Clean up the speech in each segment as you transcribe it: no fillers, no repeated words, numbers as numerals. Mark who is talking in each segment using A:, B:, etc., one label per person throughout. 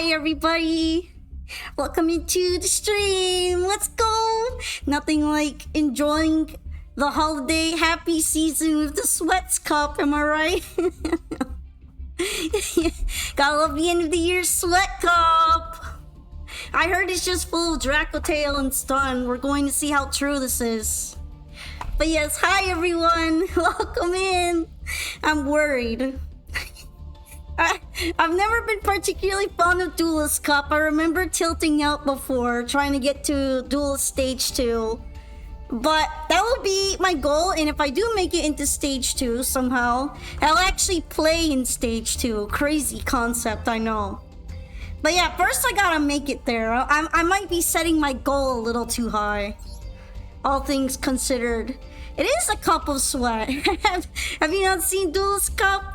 A: Hi everybody! Welcome into the stream! Let's go! Nothing like enjoying the holiday happy season with the Sweats Cup, am I right? Gotta love the end of the year Sweat Cup! I heard it's just full of Dracotail and stun. We're going to see how true this is. But yes, hi everyone! Welcome in! I'm worried. I've never been particularly fond of Duelist Cup. I remember tilting out before, trying to get to Duelist Stage 2. But that will be my goal, and if I do make it into Stage 2 somehow, I'll actually play in Stage 2. Crazy concept, I know. But yeah, first I gotta make it there. I might be setting my goal a little too high. All things considered. It is a cup of sweat. Have you not seen Duelist Cup?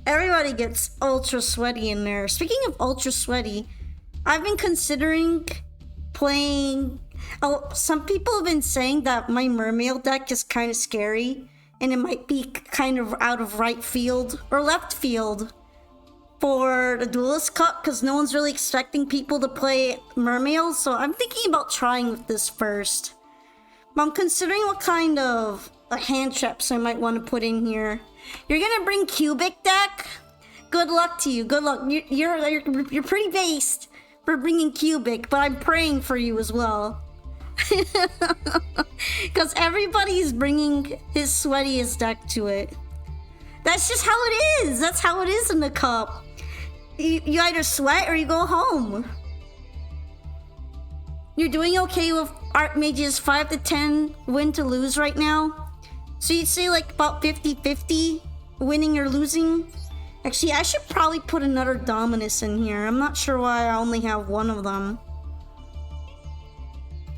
A: Everybody gets ultra sweaty in there. Speaking of ultra sweaty, I've been considering playing... Oh, some people have been saying that my Mermail deck is kind of scary, and it might be kind of out of right field or left field for the Duelist Cup, because no one's really expecting people to play Mermails, so I'm thinking about trying with this first. But I'm considering what kind of hand traps I might want to put in here. You're gonna bring Cubic deck? Good luck to you. Good luck. You're pretty based for bringing Cubic, but I'm praying for you as well. Because everybody's bringing his sweatiest deck to it. That's just how it is. That's how it is in the cup. You either sweat or you go home. You're doing okay with Archmage's 5 to 10 win to lose right now? So you'd say like about 50-50 winning or losing? Actually, I should probably put another Dominus in here. I'm not sure why I only have one of them.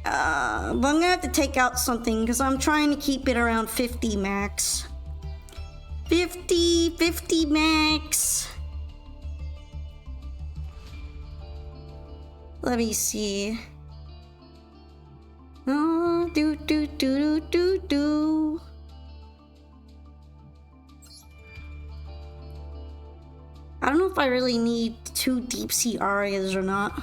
A: But I'm gonna have to take out something because I'm trying to keep it around 50 max. 50 max. Let me see. Oh, do. I don't know if I really need 2 deep sea arias or not.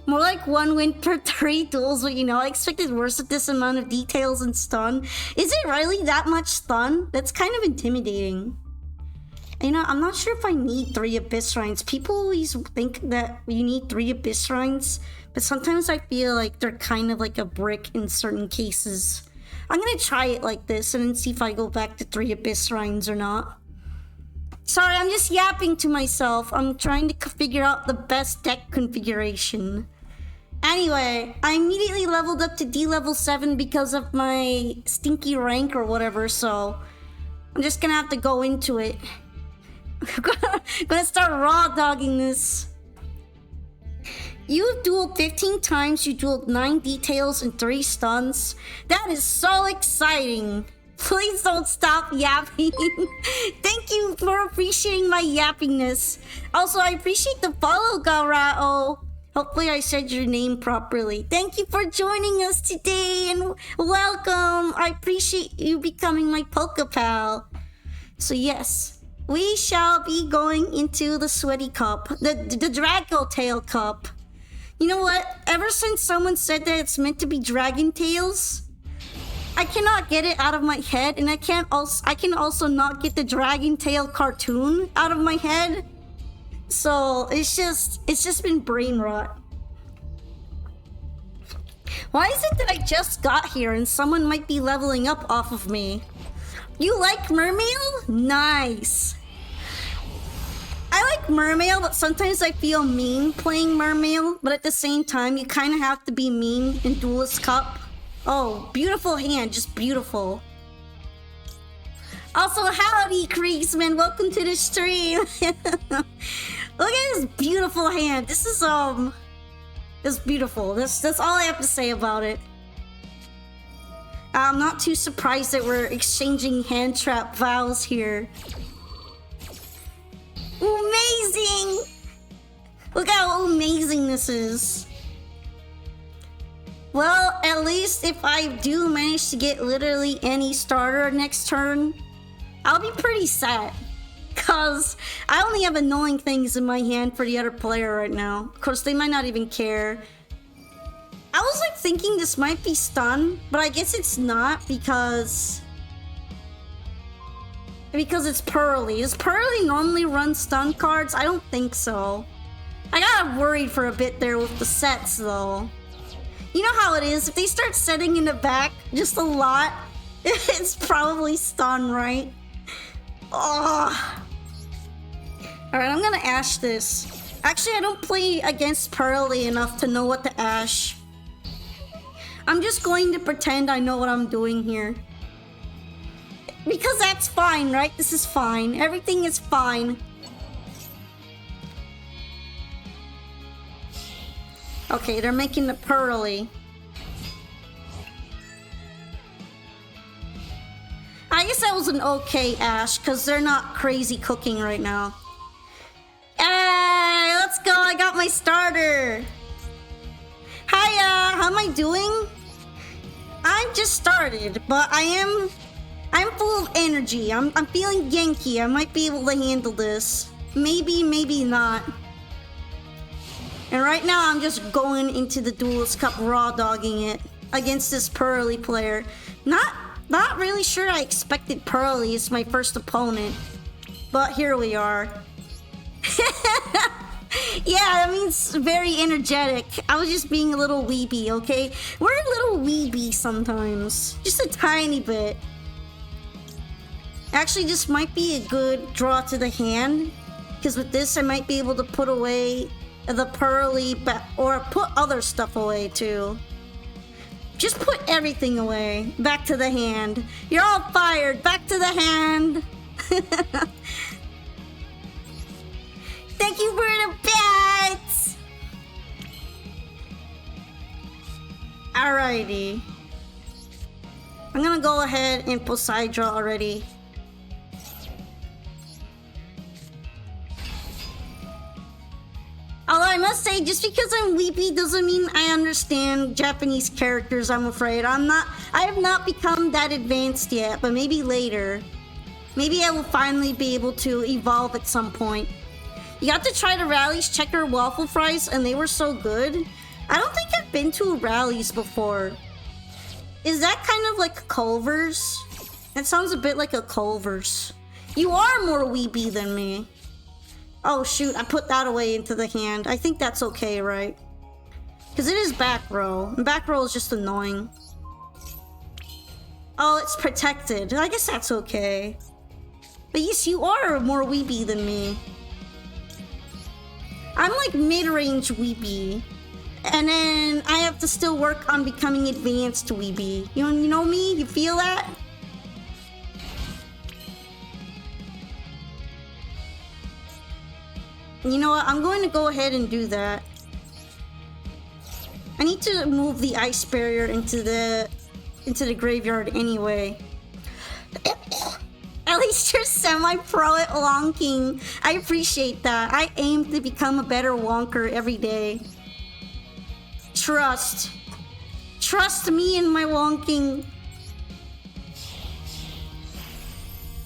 A: More like 1 win per 3 duels, but you know, I expected worse with this amount of details and stun. Is it really that much stun? That's kind of intimidating. You know, I'm not sure if I need 3 Abyss Shrines. People always think that you need 3 Abyss Shrines, but sometimes I feel like they're kind of like a brick in certain cases. I'm gonna try it like this and then see if I go back to 3 Abyss Shrines or not. Sorry, I'm just yapping to myself. I'm trying to figure out the best deck configuration. Anyway, I immediately leveled up to D level 7 because of my stinky rank or whatever, so I'm just gonna have to go into it. Gonna start raw dogging this. You've dueled 15 times, you dueled 9 details and 3 stuns. That is so exciting. Please don't stop yapping. Thank you for appreciating my yappiness. Also, I appreciate the follow, Garao. Hopefully I said your name properly. Thank you for joining us today and welcome. I appreciate you becoming my Pokepal. So yes, we shall be going into the Sweaty Cup, the Dracotail Cup. You know what? Ever since someone said that it's meant to be Dragon Tails, I cannot get it out of my head, and I can also not get the Dracotail cartoon out of my head. So it's just been brain rot. Why is it that I just got here and someone might be leveling up off of me? You like Mermail? Nice. I like Mermail, but sometimes I feel mean playing Mermail, but at the same time, you kind of have to be mean in Duelist Cup. Oh, beautiful hand, just beautiful. Also, howdy, Creeksman, welcome to the stream. Look at this beautiful hand. This is it's beautiful. That's all I have to say about it. I'm not too surprised that we're exchanging hand trap vows here. Amazing! Look how amazing this is. Well, at least if I do manage to get literally any starter next turn, I'll be pretty sad. Cause I only have annoying things in my hand for the other player right now. Of course, they might not even care. I was like thinking this might be stun, but I guess it's not because it's Pearly. Does Pearly normally run stun cards? I don't think so. I got worried for a bit there with the sets though. You know how it is, if they start setting in the back just a lot, it's probably stun, right? Oh. Alright, I'm gonna Ash this. Actually, I don't play against Pearly enough to know what to Ash. I'm just going to pretend I know what I'm doing here. Because that's fine, right? This is fine. Everything is fine. Okay, they're making the Pearly. I guess that was an okay Ash, because they're not crazy cooking right now. Hey, let's go! I got my starter! Hiya! How am I doing? I just started, but I'm full of energy. I'm feeling Genki. I might be able to handle this. Maybe, maybe not. And right now, I'm just going into the Duelist Cup raw dogging it against this Pearly player. Not really sure I expected Pearly as my first opponent, but here we are. Yeah, that means very energetic. I was just being a little weeby, okay? We're a little weeby sometimes, just a tiny bit. Actually, this might be a good draw to the hand, because with this, I might be able to put away the Pearly, or put other stuff away too. Just put everything away. Back to the hand. You're all fired. Back to the hand. Thank you for the bets. Alrighty. I'm gonna go ahead and put side draw already. Although I must say, just because I'm weepy doesn't mean I understand Japanese characters, I'm afraid. I have not become that advanced yet, but maybe later. Maybe I will finally be able to evolve at some point. You got to try the Rally's Checker waffle fries, and they were so good. I don't think I've been to Rally's before. Is that kind of like a Culver's? That sounds a bit like a Culver's. You are more weeby than me. Oh shoot, I put that away into the hand. I think that's okay, right? Because it is back row. And back row is just annoying. Oh, it's protected. I guess that's okay. But yes, you are more weeby than me. I'm like mid-range weeby. And then I have to still work on becoming advanced weeby. You know me? You feel that? You know what? I'm going to go ahead and do that. I need to move the ice barrier into the graveyard anyway. At least you're semi-pro at wonking. I appreciate that. I aim to become a better wonker every day. Trust. Trust me in my wonking.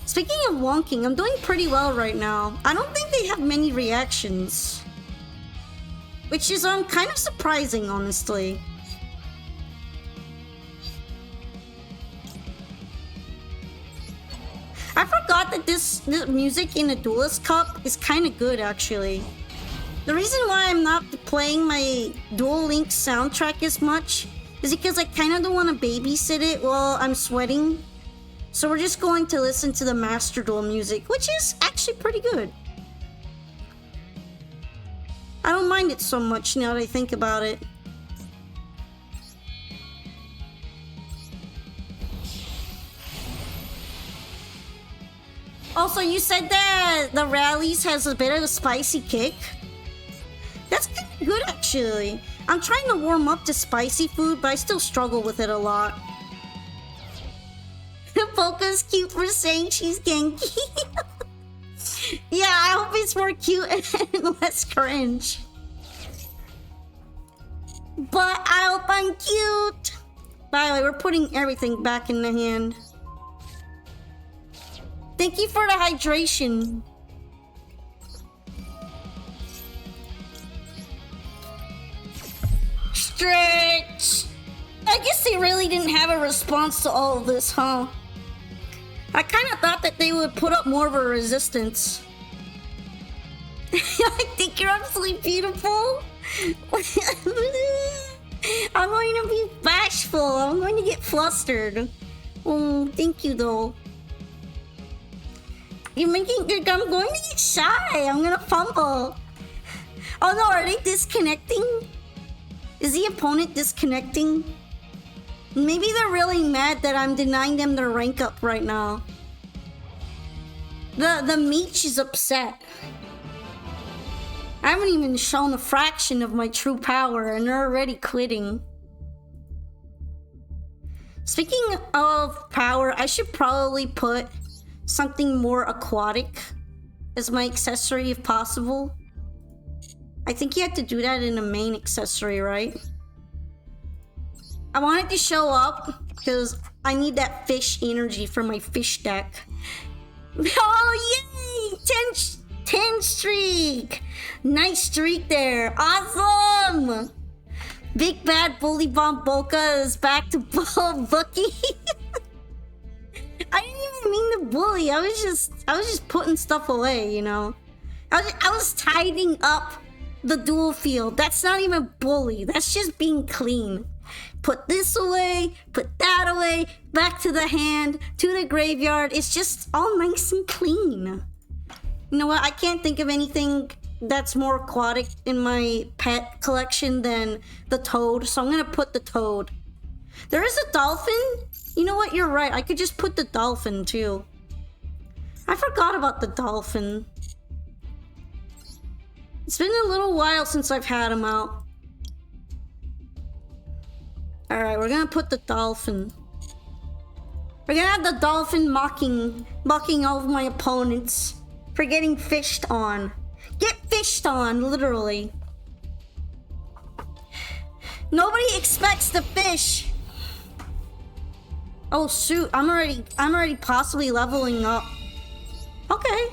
A: Speaking of wonking, I'm doing pretty well right now. I don't think they have many reactions. Which is kind of surprising, honestly. I forgot that this music in the Duelist Cup is kind of good, actually. The reason why I'm not playing my Duel Link soundtrack as much is because I kind of don't want to babysit it while I'm sweating. So we're just going to listen to the Master Duel music, which is actually pretty good. I don't mind it so much now that I think about it. Also, you said that the Rallies has a bit of a spicy kick. That's kind of good, actually. I'm trying to warm up to spicy food, but I still struggle with it a lot. Polka's cute for saying she's Genki. Yeah, I hope it's more cute and less cringe. But I hope I'm cute. By the way, we're putting everything back in the hand. Thank you for the hydration. Stretch! I guess they really didn't have a response to all of this, huh? I kind of thought that they would put up more of a resistance. I think you're absolutely beautiful. I'm going to be bashful. I'm going to get flustered. Oh, thank you, though. I'm going to get shy. I'm going to fumble. Oh no, are they disconnecting? Is the opponent disconnecting? Maybe they're really mad that I'm denying them their rank up right now. The Meech is upset. I haven't even shown a fraction of my true power and they're already quitting. Speaking of power, I should probably put something more aquatic as my accessory if possible. I think you have to do that in the main accessory, right? I wanted to show up because I need that fish energy for my fish deck. Oh, yay! 10 streak! Nice streak there. Awesome! Big Bad Bully Bomb Boca is back to Bookie. I didn't even mean to bully. I was just putting stuff away, you know? I was tidying up the duel field. That's not even bully. That's just being clean. Put this away, put that away, back to the hand, to the graveyard. It's just all nice and clean. You know what? I can't think of anything that's more aquatic in my pet collection than the toad, so I'm gonna put the toad. There is a dolphin. You know what? You're right. I could just put the dolphin too. I forgot about the dolphin. It's been a little while since I've had him out. Alright, we're gonna put the dolphin. We're gonna have the dolphin mocking all of my opponents for getting fished on. Get fished on, literally. Nobody expects the fish. Oh shoot, I'm already possibly leveling up. Okay.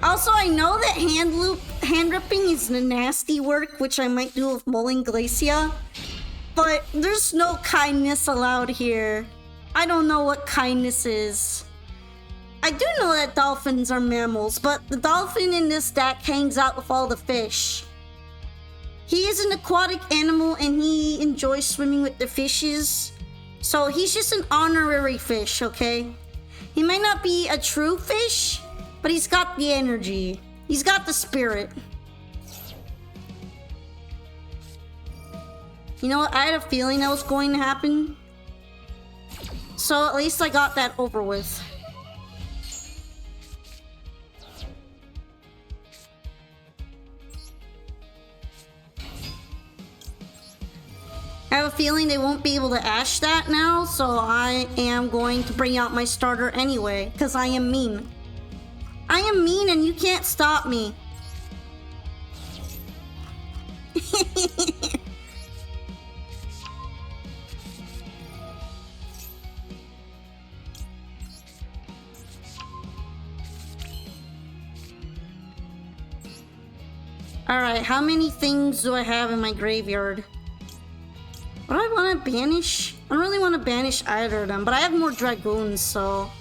A: Also, I know that hand ripping is the nasty work, which I might do with Mulling Glacia, but there's no kindness allowed here. I don't know what kindness is. I do know that dolphins are mammals, but the dolphin in this deck hangs out with all the fish. He is an aquatic animal and he enjoys swimming with the fishes, so he's just an honorary fish, okay? He might not be a true fish, but he's got the energy. He's got the spirit. You know what? I had a feeling that was going to happen. So at least I got that over with. I have a feeling they won't be able to ash that now, so I am going to bring out my starter anyway, because I am mean. I am mean and you can't stop me. Alright, how many things do I have in my graveyard? What do I want to banish? I don't really want to banish either of them, but I have more dragoons, so...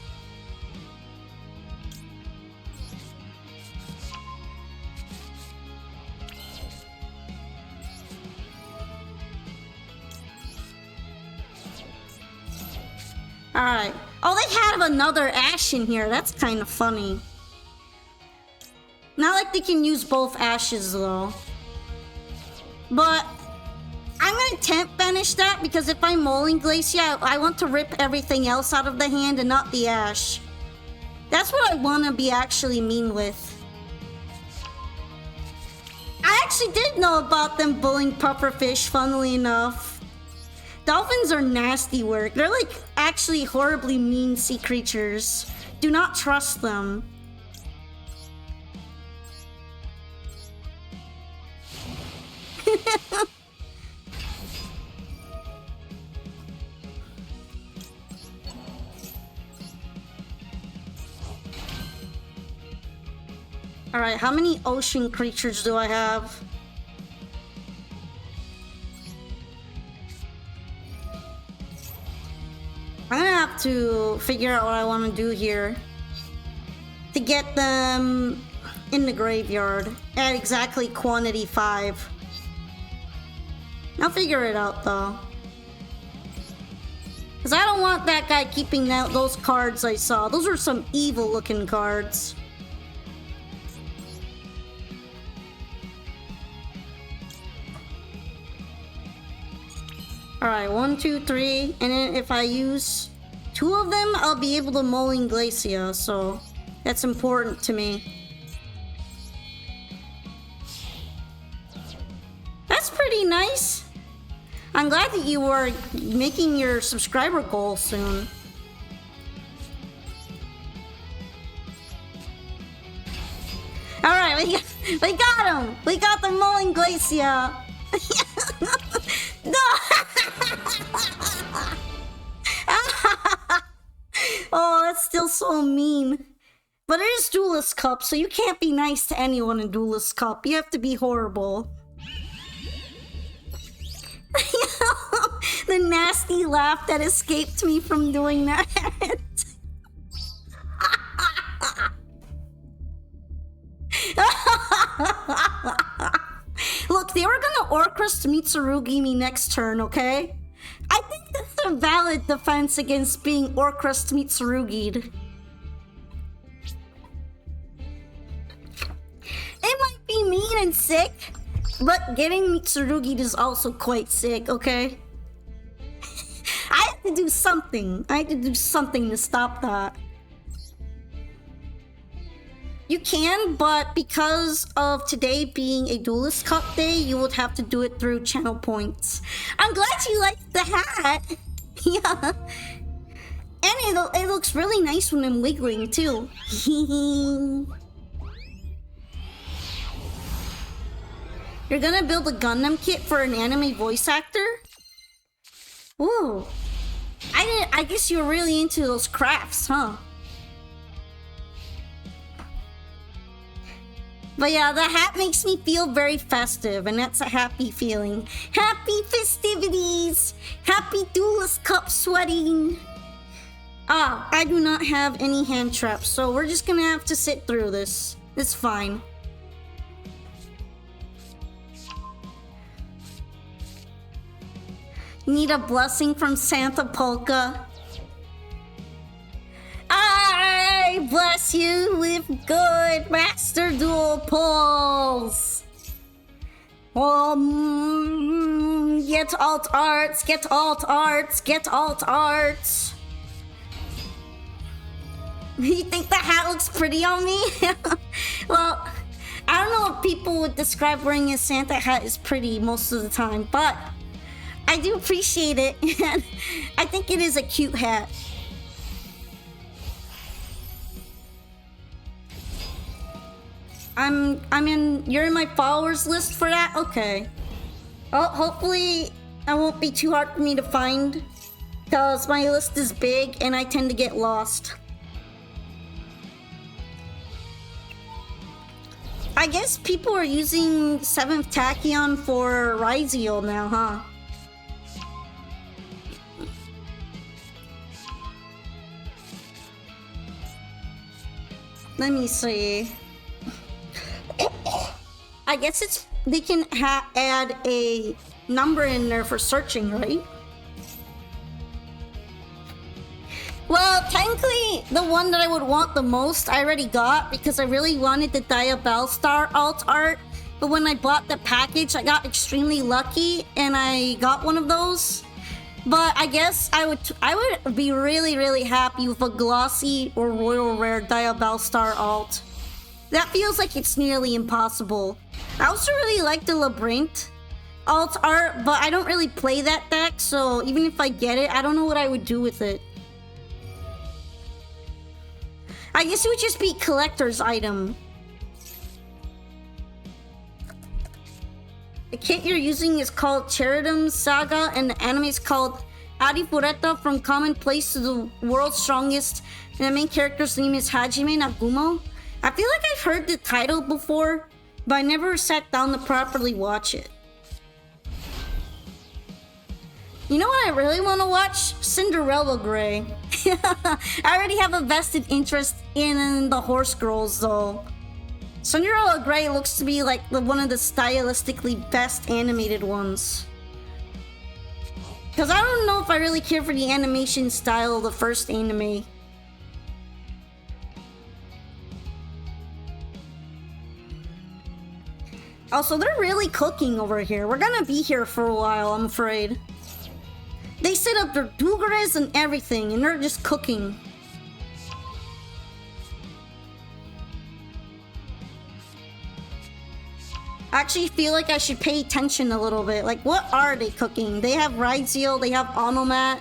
A: Alright. Oh, they have another Ash in here. That's kind of funny. Not like they can use both Ashes, though. But I'm gonna temp banish that because if I'm Mulling Glacia, I want to rip everything else out of the hand and not the Ash. That's what I want to be actually mean with. I actually did know about them bullying pufferfish, funnily enough. Dolphins are nasty work. They're like actually horribly mean sea creatures. Do not trust them. Alright, how many ocean creatures do I have? I'm gonna have to figure out what I want to do here to get them in the graveyard at exactly quantity 5. I'll figure it out though. Because I don't want that guy keeping those cards I saw. Those are some evil looking cards. Alright, 1, 2, 3. And then if I use 2 of them, I'll be able to Mulling Glacia. So that's important to me. That's pretty nice. I'm glad that you are making your subscriber goal soon. Alright, we got him! We got the Mulling Glacia! No! Oh, that's still so mean. But it is Duelist Cup, so you can't be nice to anyone in Duelist Cup. You have to be horrible. The nasty laugh that escaped me from doing that. Look, they were gonna Orcrest Mitsurugi me next turn, okay? I think that's a valid defense against being Orcrest Mitsurugi'd. It might be mean and sick, but getting Mitsurugi'd is also quite sick, okay? I have to do something. I have to do something to stop that. You can, but because of today being a Duelist Cup day, you would have to do it through channel points. I'm glad you like the hat. Yeah. And it looks really nice when I'm wiggling, too. You're gonna build a Gundam kit for an anime voice actor? Ooh. I guess you're really into those crafts, huh? But yeah, the hat makes me feel very festive, and that's a happy feeling. Happy festivities! Happy Duelist Cup sweating! Ah, I do not have any hand traps, so we're just gonna have to sit through this. It's fine. Need a blessing from Santa Polka. I bless you with good Master Duel pulls. Get alt arts, get alt arts, get alt arts. You think the hat looks pretty on me? Well, I don't know if people would describe wearing a Santa hat as pretty most of the time, but I do appreciate it, and I think it is a cute hat. You're in my followers list for that? Okay. Well, hopefully it won't be too hard for me to find, because my list is big and I tend to get lost. I guess people are using 7th Tachyon for Ryziel now, huh? Let me see. I guess they can add a number in there for searching, right? Well, technically, the one that I would want the most, I already got because I really wanted the Diabellstar alt art. But when I bought the package, I got extremely lucky and I got one of those. But I guess I would be really, really happy with a glossy or royal rare Diabellstar alt. That feels like it's nearly impossible. I also really like the Labyrinth alt art, but I don't really play that deck, so even if I get it, I don't know what I would do with it. I guess it would just be collector's item. The kit you're using is called Cherubim Saga, and the anime is called Arifureta from Commonplace to the World's Strongest, and the main character's name is Hajime Nagumo. I feel like I've heard the title before, but I never sat down to properly watch it. You know what I really want to watch? Cinderella Grey. I already have a vested interest in the horse girls though. Cinderella Grey looks to be like one of the stylistically best animated ones. Because I don't know if I really care for the animation style of the first anime. Also, they're really cooking over here. We're gonna be here for a while, I'm afraid. They set up their doogres and everything, and they're just cooking. I actually feel like I should pay attention a little bit. Like, what are they cooking? They have Ryzeal, they have Onomat.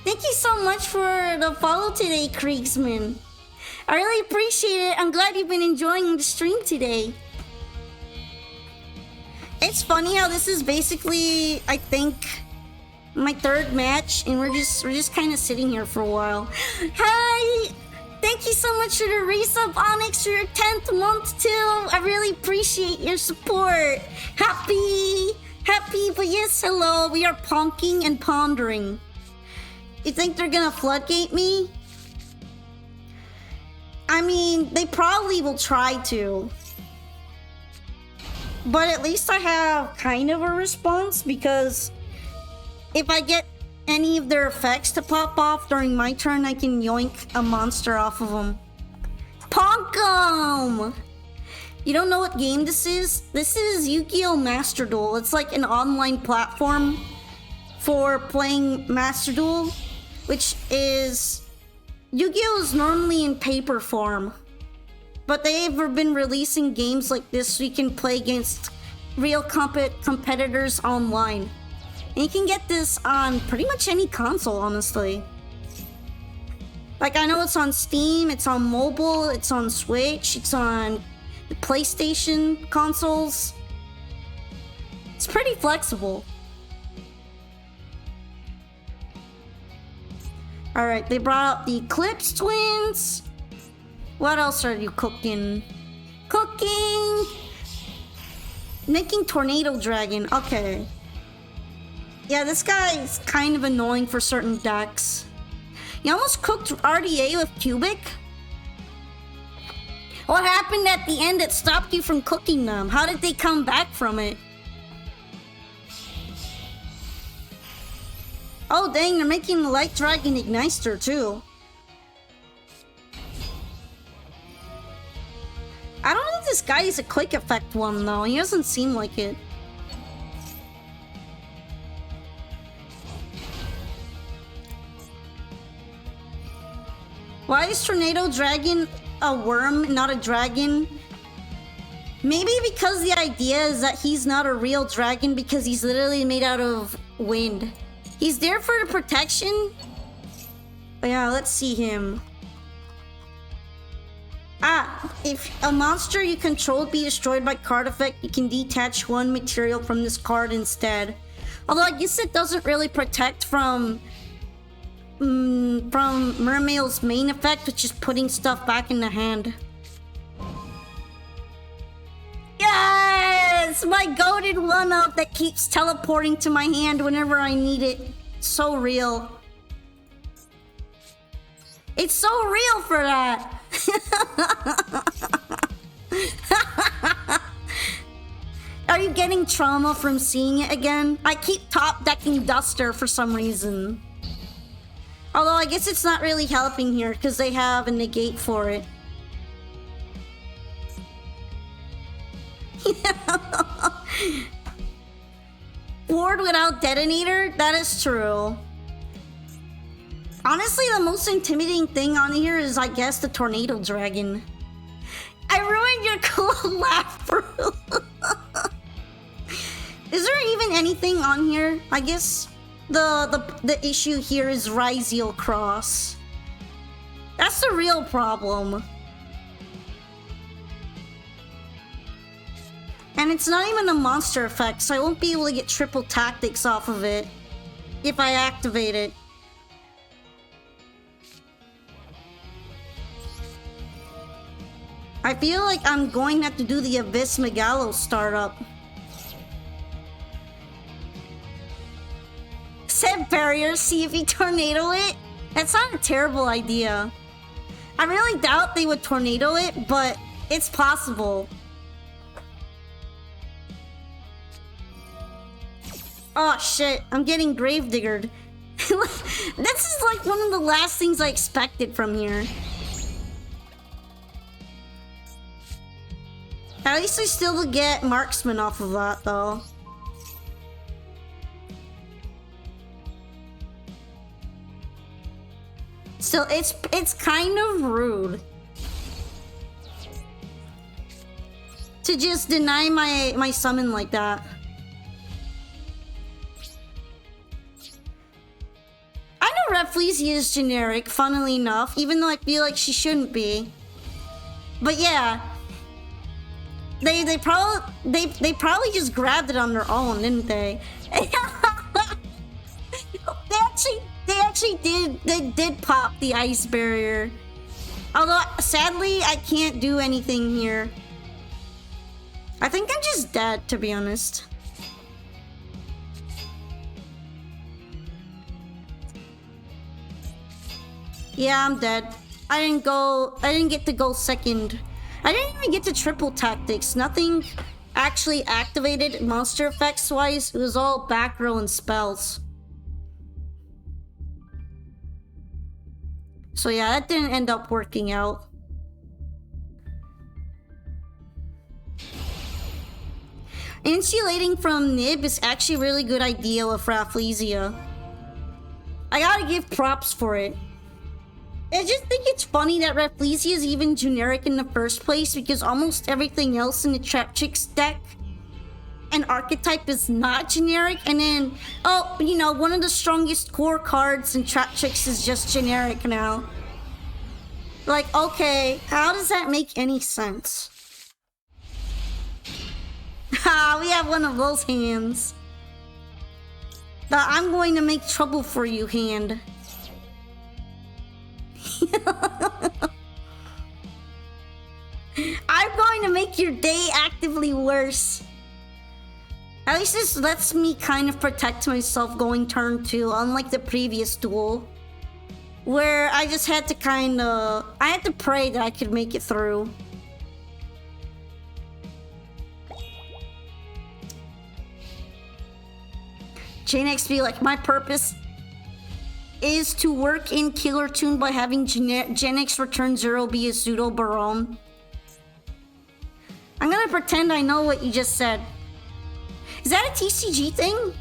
A: Thank you so much for the follow today, Kriegsman. I really appreciate it. I'm glad you've been enjoying the stream today. It's funny how this is basically, I think, my third match, and we're just kind of sitting here for a while. Hi! Thank you so much for the resub, Onyx, for your 10th month too. I really appreciate your support. Happy, but yes, hello. We are ponking and pondering. You think they're gonna floodgate me? I mean, they probably will try to. But at least I have kind of a response, because if I get any of their effects to pop off during my turn, I can yoink a monster off of them. Ponkum! You don't know what game this is? This is Yu-Gi-Oh! Master Duel. It's like an online platform for playing Master Duel, which is... Yu-Gi-Oh! Is normally in paper form, but they've been releasing games like this so you can play against real competitors online. And you can get this on pretty much any console, honestly. Like, I know it's on Steam, it's on mobile, it's on Switch, it's on the PlayStation consoles. It's pretty flexible. Alright, they brought out the Eclipse Twins. What else are you cooking? Cooking! Making Tornado Dragon, okay. Yeah, this guy is kind of annoying for certain decks. You almost cooked RDA with Cubic? What happened at the end that stopped you from cooking them? How did they come back from it? Oh dang, they're making the Light Dragon Ignister too. I don't know if this guy is a quick effect one though. He doesn't seem like it. Why is Tornado Dragon a worm, not a dragon? Maybe because the idea is that he's not a real dragon because he's literally made out of wind. He's there for the protection? But yeah, let's see him. Ah, if a monster you control be destroyed by card effect, you can detach one material from this card instead. Although I guess it doesn't really protect from Mermail's main effect, which is putting stuff back in the hand. Yes! My goated 1-up that keeps teleporting to my hand whenever I need it. So real. It's so real for that. Are you getting trauma from seeing it again? I keep top decking Duster for some reason. Although I guess it's not really helping here because they have a negate for it. Ward without detonator? That is true. Honestly, the most intimidating thing on here is, I guess, the Tornado Dragon. I ruined your cool laugh, bro. Is there even anything on here? I guess the issue here is Ryzeal Cross. That's the real problem. And it's not even a monster effect, so I won't be able to get triple tactics off of it if I activate it. I feel like I'm going to have to do the Abyss Megalo startup. Set barrier, see if he tornado it? That's not a terrible idea. I really doubt they would tornado it, but it's possible. Oh shit, I'm getting gravediggered. This is like one of the last things I expected from here. At least I still get marksman off of that though. Still, it's kind of rude to just deny my summon like that. I know Rafflesia is generic, funnily enough, even though I feel like she shouldn't be. But yeah, they probably just grabbed it on their own, didn't they? They did pop the ice barrier. Although sadly I can't do anything here. I think I'm just dead, to be honest. Yeah, I'm dead. I didn't get to go second. I didn't even get to triple tactics. Nothing actually activated monster effects wise. It was all back row and spells. So yeah, that didn't end up working out. Insulating from Nib is actually a really good idea with Rafflesia. I gotta give props for it. I just think it's funny that Rafflesia is even generic in the first place because almost everything else in the Trap Chicks deck and archetype is not generic, and then, oh, you know, one of the strongest core cards in Trap Chicks is just generic now. Like, okay, how does that make any sense? Ha, we have one of those hands. The I'm going to make trouble for you hand. I'm going to make your day actively worse. At least this lets me kind of protect myself going turn 2, unlike the previous duel, where I just had to I had to pray that I could make it through. Chain XP, like, my purpose is to work in Killer Tune by having Gen X Return 0 be a pseudo Baron. I'm gonna pretend I know what you just said. Is that a TCG thing?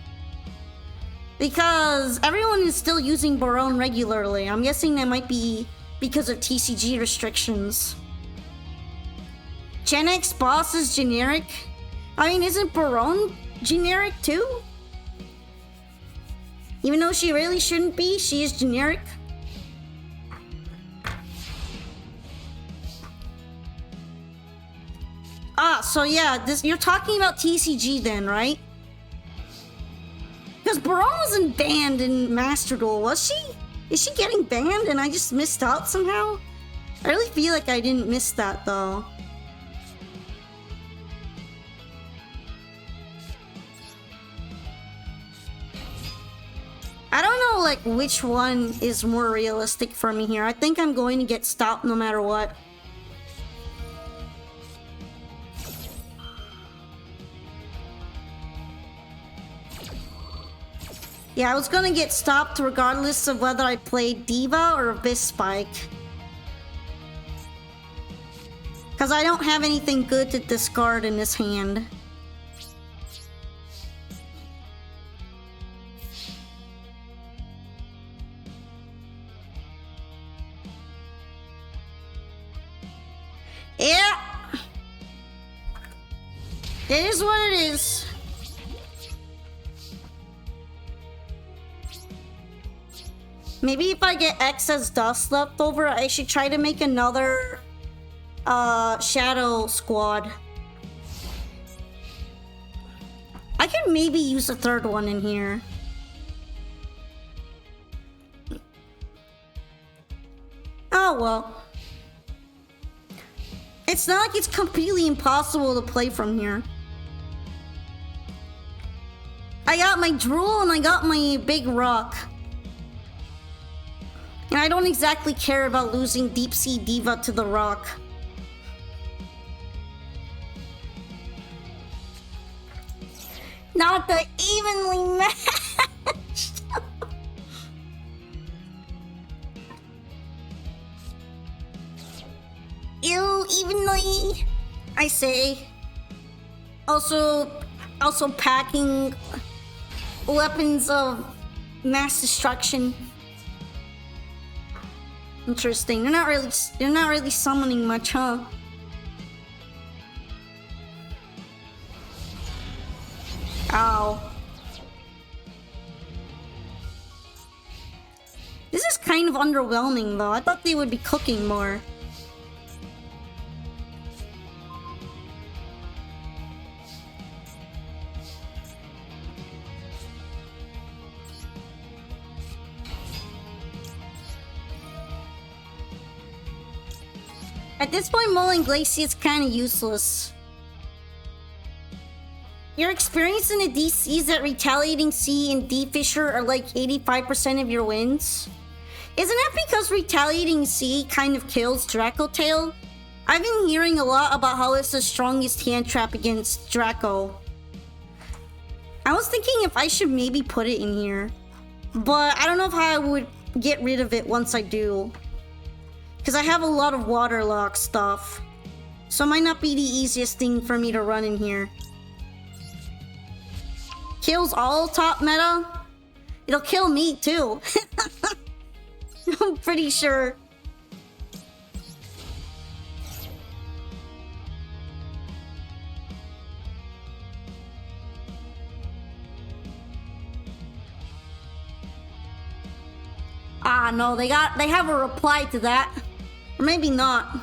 A: Because everyone is still using Baron regularly. I'm guessing that might be because of TCG restrictions. Gen X boss is generic? I mean, isn't Baron generic too? Even though she really shouldn't be, she is generic. Ah, so yeah, you're talking about TCG then, right? Because Baron wasn't banned in Master Duel, was she? Is she getting banned and I just missed out somehow? I really feel like I didn't miss that though. I don't know like which one is more realistic for me here. I think I'm going to get stopped no matter what. Yeah, I was gonna get stopped regardless of whether I played Diva or Abyss Spike. Because I don't have anything good to discard in this hand. Yeah! It is what it is. Maybe if I get excess dust left over, I should try to make another Shadow Squad. I can maybe use a third one in here. Oh well. It's not like it's completely impossible to play from here. I got my Drool and I got my big rock. And I don't exactly care about losing Deep Sea Diva to the rock. Not the evenly matched. Ew, evenly, I say. Also packing weapons of mass destruction. Interesting. They're not really summoning much, huh? Ow. This is kind of underwhelming though. I thought they would be cooking more. At this point, Mulling Glacier is kind of useless. Your experience in the DCs at Retaliating Sea and D-Fisher are like 85% of your wins. Isn't that because Retaliating Sea kind of kills Dracotail? I've been hearing a lot about how it's the strongest hand trap against Draco. I was thinking if I should maybe put it in here. But I don't know how I would get rid of it once I do. Because I have a lot of waterlock stuff. So it might not be the easiest thing for me to run in here. Kills all top meta? It'll kill me too. I'm pretty sure. Ah, no, they have a reply to that. Or maybe not.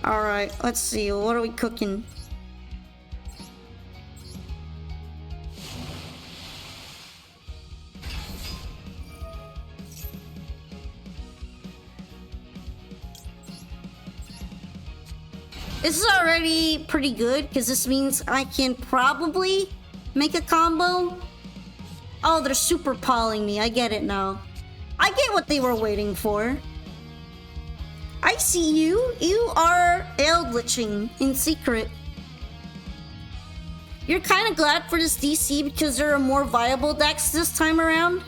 A: Alright, let's see. What are we cooking? This is already pretty good, because this means I can probably make a combo. Oh, they're super palling me. I get it now. I get what they were waiting for. I see you. You are Eldritching in secret. You're kind of glad for this DC because there are more viable decks this time around.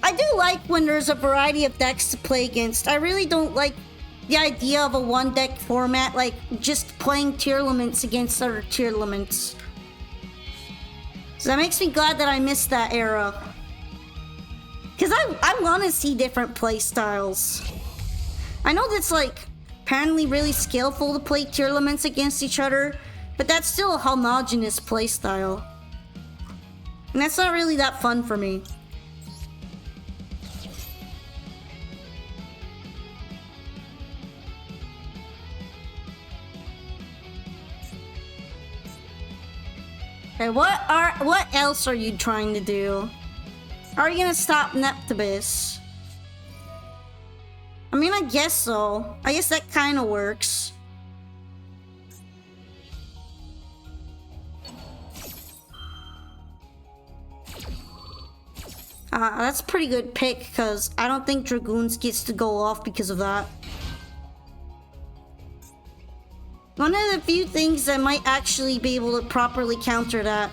A: I do like when there's a variety of decks to play against. I really don't like the idea of a one deck format, like just playing tier limits against other tier limits. So that makes me glad that I missed that era. Because I want to see different play styles. I know that's like apparently really skillful to play tier limits against each other, but that's still a homogeneous play style. And that's not really that fun for me. Okay, what else are you trying to do? Are you gonna stop Neptibus? I mean, I guess so. I guess that kind of works. That's a pretty good pick, because I don't think Dragoons gets to go off because of that. One of the few things that might actually be able to properly counter that.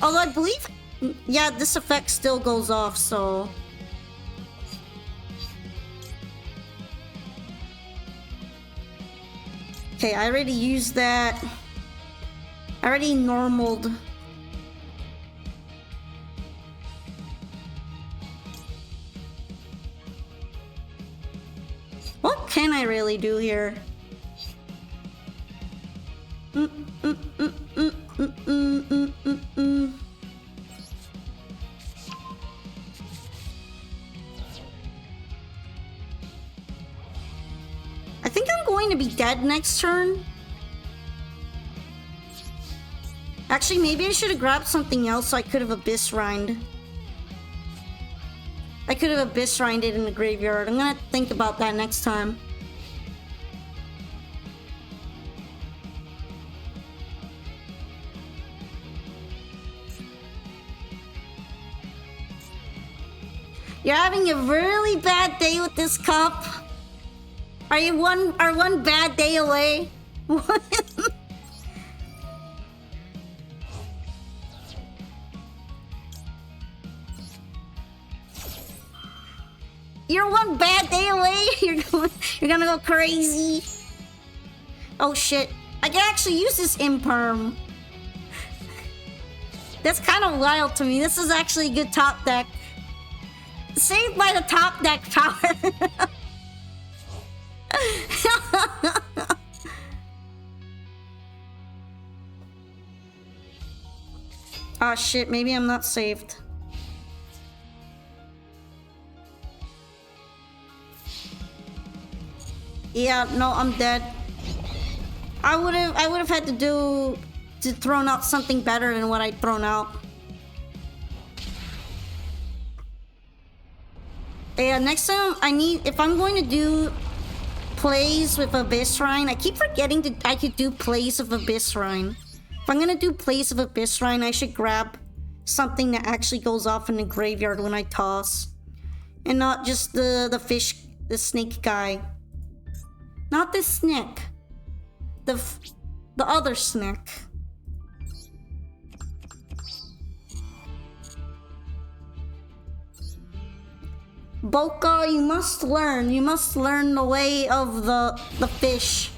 A: Although I believe, yeah, this effect still goes off, so... Okay, I already used that. I already normaled. What can I really do here? I think I'm going to be dead next turn. Actually, maybe I should have grabbed something else so I could have Abyss Rind. I could have Abyss Rinded in the graveyard. I'm gonna think about that next time. You're having a really bad day with this cup. Are you one bad day away? You're one bad day away. You're gonna go crazy. Oh shit! I can actually use this imperm. That's kind of wild to me. This is actually a good top deck. Saved by the top deck power. Oh shit, maybe I'm not saved. Yeah, no, I'm dead. I would have had to thrown out something better than what I'd thrown out. Yeah, next time if I'm going to do plays with Abyss Shrine, I keep forgetting I could do plays of Abyss Shrine. If I'm gonna do plays of Abyss Shrine, I should grab something that actually goes off in the graveyard when I toss. And not just the snake guy. Not this snake. The other snake. Boka, you must learn. You must learn the way of the fish.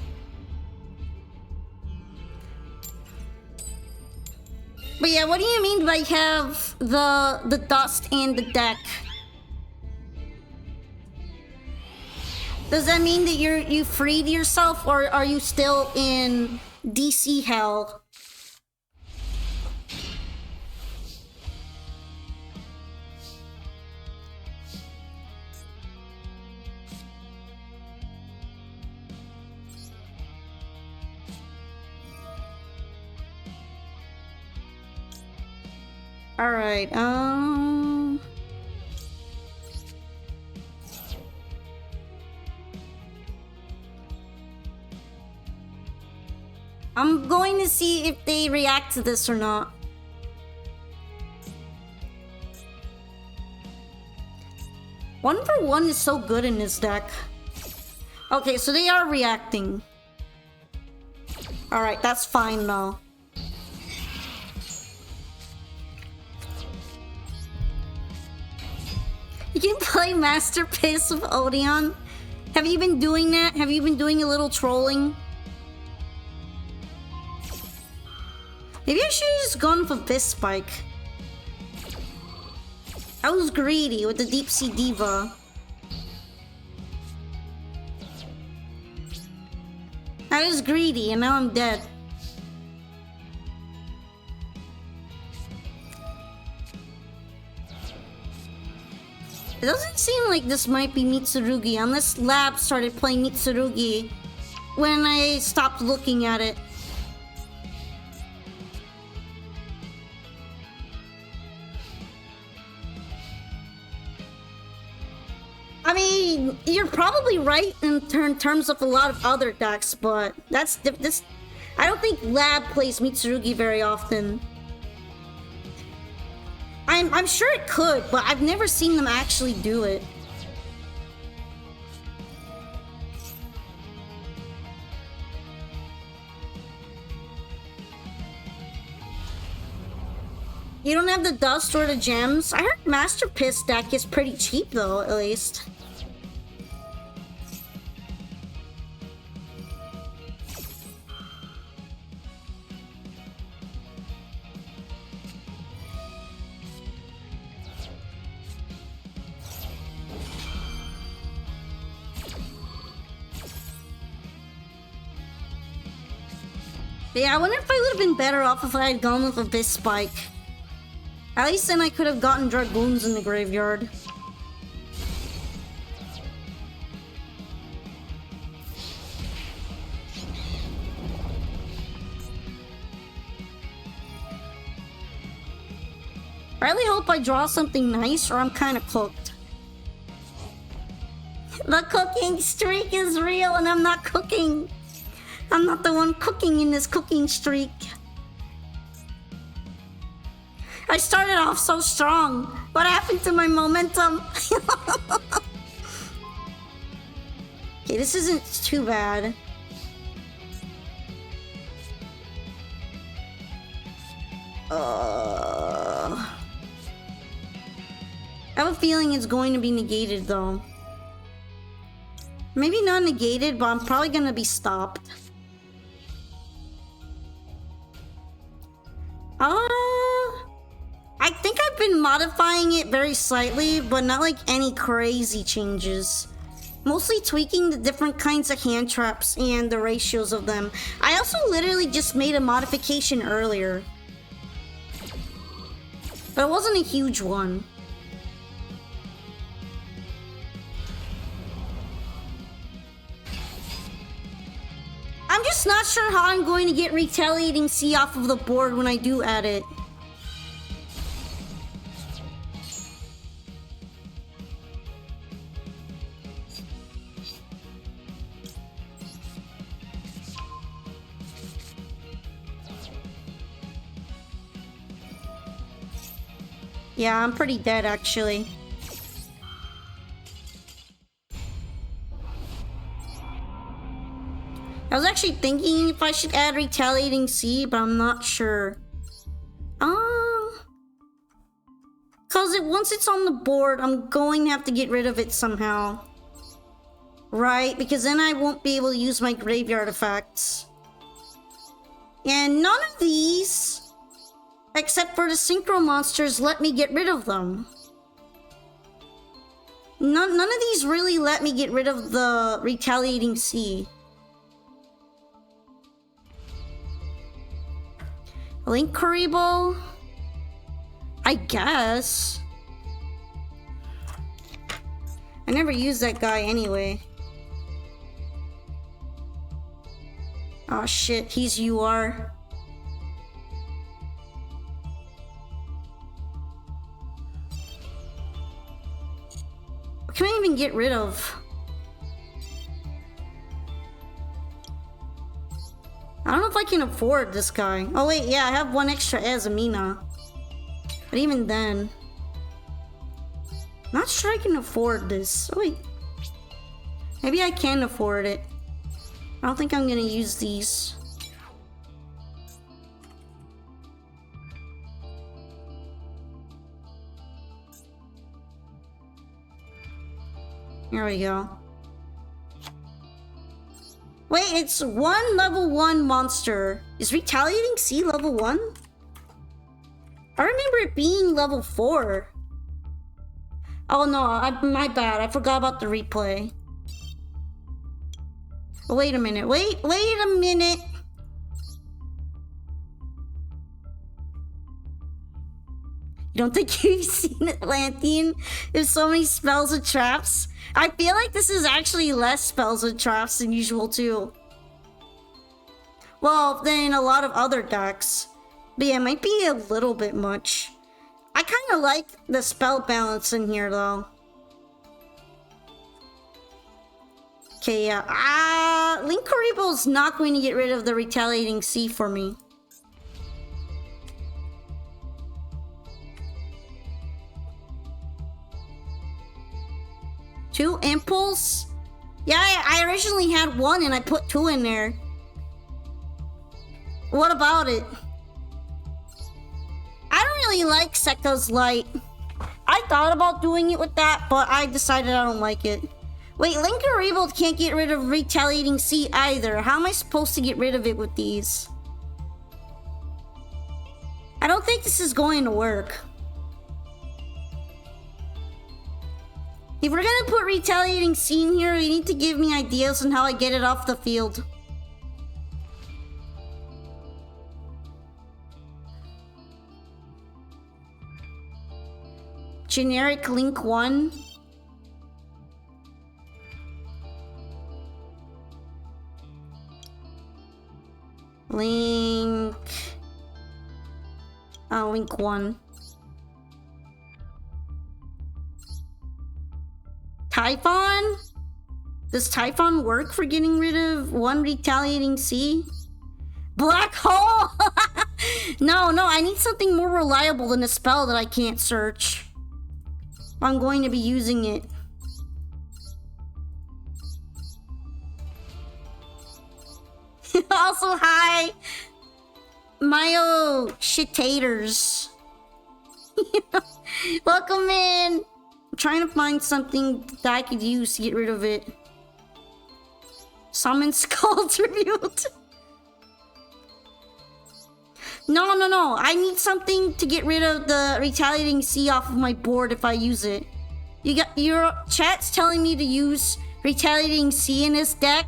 A: But yeah, what do you mean by have the dust and the deck? Does that mean that you freed yourself, or are you still in DC hell? All right. I'm going to see if they react to this or not. One for one is so good in this deck. Okay, so they are reacting. All right, that's fine though. You can play Master Piss with Odeon. Have you been doing that? Have you been doing a little trolling? Maybe I should have just gone for Piss Spike. I was greedy with the Deep Sea Diva. I was greedy and now I'm dead. It doesn't seem like this might be Mitsurugi unless Lab started playing Mitsurugi when I stopped looking at it. I mean, you're probably right in terms of a lot of other decks, but that's this. I don't think Lab plays Mitsurugi very often. I'm sure it could, but I've never seen them actually do it. You don't have the dust or the gems? I heard Master Piss deck is pretty cheap though, at least. Yeah, I wonder if I would have been better off if I had gone with Abyss Spike. At least then I could have gotten Dragoons in the graveyard. I really hope I draw something nice or I'm kind of cooked. The cooking streak is real and I'm not cooking. I'm not the one cooking in this cooking streak. I started off so strong. What happened to my momentum? Okay, this isn't too bad. I have a feeling it's going to be negated though. Maybe not negated, but I'm probably gonna be stopped. I think I've been modifying it very slightly, but not like any crazy changes. Mostly tweaking the different kinds of hand traps and the ratios of them. I also literally just made a modification earlier. But it wasn't a huge one. I'm just not sure how I'm going to get Retaliating C off of the board when I do add it. Yeah, I'm pretty dead actually. I was actually thinking if I should add Retaliating C, but I'm not sure. Cause once it's on the board, I'm going to have to get rid of it somehow. Right? Because then I won't be able to use my graveyard effects. And none of these, except for the synchro monsters, let me get rid of them. None of these really let me get rid of the Retaliating C. Link Karibo? I guess. I never used that guy anyway. Oh shit, he's UR. What can I even get rid of? I don't know if I can afford this guy. Oh wait, yeah, I have one extra as Amina. But even then... Not sure I can afford this. Oh wait. Maybe I can afford it. I don't think I'm gonna use these. Here we go. Wait, it's one level 1 monster. Is Retaliating C level 1? I remember it being level 4. Oh no, my bad. I forgot about the replay. Oh, wait a minute. Wait a minute. You don't think you've seen Atlantean? There's so many spells and traps. I feel like this is actually less spells and traps than usual too. Well, than a lot of other decks. But yeah, it might be a little bit much. I kind of like the spell balance in here though. Okay, yeah. Link Karibo's not going to get rid of the Retaliating C for me. Two Impulse? Yeah, I originally had one and I put 2 in there. What about it? I don't really like Sekka's Light. I thought about doing it with that, but I decided I don't like it. Wait, Link Karibo can't get rid of Retaliating C either. How am I supposed to get rid of it with these? I don't think this is going to work. If we're gonna put Retaliating C in here, you need to give me ideas on how I get it off the field. Generic Link 1. Link... Link 1. Typhon? Does Typhon work for getting rid of one Retaliating C? Black Hole! No, I need something more reliable than a spell that I can't search. I'm going to be using it. Also, hi, Mayo Shitators. Welcome in. I'm trying to find something that I could use to get rid of it. Summon Skull Tribute. No. I need something to get rid of the Retaliating Sea off of my board if I use it. Your chat's telling me to use Retaliating Sea in this deck,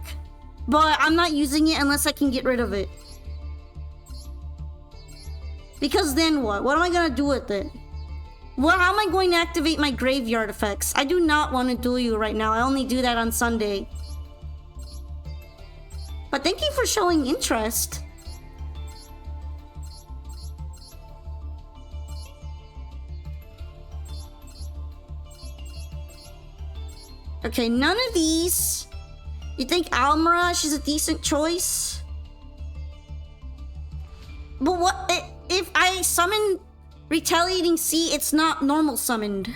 A: but I'm not using it unless I can get rid of it. Because then what? What am I gonna do with it? Well, how am I going to activate my graveyard effects? I do not want to duel you right now. I only do that on Sunday. But thank you for showing interest. Okay, none of these. You think Almirage is a decent choice? But what if I summon Retaliating Sea? It's not normal summoned,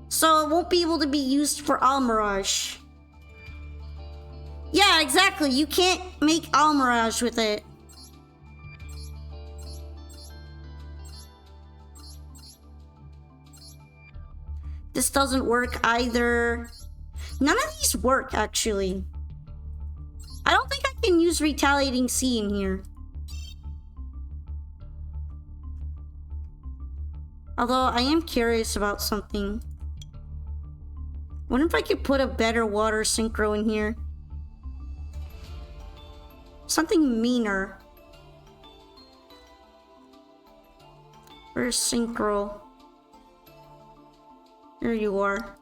A: so it won't be able to be used for Almirage. Yeah, exactly. You can't make Almirage with it. This doesn't work either. None of these work, actually. I don't think I can use Retaliating Sea in here. Although, I am curious about something. Wonder if I could put a better water synchro in here. Something meaner. Where's synchro? There you are.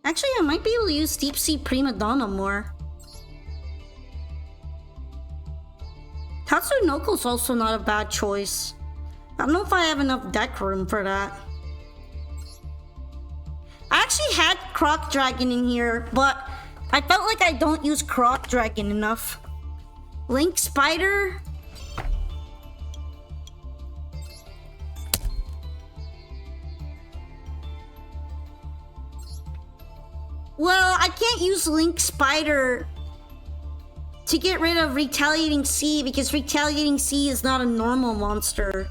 A: Actually, I might be able to use Deep Sea Prima Donna more. Tatsunoko's also not a bad choice. I don't know if I have enough deck room for that. I actually had Croc Dragon in here, but I felt like I don't use Croc Dragon enough. Link Spider? Well, I can't use Link Spider to get rid of Retaliating Sea because Retaliating Sea is not a normal monster.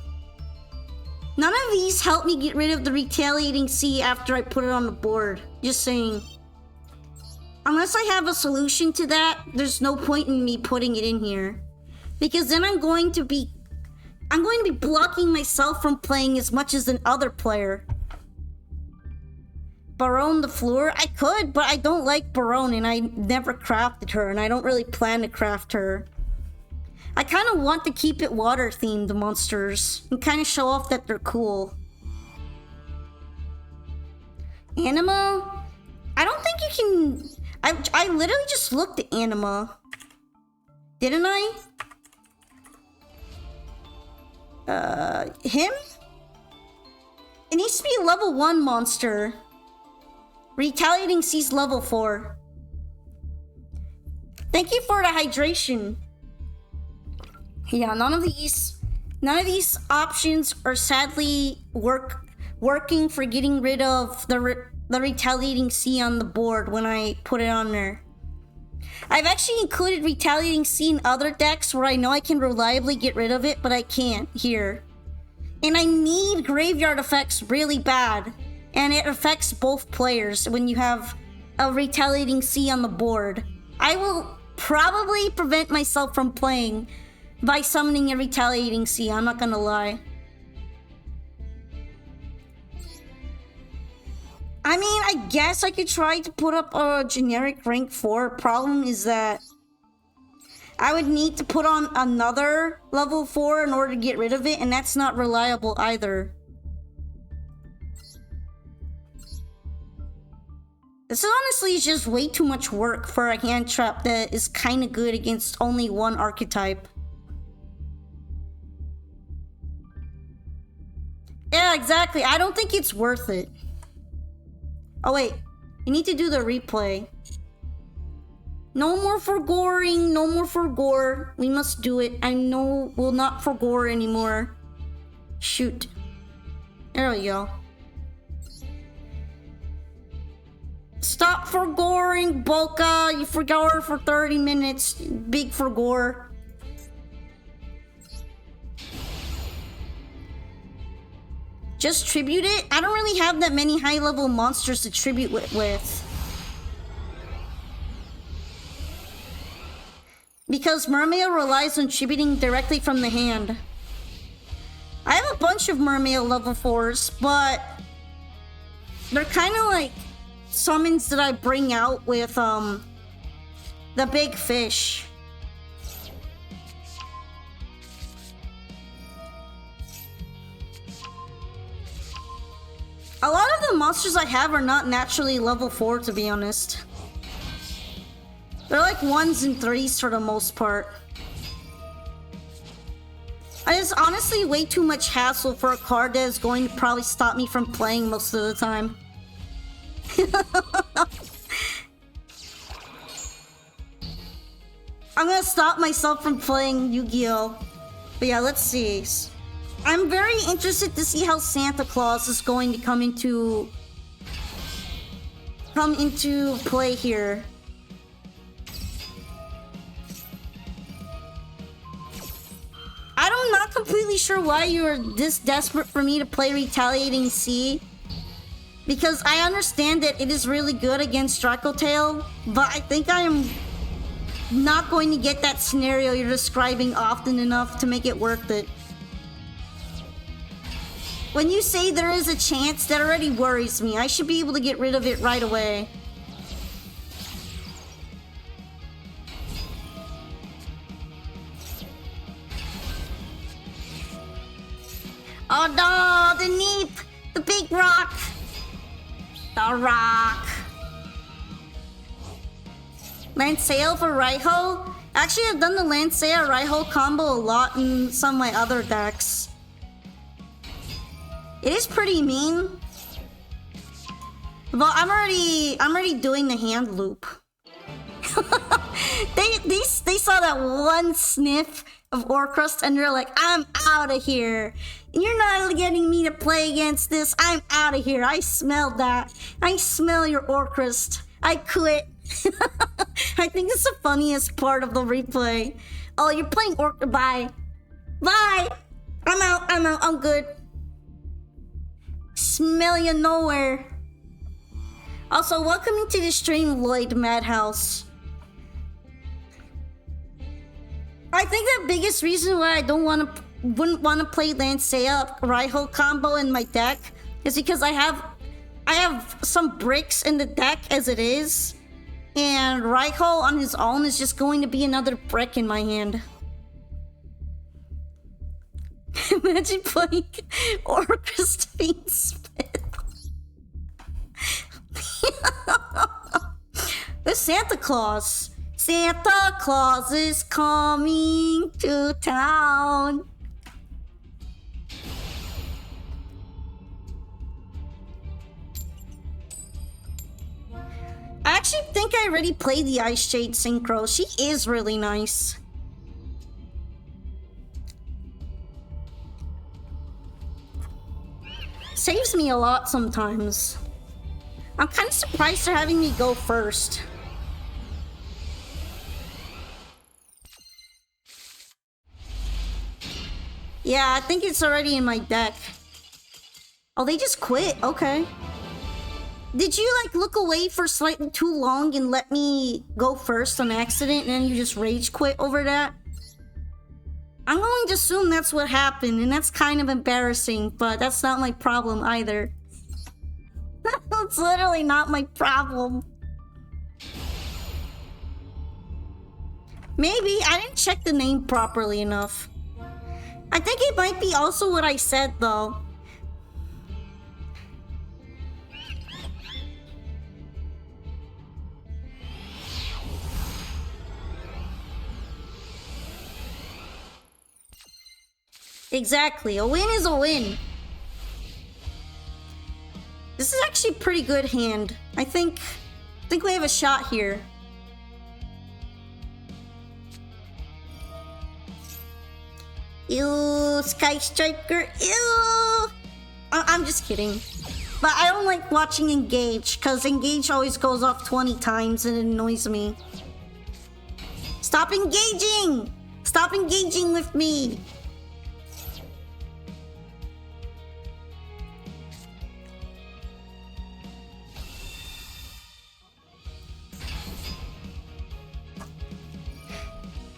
A: None of these help me get rid of the Retaliating Sea after I put it on the board. Just saying. Unless I have a solution to that, there's no point in me putting it in here. Because then I'm going to be blocking myself from playing as much as an other player. Baronne the Fleur? I could, but I don't like Baronne and I never crafted her and I don't really plan to craft her. I kind of want to keep it water themed monsters and kind of show off that they're cool. Anima? I don't think you can... I literally just looked at Anima. Didn't I? Him? It needs to be a level 1 monster. Retaliating Sea's level 4. Thank you for the hydration. Yeah, none of these options are sadly working for getting rid of the Retaliating Sea on the board when I put it on there. I've actually included Retaliating Sea in other decks where I know I can reliably get rid of it, but I can't here. And I need graveyard effects really bad. And it affects both players when you have a Retaliating Sea on the board. I will probably prevent myself from playing by summoning a Retaliating Sea, I'm not gonna lie. I mean, I guess I could try to put up a generic rank 4. Problem is that I would need to put on another level 4 in order to get rid of it, and that's not reliable either. This is honestly just way too much work for a hand trap that is kind of good against only one archetype. Yeah, exactly. Exactly, I don't think it's worth it. Oh wait, I need to do the replay. No more for goring, no more for gore. We must do it. I know we'll not for gore anymore. Shoot. There we go. Stop for goring, Boca. You forgot for 30 minutes. Big for gore. Just tribute it? I don't really have that many high-level monsters to tribute with. Because Mermail relies on tributing directly from the hand. I have a bunch of Mermail level 4s, but they're kind of like summons that I bring out with the big fish. A lot of the monsters I have are not naturally level 4, to be honest. They're like 1s and 3s for the most part. It's honestly way too much hassle for a card that is going to probably stop me from playing most of the time. I'm gonna stop myself from playing Yu-Gi-Oh! But yeah, let's see. I'm very interested to see how Santa Claus is going to come into play here. I'm not completely sure why you're this desperate for me to play Retaliating Sea. Because I understand that it is really good against Dracotail, but I think I am not going to get that scenario you're describing often enough to make it worth it. When you say there is a chance, that already worries me. I should be able to get rid of it right away. Oh no, the Neep! The big rock! The rock! Lancea for Raiho? Actually, I've done the Lancea Raiho combo a lot in some of my other decks. It is pretty mean. But I'm already doing the hand loop. they saw that one sniff of Ore Crust and they're like, I'm out of here. You're not getting me to play against this. I'm out of here. I smelled that. I smell your Ore Crust. I quit. I think it's the funniest part of the replay. Oh, you're playing Orc. Bye. Bye. I'm out. I'm good. Smell you nowhere. Also, welcome to the stream, Lloyd Madhouse. I think the biggest reason why I wouldn't want to play Lancea Raiho combo in my deck is because I have some bricks in the deck as it is, and Raiho on his own is just going to be another brick in my hand. Imagine playing Orcus Fiend Spit. There's Santa Claus. Santa Claus is coming to town. I actually think I already played the Ice Shade Synchro. She is really nice. Saves me a lot sometimes. I'm kind of surprised they're having me go first. Yeah, I think it's already in my deck. Oh, they just quit. Okay. Did you, like, look away for slightly too long and let me go first on accident and then you just rage quit over that? I'm going to assume that's what happened, and that's kind of embarrassing, but that's not my problem either. That's literally not my problem. Maybe I didn't check the name properly enough. I think it might be also what I said, though. Exactly. A win is a win. actually a pretty good hand. I think we have a shot here. Ew, Sky Striker, ew! I'm just kidding. But I don't like watching Engage, because Engage always goes off 20 times and it annoys me. Stop engaging! Stop engaging with me!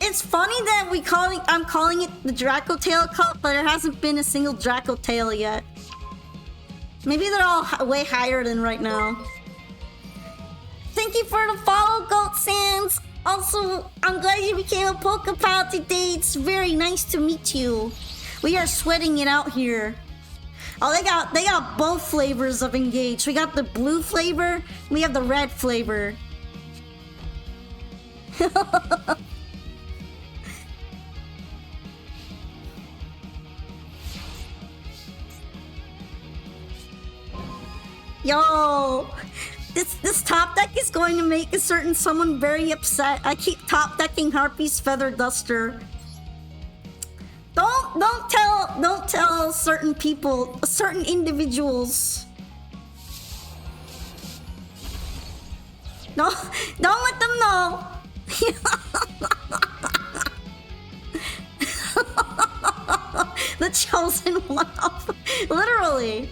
A: It's funny that I'm calling it the Dracotail Cup, but there hasn't been a single Dracotail yet. Maybe they're all way higher than right now. Thank you for the follow, Goat Sands. Also, I'm glad you became a Pokepal today. It's very nice to meet you. We are sweating it out here. Oh, they got both flavors of Engage. We got the blue flavor. We have the red flavor. Yo, this top deck is going to make a certain someone very upset. I keep top decking Harpy's Feather Duster. Don't tell certain people, certain individuals. No, don't let them know. The chosen one, literally.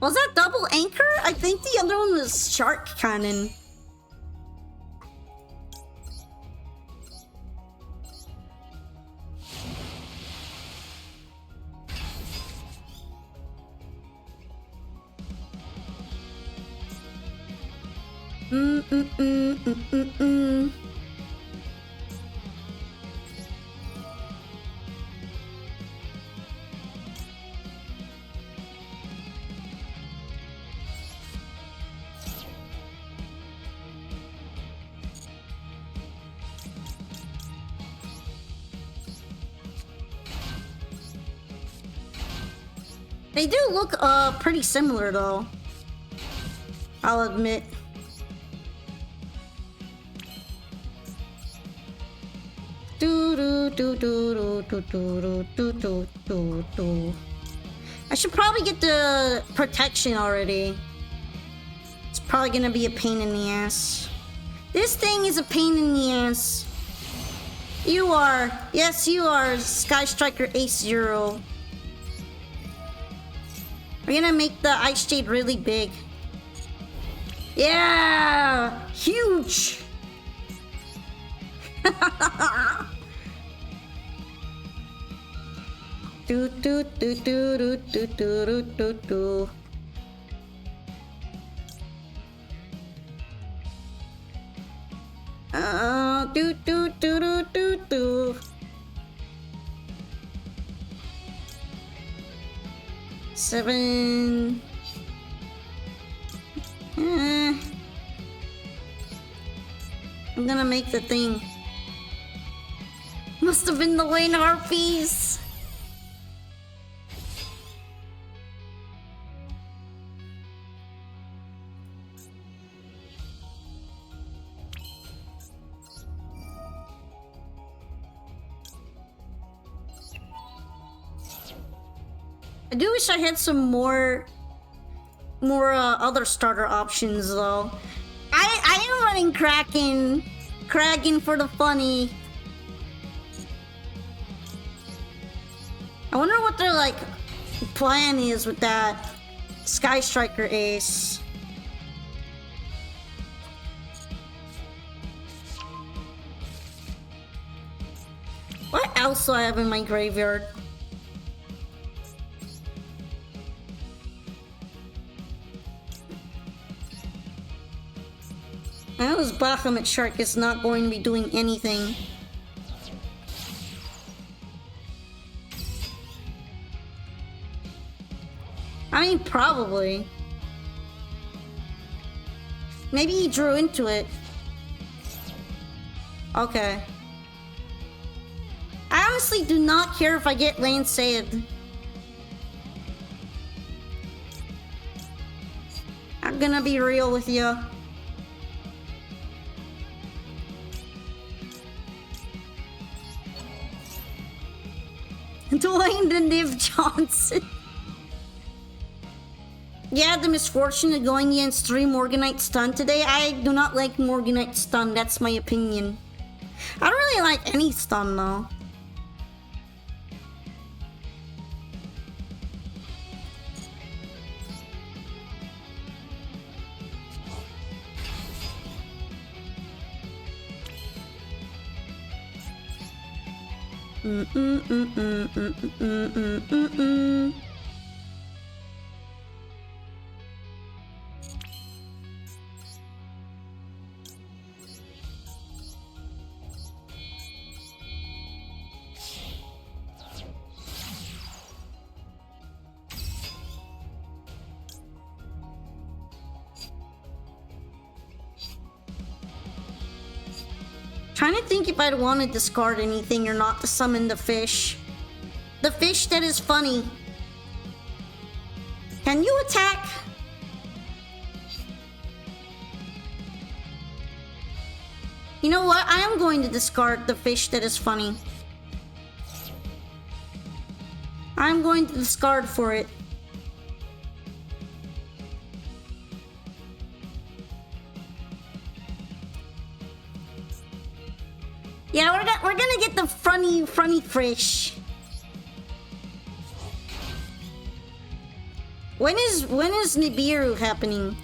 A: Was that double anchor? I think the other one was shark cannon. They do look pretty similar though, I'll admit. I should probably get the protection already. It's probably gonna be a pain in the ass. This thing is a pain in the ass. You are. Yes, you are, Sky Striker Ace Zero. We're gonna make the Ice Jade really big. Yeah! Huge! do do do do do do do do do. Do do do do do do. Seven. I'm gonna make the thing. Must have been the Lane Harpies. I do wish I had some more other starter options though. I am running Kraken for the funny. I wonder what their like plan is with that Sky Striker Ace. What else do I have in my graveyard? I know this Bahamut Shark is not going to be doing anything. I mean, probably. Maybe he drew into it. Okay. I honestly do not care if I get land saved. I'm gonna be real with you. Dwayne the Niv Johnson. You had the misfortune of going against 3 Morganite stun today. I do not like Morganite stun, that's my opinion. I don't really like any stun though. Trying to think if I'd want to discard anything or not to summon the fish. The fish that is funny. Can you attack? You know what? I am going to discard the fish that is funny. I'm going to discard for it. Yeah, we're gonna get the funny fish. When is Nibiru happening?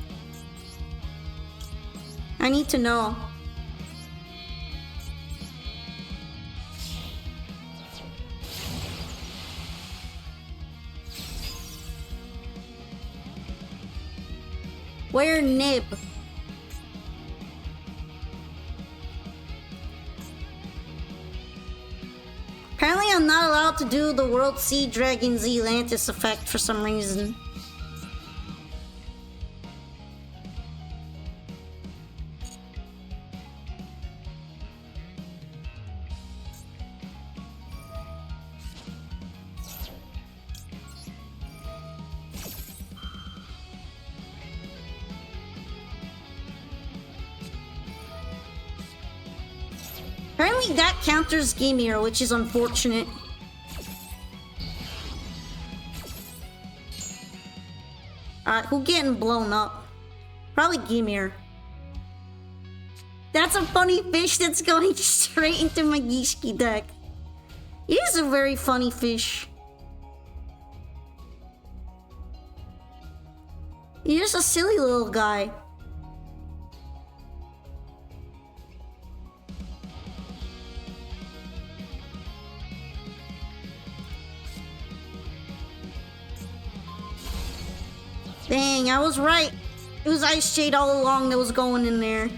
A: I need to know. Where Nib? Apparently I'm not allowed to do the World Sea Dragon Zealantis effect for some reason. Apparently that counters Gimir, which is unfortunate. Who getting blown up? Probably Gimir. That's a funny fish that's going straight into my Gishki deck. It is a very funny fish. You're just a silly little guy. Dang, I was right. It was Ice Shade all along that was going in there.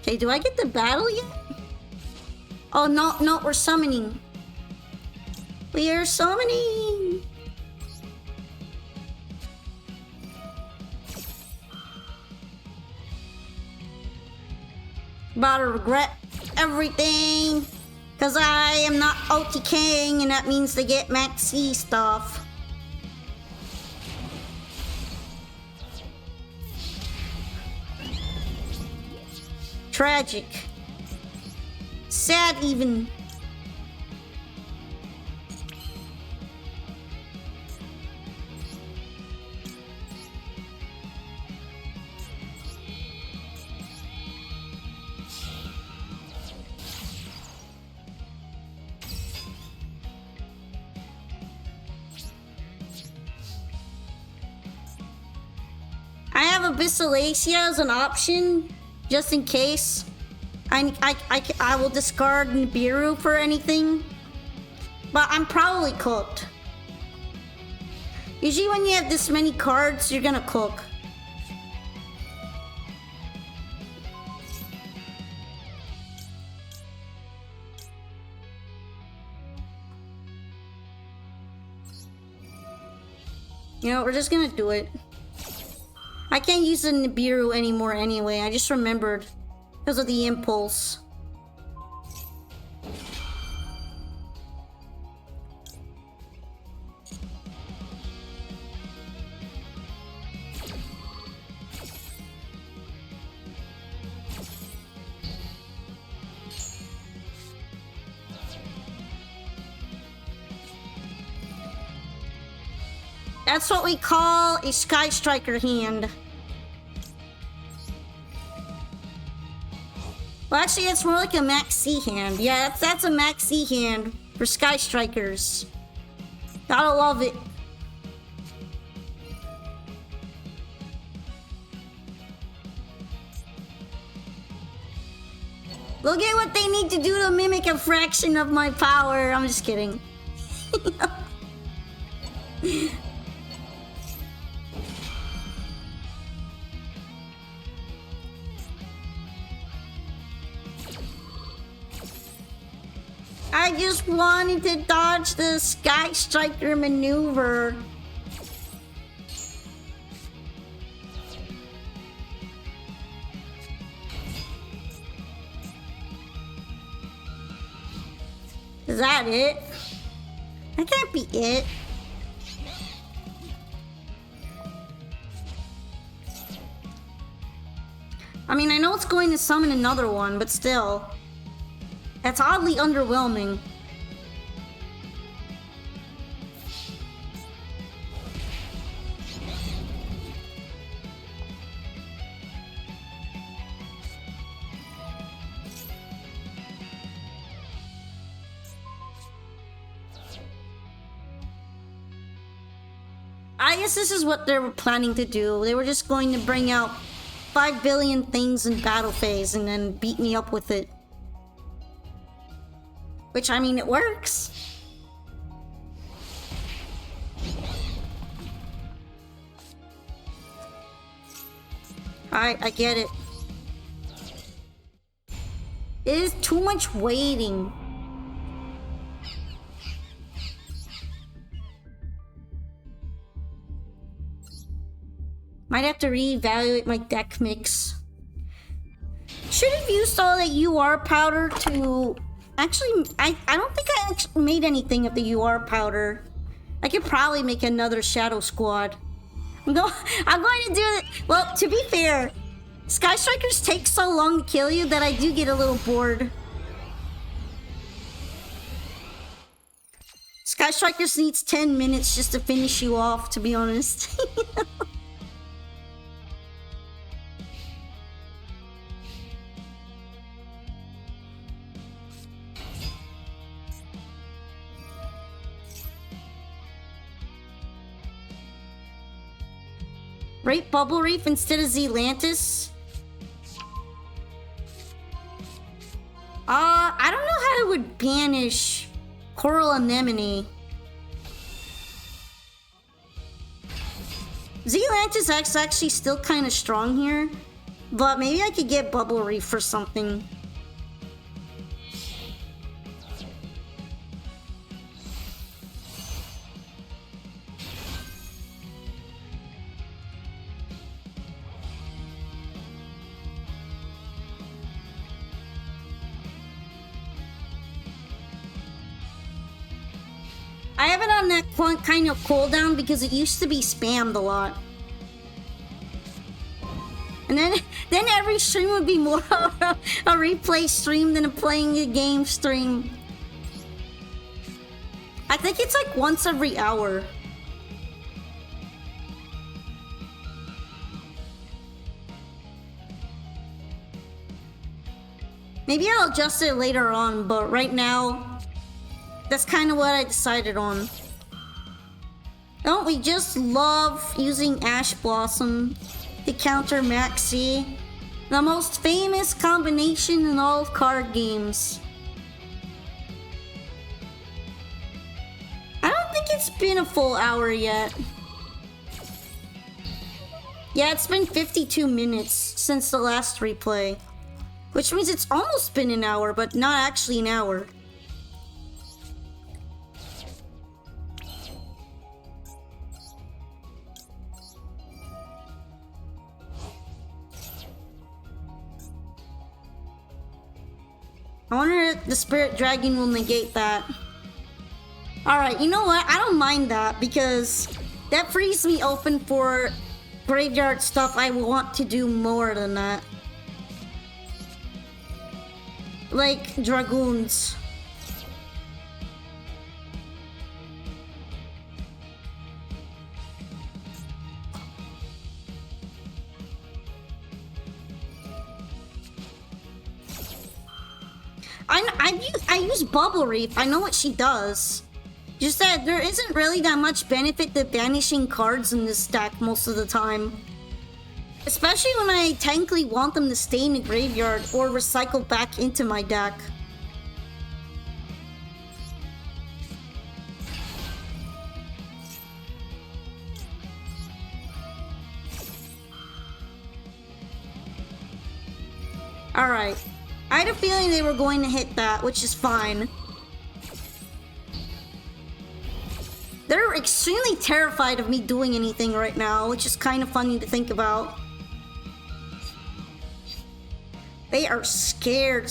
A: Okay, do I get the battle yet? Oh, no, we're summoning. We are summoning. About to regret everything. Because I am not OTKing, and that means they get maxi stuff. Tragic. Sad even. I have Abyssalacia as an option, just in case. I will discard Nibiru for anything, but I'm probably cooked. Usually when you have this many cards, you're gonna cook. You know, we're just gonna do it. I can't use the Nibiru anymore anyway. I just remembered because of the impulse. That's what we call a Sky Striker hand. Well, actually, it's more like a Max C hand. Yeah, that's a Max C hand for Sky Strikers. Gotta love it. Look at what they need to do to mimic a fraction of my power. I'm just kidding. I just wanted to dodge the Sky Striker maneuver. Is that it? That can't be it. I mean, I know it's going to summon another one, but still. That's oddly underwhelming. I guess this is what they were planning to do. They were just going to bring out 5 billion things in battle phase and then beat me up with it. Which, I mean, it works. I get it. It is too much waiting. Might have to reevaluate my deck mix. Should have used all that UR powder to... Actually, I don't think I actually made anything of the UR powder. I could probably make another Shadow Squad. I'm going to do it. Well, to be fair, Sky Strikers take so long to kill you that I do get a little bored. Sky Strikers needs 10 minutes just to finish you off, to be honest. Right, Bubble Reef instead of Zealantis? I don't know how I would banish Coral Anemone. Zealantis is actually still kind of strong here, but maybe I could get Bubble Reef for something. I have it on that kind of cooldown because it used to be spammed a lot. And then every stream would be more a replay stream than a playing a game stream. I think it's like once every hour. Maybe I'll adjust it later on, but right now, that's kind of what I decided on. Don't we just love using Ash Blossom to counter Maxi? The most famous combination in all of card games. I don't think it's been a full hour yet. Yeah, it's been 52 minutes since the last replay. Which means it's almost been an hour, but not actually an hour. wonder if the Spirit Dragon will negate that. Alright, you know what? I don't mind that because that frees me open for graveyard stuff I want to do more than that. Like Dragoons. I use Bubble Reef. I know what she does. Just that there isn't really that much benefit to banishing cards in this deck most of the time. Especially when I technically want them to stay in the graveyard or recycle back into my deck. Alright. I had a feeling they were going to hit that, which is fine. They're extremely terrified of me doing anything right now, which is kind of funny to think about. They are scared.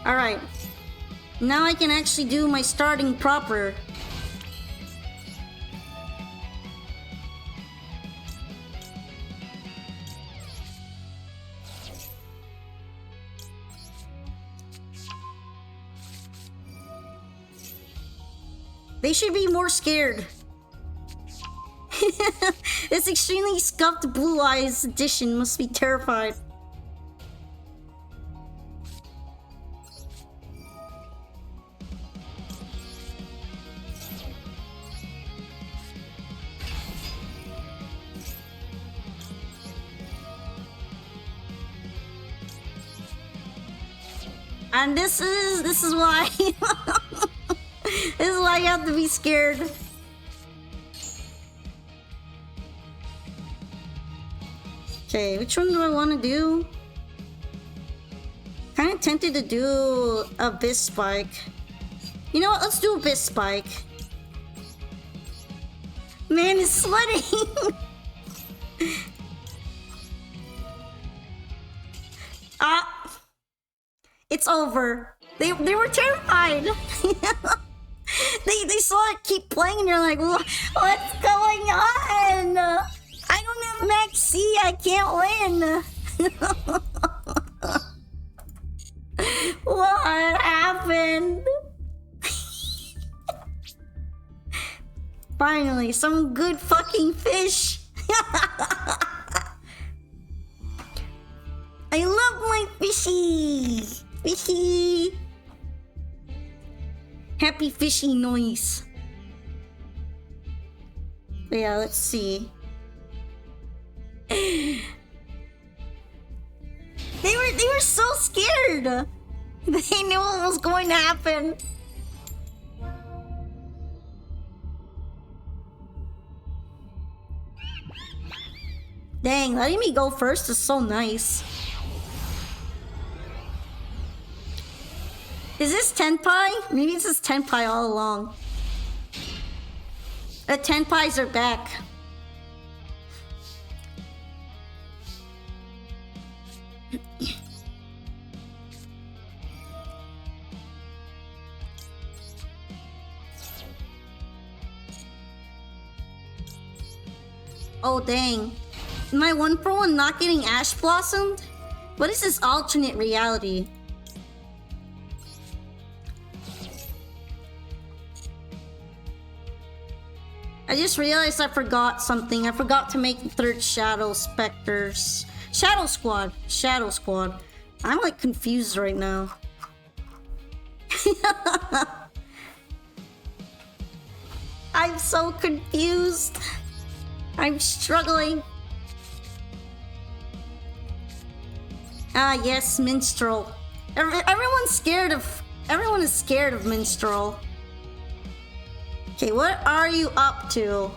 A: Alright. Now I can actually do my starting proper. They should be more scared. This extremely scuffed Blue Eyes edition must be terrified. And this is why this is why you have to be scared. Okay, which one do I want to do? Kind of tempted to do Abyss Spike. You know what? Let's do Abyss Spike. Man, it's sweating. It's over. They were terrified. they saw it keep playing and you're like, what's going on? I don't have Max C, I can't win. What happened? Finally, some good fucking fish. I love my fishy. Fishy. Happy fishy noise. But yeah, let's see. They were so scared. They knew what was going to happen. Dang, letting me go first is so nice. Is this Tenpai? Maybe this is Tenpai all along. The Tenpais are back. Oh dang. Am I 1-for-1 not getting Ash Blossomed? What is this alternate reality? I just realized I forgot something. I forgot to make the third Shadow Specters. Shadow Squad. Shadow Squad. I'm like confused right now. I'm so confused. I'm struggling. Ah, yes, Minstrel. Everyone is scared of Minstrel. Okay, what are you up to?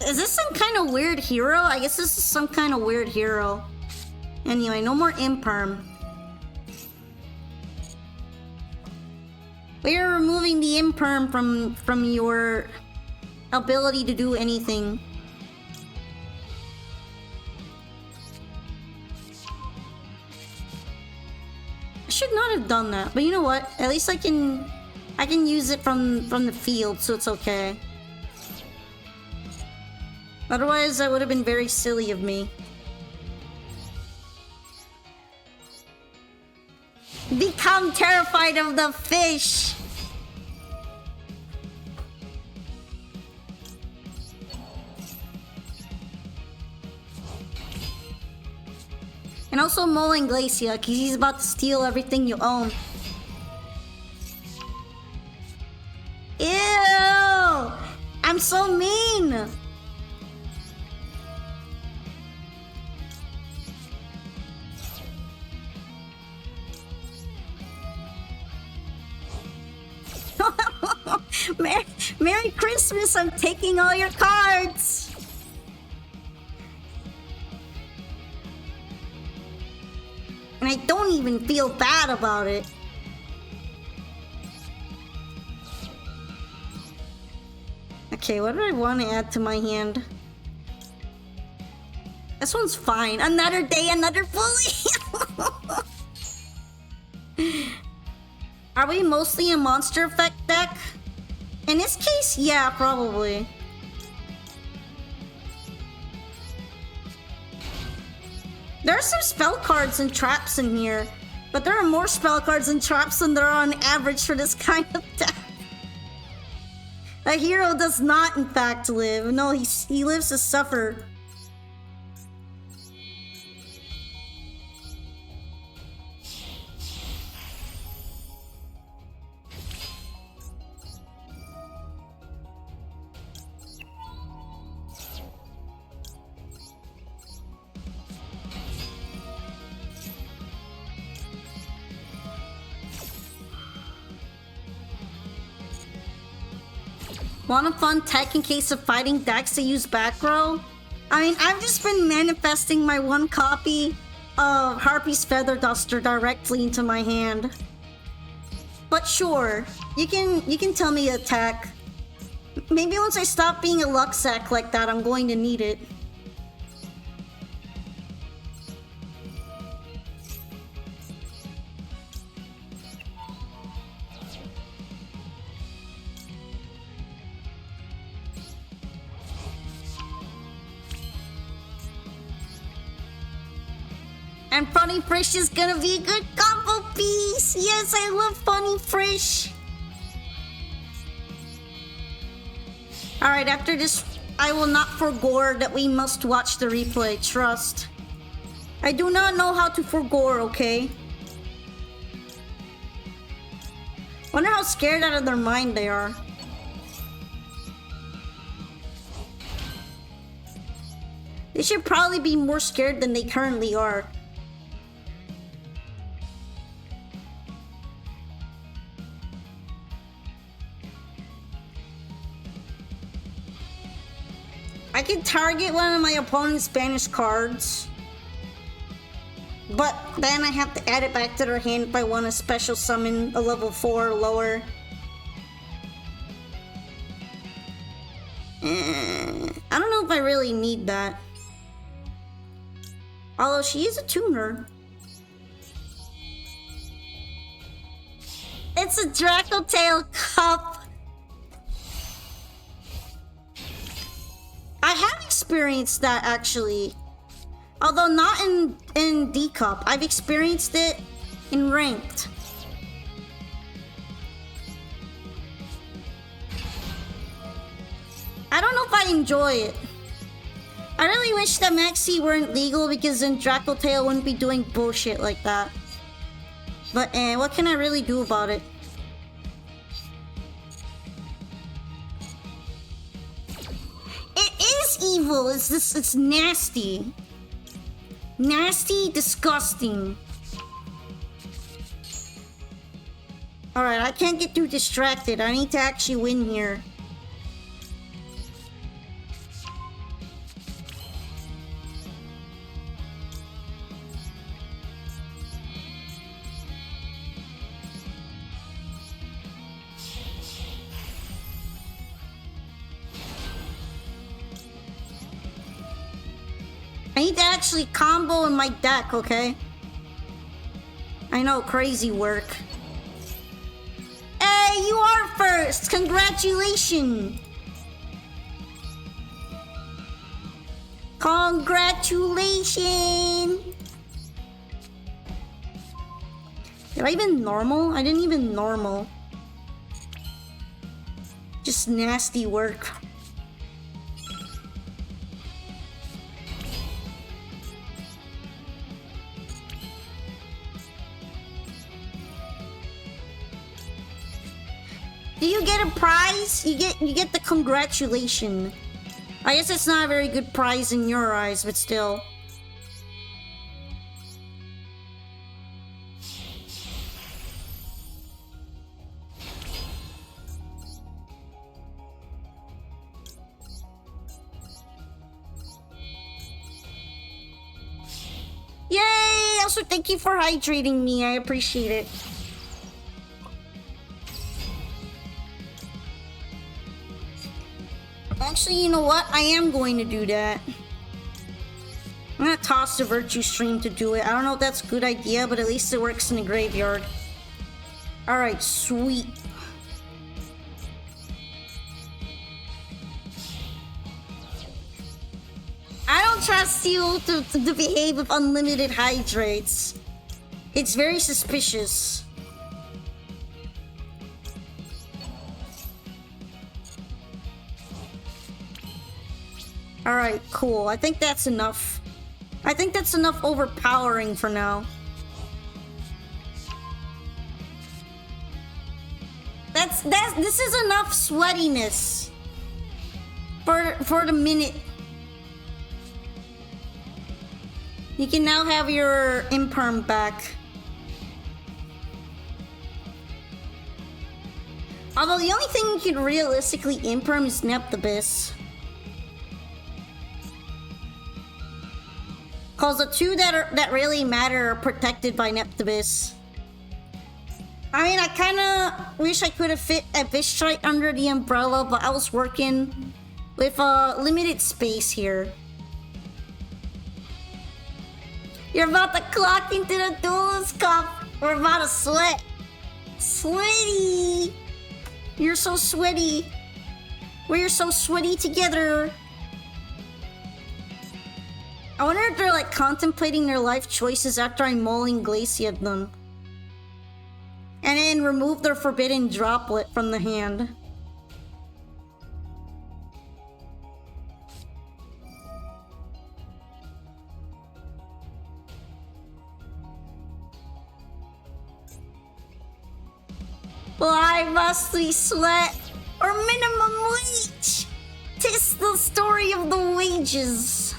A: Is this some kind of weird hero? I guess this is some kind of weird hero. Anyway, no more Imperm. We are removing the imperm from your ability to do anything. I should not have done that, but you know what? At least I can use it from the field, so it's okay. Otherwise, that would have been very silly of me. Become terrified of the fish! And also mowing Glacia, because he's about to steal everything you own. Ew! I'm so mean! Merry Christmas! I'm taking all your cards! And I don't even feel bad about it. Okay, what do I want to add to my hand? This one's fine. Another day, another bully! Are we mostly a monster effect deck? In this case, yeah, probably. There are some spell cards and traps in here, but there are more spell cards and traps than there are on average for this kind of deck. A hero does not, in fact, live. No, he lives to suffer. Want a fun tech in case of fighting decks to use back row? I mean, I've just been manifesting my one copy of Harpy's Feather Duster directly into my hand. But sure, you can tell me a tech. Maybe once I stop being a luck sack like that, I'm going to need it. And Funny Frisch is gonna be a good combo piece! Yes, I love Funny Frisch! Alright, after this, I will not forgore that we must watch the replay, trust. I do not know how to forgore, okay? Wonder how scared out of their mind they are. They should probably be more scared than they currently are. I can target one of my opponent's banished cards, but then I have to add it back to their hand if I want to special summon a level 4 or lower. I don't know if I really need that. Although she is a tuner. It's a Dracotail Cup. I have experienced that actually. Although not in D Cup. I've experienced it in ranked. I don't know if I enjoy it. I really wish that Maxi weren't legal because then Dracotail wouldn't be doing bullshit like that. But what can I really do about it? Evil. It's nasty. Nasty, disgusting. Alright, I can't get too distracted. I need to actually win here. actually combo in my deck, okay? I know, crazy work. Hey, you are first! Congratulations! Congratulations! Did I even normal? I didn't even normal. Just nasty work. Do you get a prize? You get the congratulation. I guess it's not a very good prize in your eyes, but still. Yay! Also, thank you for hydrating me. I appreciate it. Actually, you know what? I am going to do that. I'm gonna toss the Virtue Stream to do it. I don't know if that's a good idea, but at least it works in the graveyard. Alright, sweet. I don't trust you to behave with unlimited hydrates. It's very suspicious. Alright, cool. I think that's enough. I think that's enough overpowering for now. This is enough sweatiness. For the minute. You can now have your imperm back. Although the only thing you can realistically imperm is Neptibus. Cause the two that really matter are protected by Neptibus. I mean, I kinda wish I could have fit a Vishtrite under the umbrella, but I was working with limited space here. You're about to clock into the Duelist Cup. We're about to sweat. Sweaty. You're so sweaty. We're so sweaty together. I wonder if they're like contemplating their life choices after I Mulling Glaciate them. And then remove their forbidden droplet from the hand. Why must we sweat? Or minimum wage? 'Tis the story of the wages.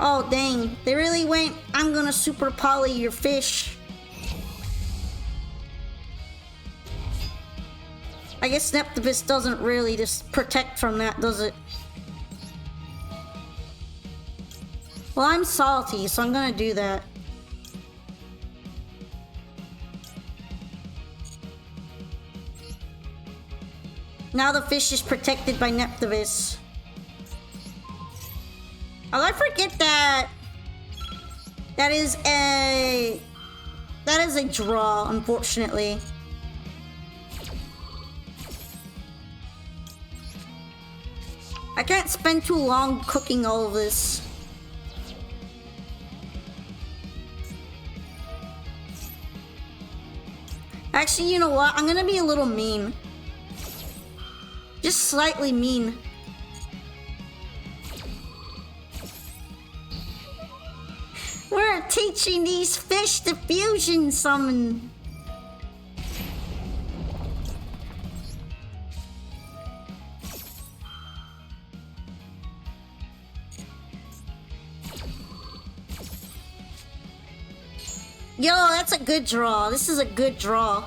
A: Oh dang, they really went, I'm gonna super poly your fish. I guess Neptibus doesn't really just protect from that, does it? Well, I'm salty, so I'm gonna do that. Now the fish is protected by Neptibus. Oh, I forget that that is a draw, unfortunately. I can't spend too long cooking all of this. Actually, you know what? I'm gonna be a little mean. Just slightly mean. We're teaching these fish to fusion summon. Yo, that's a good draw. This is a good draw.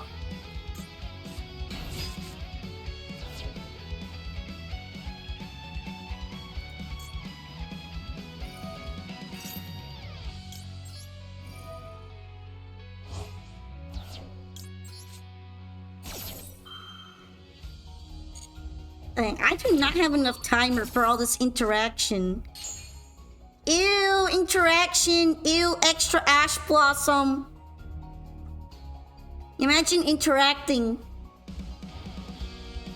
A: I do not have enough timer for all this interaction. Ew, interaction. Ew, extra Ash Blossom. Imagine interacting.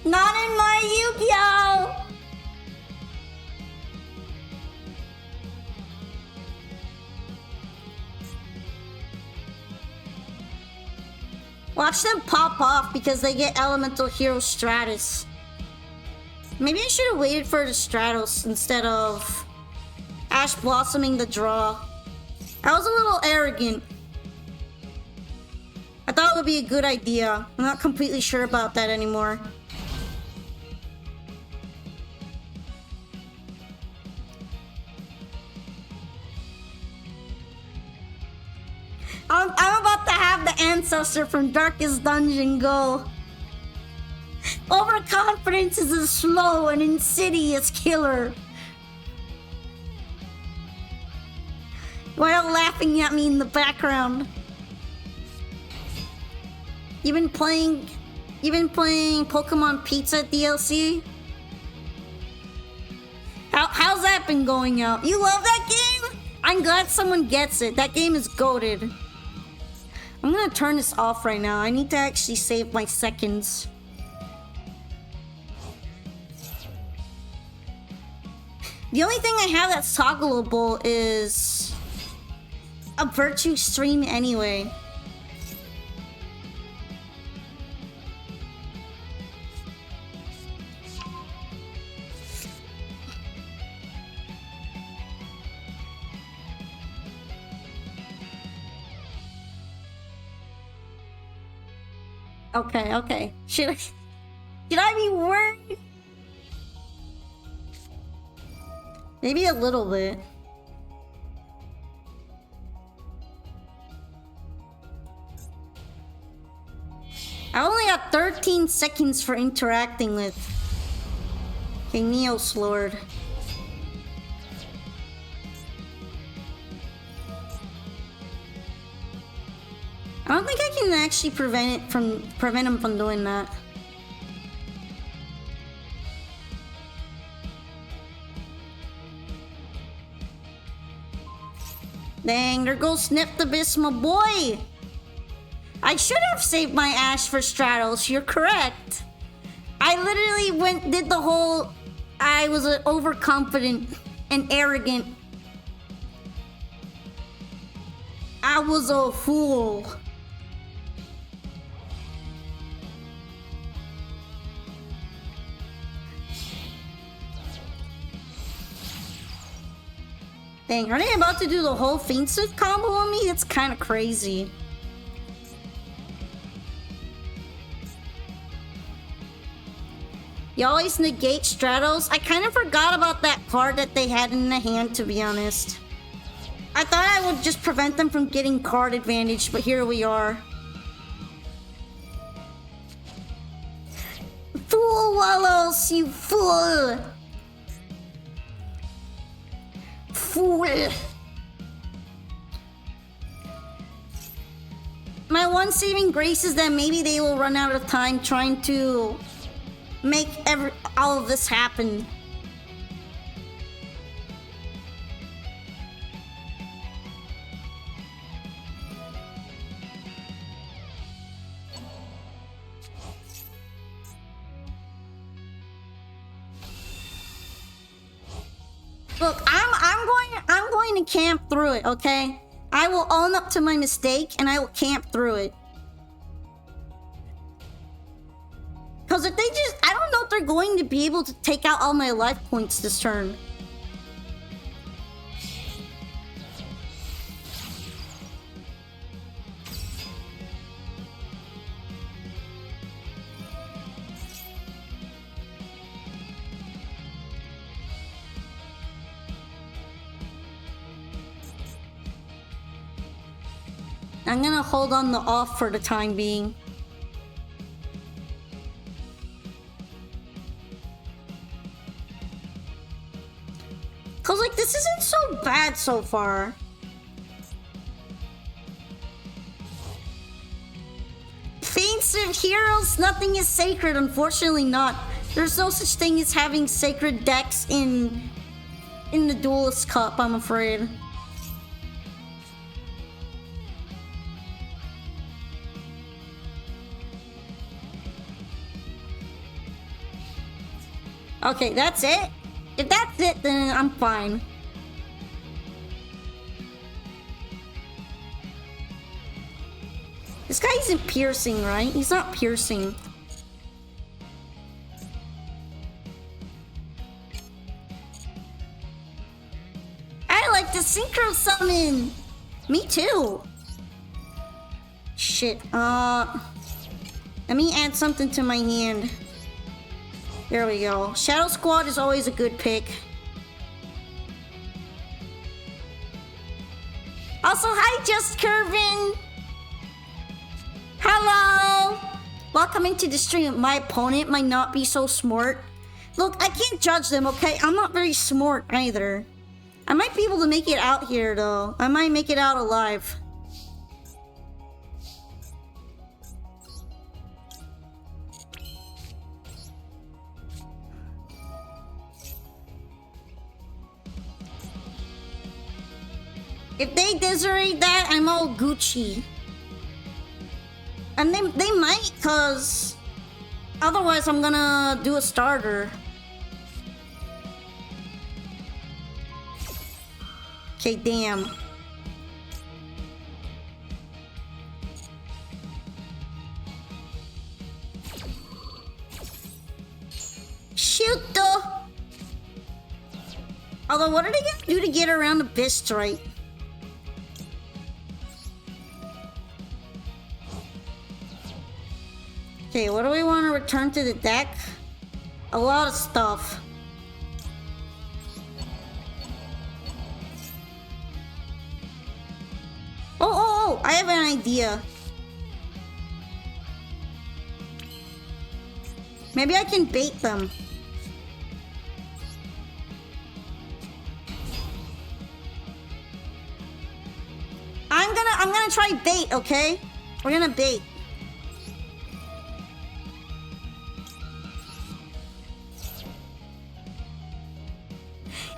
A: Not in my Yu-Gi-Oh! Watch them pop off because they get Elemental Hero Stratus. Maybe I should have waited for the Stratos instead of Ash Blossoming the draw. I was a little arrogant. I thought it would be a good idea. I'm not completely sure about that anymore. I'm about to have the ancestor from Darkest Dungeon go. Overconfidence is a slow and insidious killer. While laughing at me in the background. You've been playing Pokemon Pizza DLC? How's that been going out? You love that game? I'm glad someone gets it. That game is goated. I'm gonna turn this off right now. I need to actually save my seconds. The only thing I have that's toggleable is a Virtue stream anyway. Okay. Should I be worried? Maybe a little bit. I only got 13 seconds for interacting with Neos Lord. I don't think I can actually prevent him from doing that. Dang, there goes Snip the Abyss, my boy! I should have saved my Ash for Stratos, you're correct. I literally did the whole... I was overconfident and arrogant. I was a fool. Dang, are they about to do the whole Fiend Suit combo on me? That's kind of crazy. You always negate Stratos? I kind of forgot about that card that they had in the hand, to be honest. I thought I would just prevent them from getting card advantage, but here we are. Fool, Wallows, you fool! Fool! My one saving grace is that maybe they will run out of time trying to make all of this happen. Look, I'm going to camp through it, okay? I will own up to my mistake and I will camp through it. Because if they just... I don't know if they're going to be able to take out all my life points this turn. I'm gonna hold on the off for the time being. Cause like this isn't so bad so far. Faints of heroes, nothing is sacred, unfortunately not. There's no such thing as having sacred decks in in the Duelist Cup, I'm afraid. Okay, that's it? If that's it, then I'm fine. This guy isn't piercing, right? He's not piercing. I like to synchro summon! Me too! Shit, let me add something to my hand. There we go. Shadow Squad is always a good pick. Also, hi, Just Curvin! Hello! Welcome into the stream. My opponent might not be so smart. Look, I can't judge them, okay? I'm not very smart either. I might be able to make it out here, though. I might make it out alive. If they disarray that, I'm all Gucci. And they might, cause otherwise I'm gonna do a starter. Okay, damn. Shoot though. Although, what are they gonna do to get around the Beast right? Okay, what do we want to return to the deck? A lot of stuff. Oh, I have an idea. Maybe I can bait them. I'm gonna try bait, okay? We're gonna bait.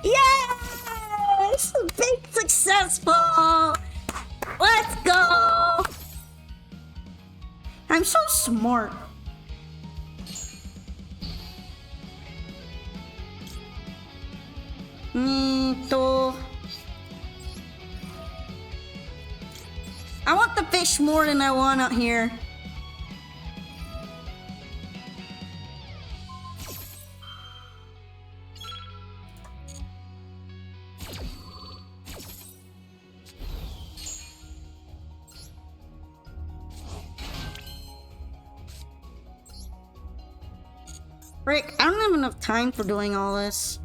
A: Yes! Bait successful! Let's go! I'm so smart. I want the fish more than I want out here. Rick, I don't have enough time for doing all this.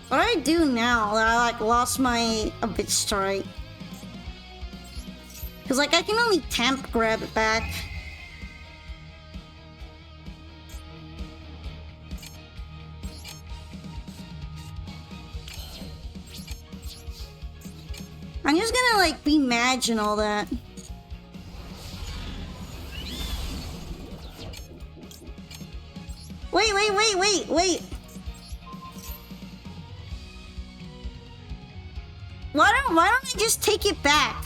A: What do I do now that I lost my Abyss Strike? Cause I can only temp grab it back. I'm just gonna be Madge and all that. Wait. Why don't I just take it back?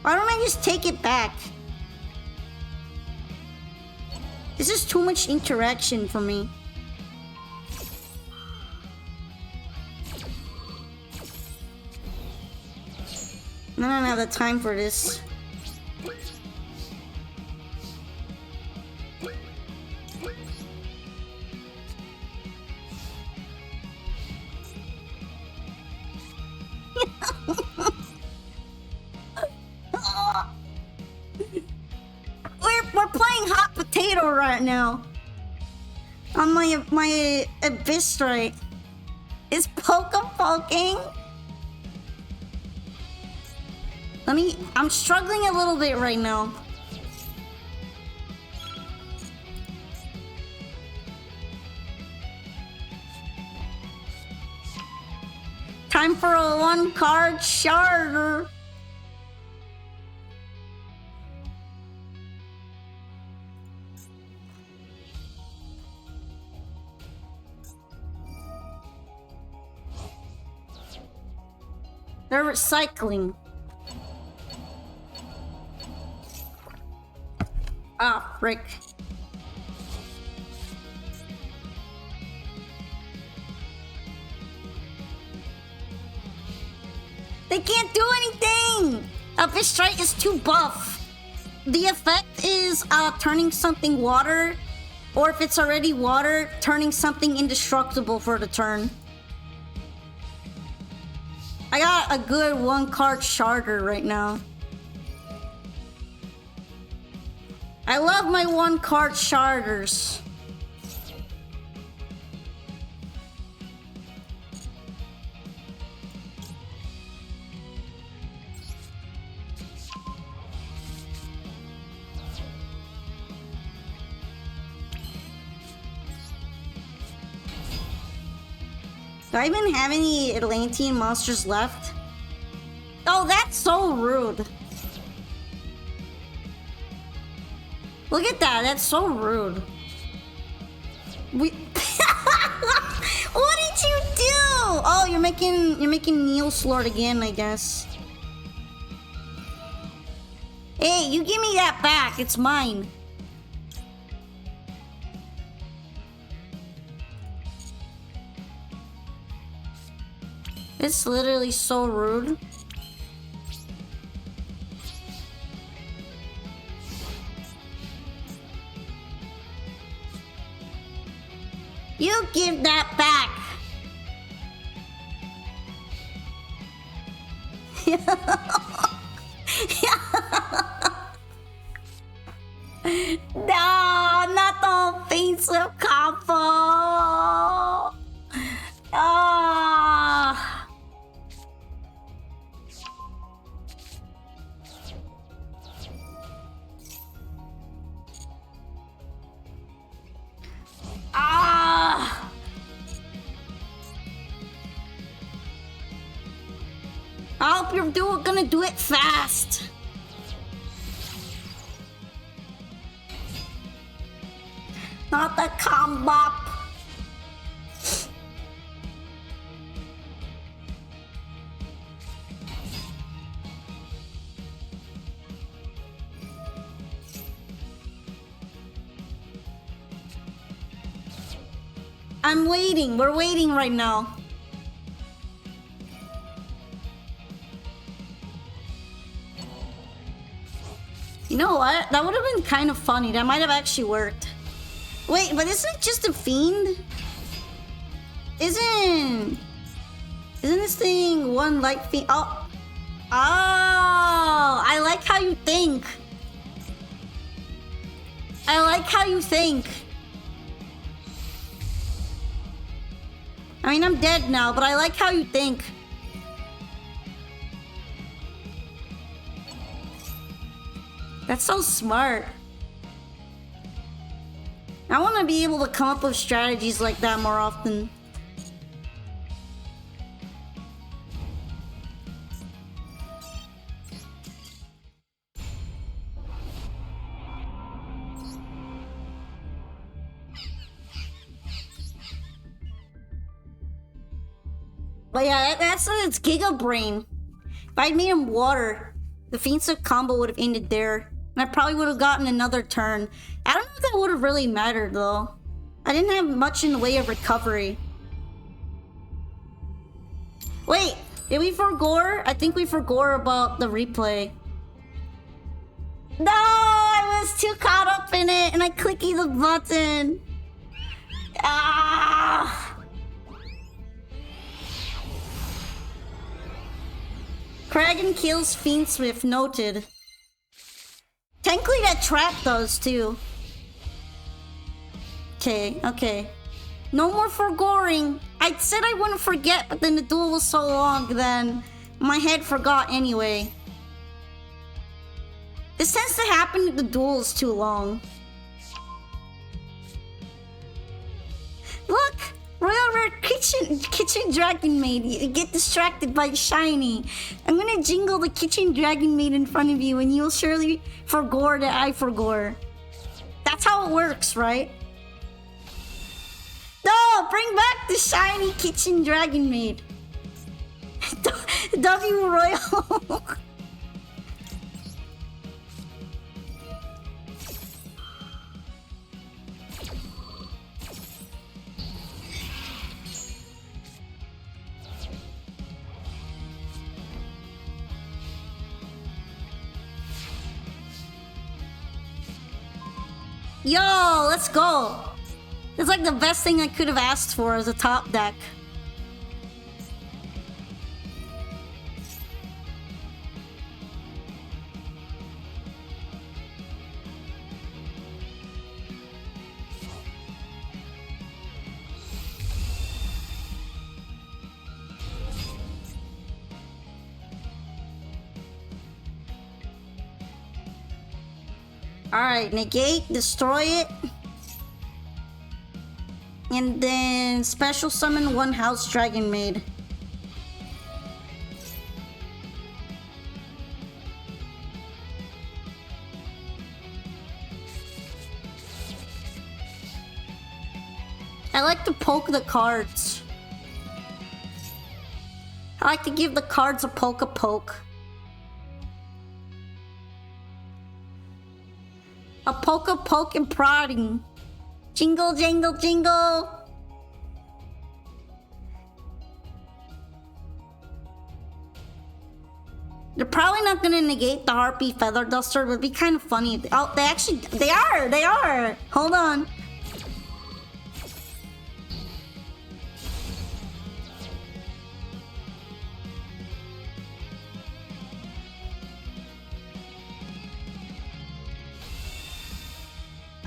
A: Why don't I just take it back? This is too much interaction for me. I don't have the time for this. We're playing hot potato right now. On my Abyss Strike. Is poking? I'm struggling a little bit right now. Time for a 1-card charter. They're recycling. Ah, frick. They can't do anything! A fish strike is too buff. The effect is turning something water, or if it's already water, turning something indestructible for the turn. I got a good 1-card sharder right now. I love my 1-card sharders. Do I even have any Atlantean monsters left? Oh, that's so rude. Look at that, that's so rude. What did you do? Oh, you're making Neil's Lord again, I guess. Hey, you give me that back, it's mine. It's literally so rude. You give that back. No, not the offensive combo. Ah. Ah! I hope you're gonna do it fast. Not the combo. I'm waiting. We're waiting right now. You know what? That would have been kind of funny. That might have actually worked. Wait, but isn't it just a fiend? Isn't this thing one like fiend? Oh. Oh, I like how you think. I like how you think. I mean, I'm dead now, but I like how you think. That's so smart. I want to be able to come up with strategies like that more often. But yeah, that's its Giga Brain. If I'd made him water, the Fiend's combo would have ended there. And I probably would have gotten another turn. I don't know if that would have really mattered though. I didn't have much in the way of recovery. Wait, did we forgore? I think we forgore about the replay. No, I was too caught up in it and I clicky the button. Ah! Kragan kills Fiendsmith, noted. Technically that trap does too. Okay. No more forgoring. I said I wouldn't forget, but then the duel was so long, then my head forgot anyway. This tends to happen if the duel is too long. Look! Royal Rare Kitchen Dragon Maid. You get distracted by shiny. I'm gonna jingle the Kitchen Dragon Maid in front of you and you'll surely forgore that I forgore. That's how it works, right? No! Bring back the shiny Kitchen Dragon Maid. W Royal. Yo, let's go. It's like the best thing I could have asked for as a top deck. Alright, negate, destroy it. And then special summon one house dragon maid. I like to poke the cards. I like to give the cards a poke. A poke and prodding. Jingle, jingle, jingle. They're probably not gonna negate the Harpy Feather Duster, but it'd be kind of funny. Oh, they are. Hold on.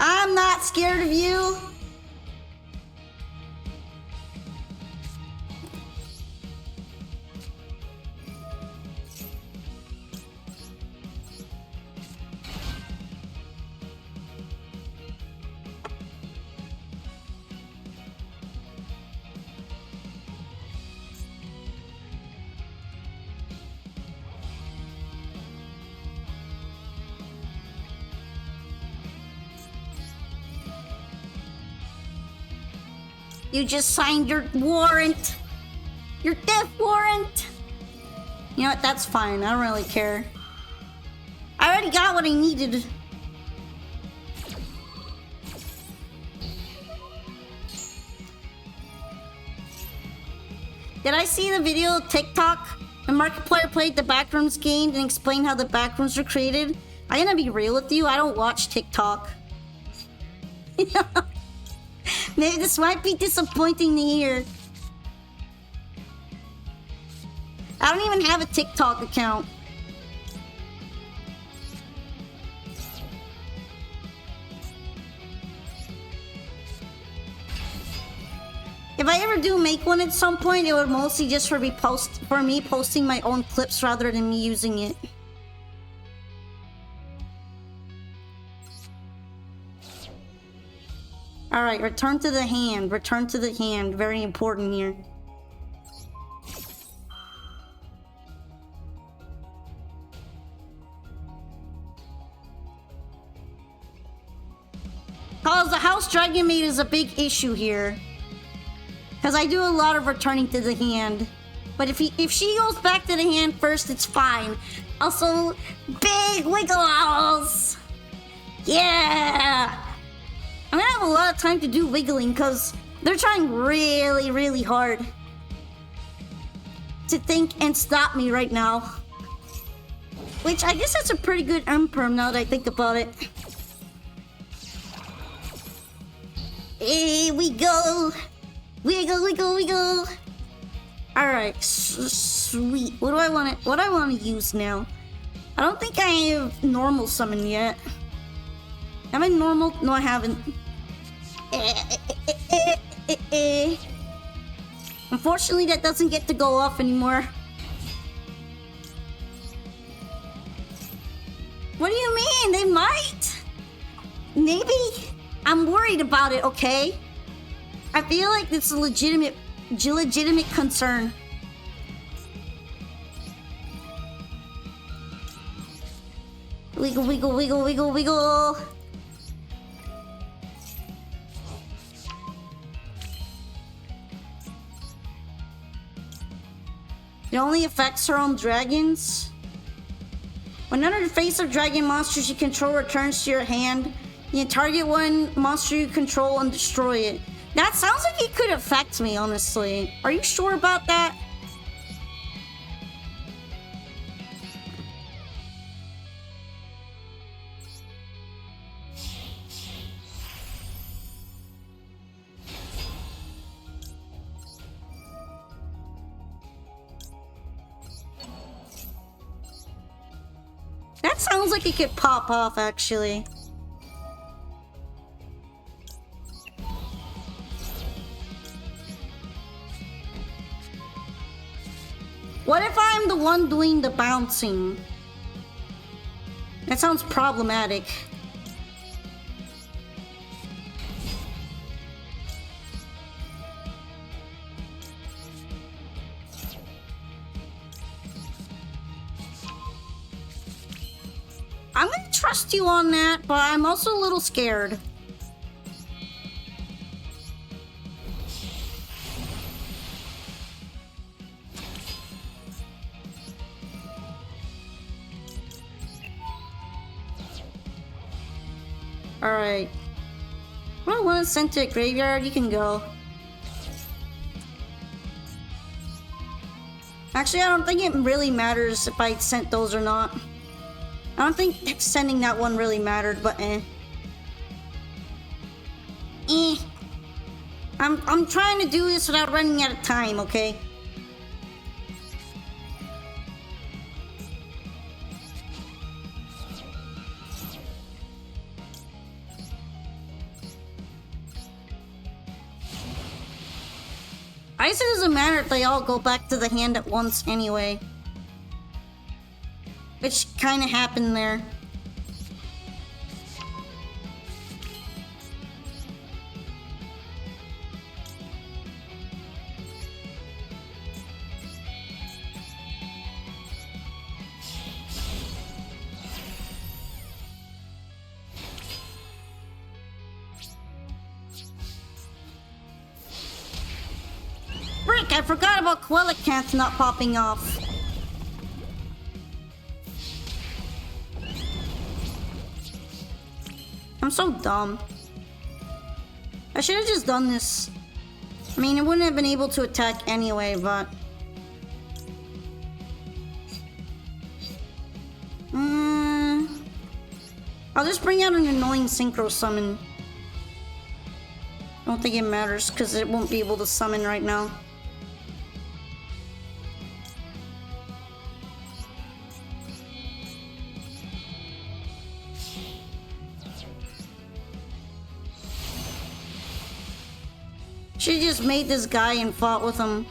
A: I'm not scared of you. You just signed your warrant. Your death warrant. You know what? That's fine. I don't really care. I already got what I needed. Did I see the video TikTok? The Markiplier played the Backrooms game and explained how the Backrooms were created. I'm gonna be real with you. I don't watch TikTok. Maybe this might be disappointing to hear. I don't even have a TikTok account. If I ever do make one at some point, it would mostly just for me posting my own clips rather than me using it. Alright, return to the hand. Return to the hand. Very important here. Cause the House Dragon Maid is a big issue here. Because I do a lot of returning to the hand. But if she goes back to the hand first, it's fine. Also, big wiggles! Yeah! I'm gonna have a lot of time to do wiggling because they're trying really, really hard to think and stop me right now. Which I guess that's a pretty good perm now that I think about it. Here we go! Wiggle, wiggle, wiggle! Alright, sweet. What do I want to use now? I don't think I have normal summon yet. Am I normal? No, I haven't. Unfortunately, that doesn't get to go off anymore. What do you mean? They might. Maybe. I'm worried about it, okay? I feel like it's a legitimate concern. Wiggle, wiggle, wiggle, wiggle, wiggle. It only affects her own dragons. Whenever the face of dragon monsters you control returns to your hand, you can target one monster you control and destroy it. That sounds like it could affect me, honestly. Are you sure about that? That sounds like it could pop off, actually. What if I'm the one doing the bouncing? That sounds problematic. I'm gonna trust you on that, but I'm also a little scared. Alright. Well, when it's sent to a graveyard, you can go. Actually, I don't think it really matters if I sent those or not. I don't think sending that one really mattered, but I'm trying to do this without running out of time, okay? I guess it doesn't matter if they all go back to the hand at once anyway. Which kind of happened there. Frick, I forgot about Quellicants not popping off. I'm so dumb. I should have just done this. I mean, I wouldn't have been able to attack anyway, but... I'll just bring out an annoying synchro summon. I don't think it matters, because it won't be able to summon right now. She just made this guy and fought with him.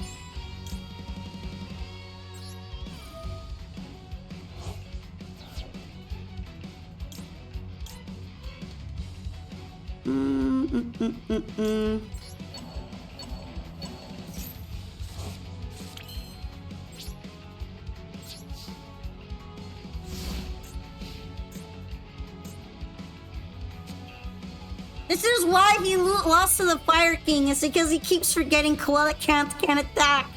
A: This is why he lost to the Fire King, is because he keeps forgetting Quellicant can't attack.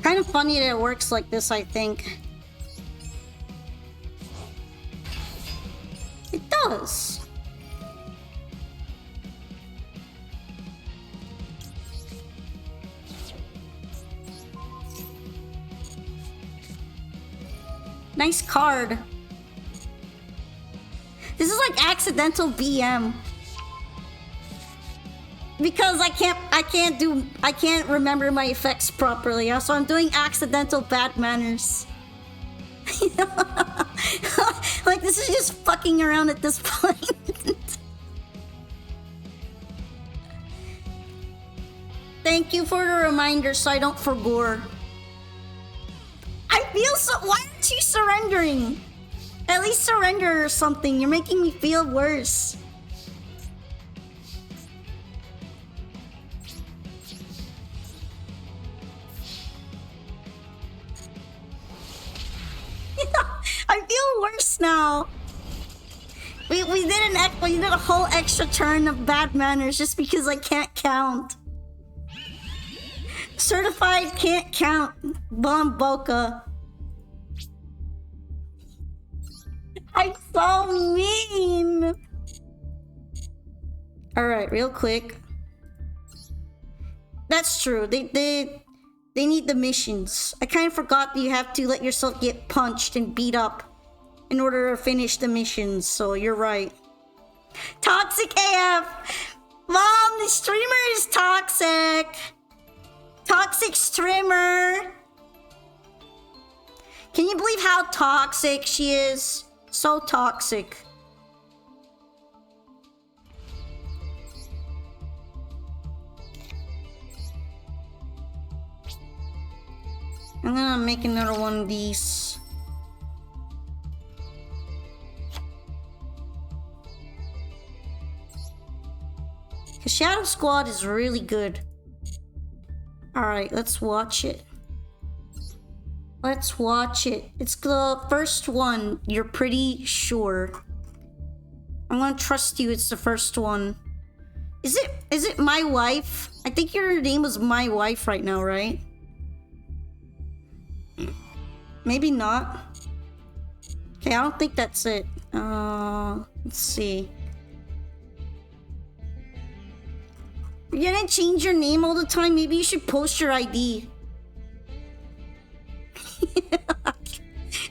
A: Kind of funny that it works like this, I think. It does. Nice card. This is like accidental BM. Because I can't remember my effects properly, so I'm doing accidental bad manners. Like, this fucking around at this point. Thank you for the reminder so I don't forget. I feel so. Why aren't you surrendering? At least surrender or something. You're making me feel worse. I feel worse now. We did a whole extra turn of bad manners just because I can't count. Certified can't count. Bon Boca. I'm so mean. All right, real quick. That's true. They need the missions. I kind of forgot that you have to let yourself get punched and beat up in order to finish the missions, so you're right. Toxic AF! Mom, the streamer is toxic! Toxic streamer! Can you believe how toxic she is? So toxic. I'm gonna make another one of these. Cause Shadow Squad is really good. Alright, let's watch it. Let's watch it. It's the first one, you're pretty sure. I'm gonna trust you, it's the first one. Is it My Wife? I think your name was My Wife right now, right? Maybe not. Okay, I don't think that's it. Let's see. You're gonna change your name all the time? Maybe you should post your ID.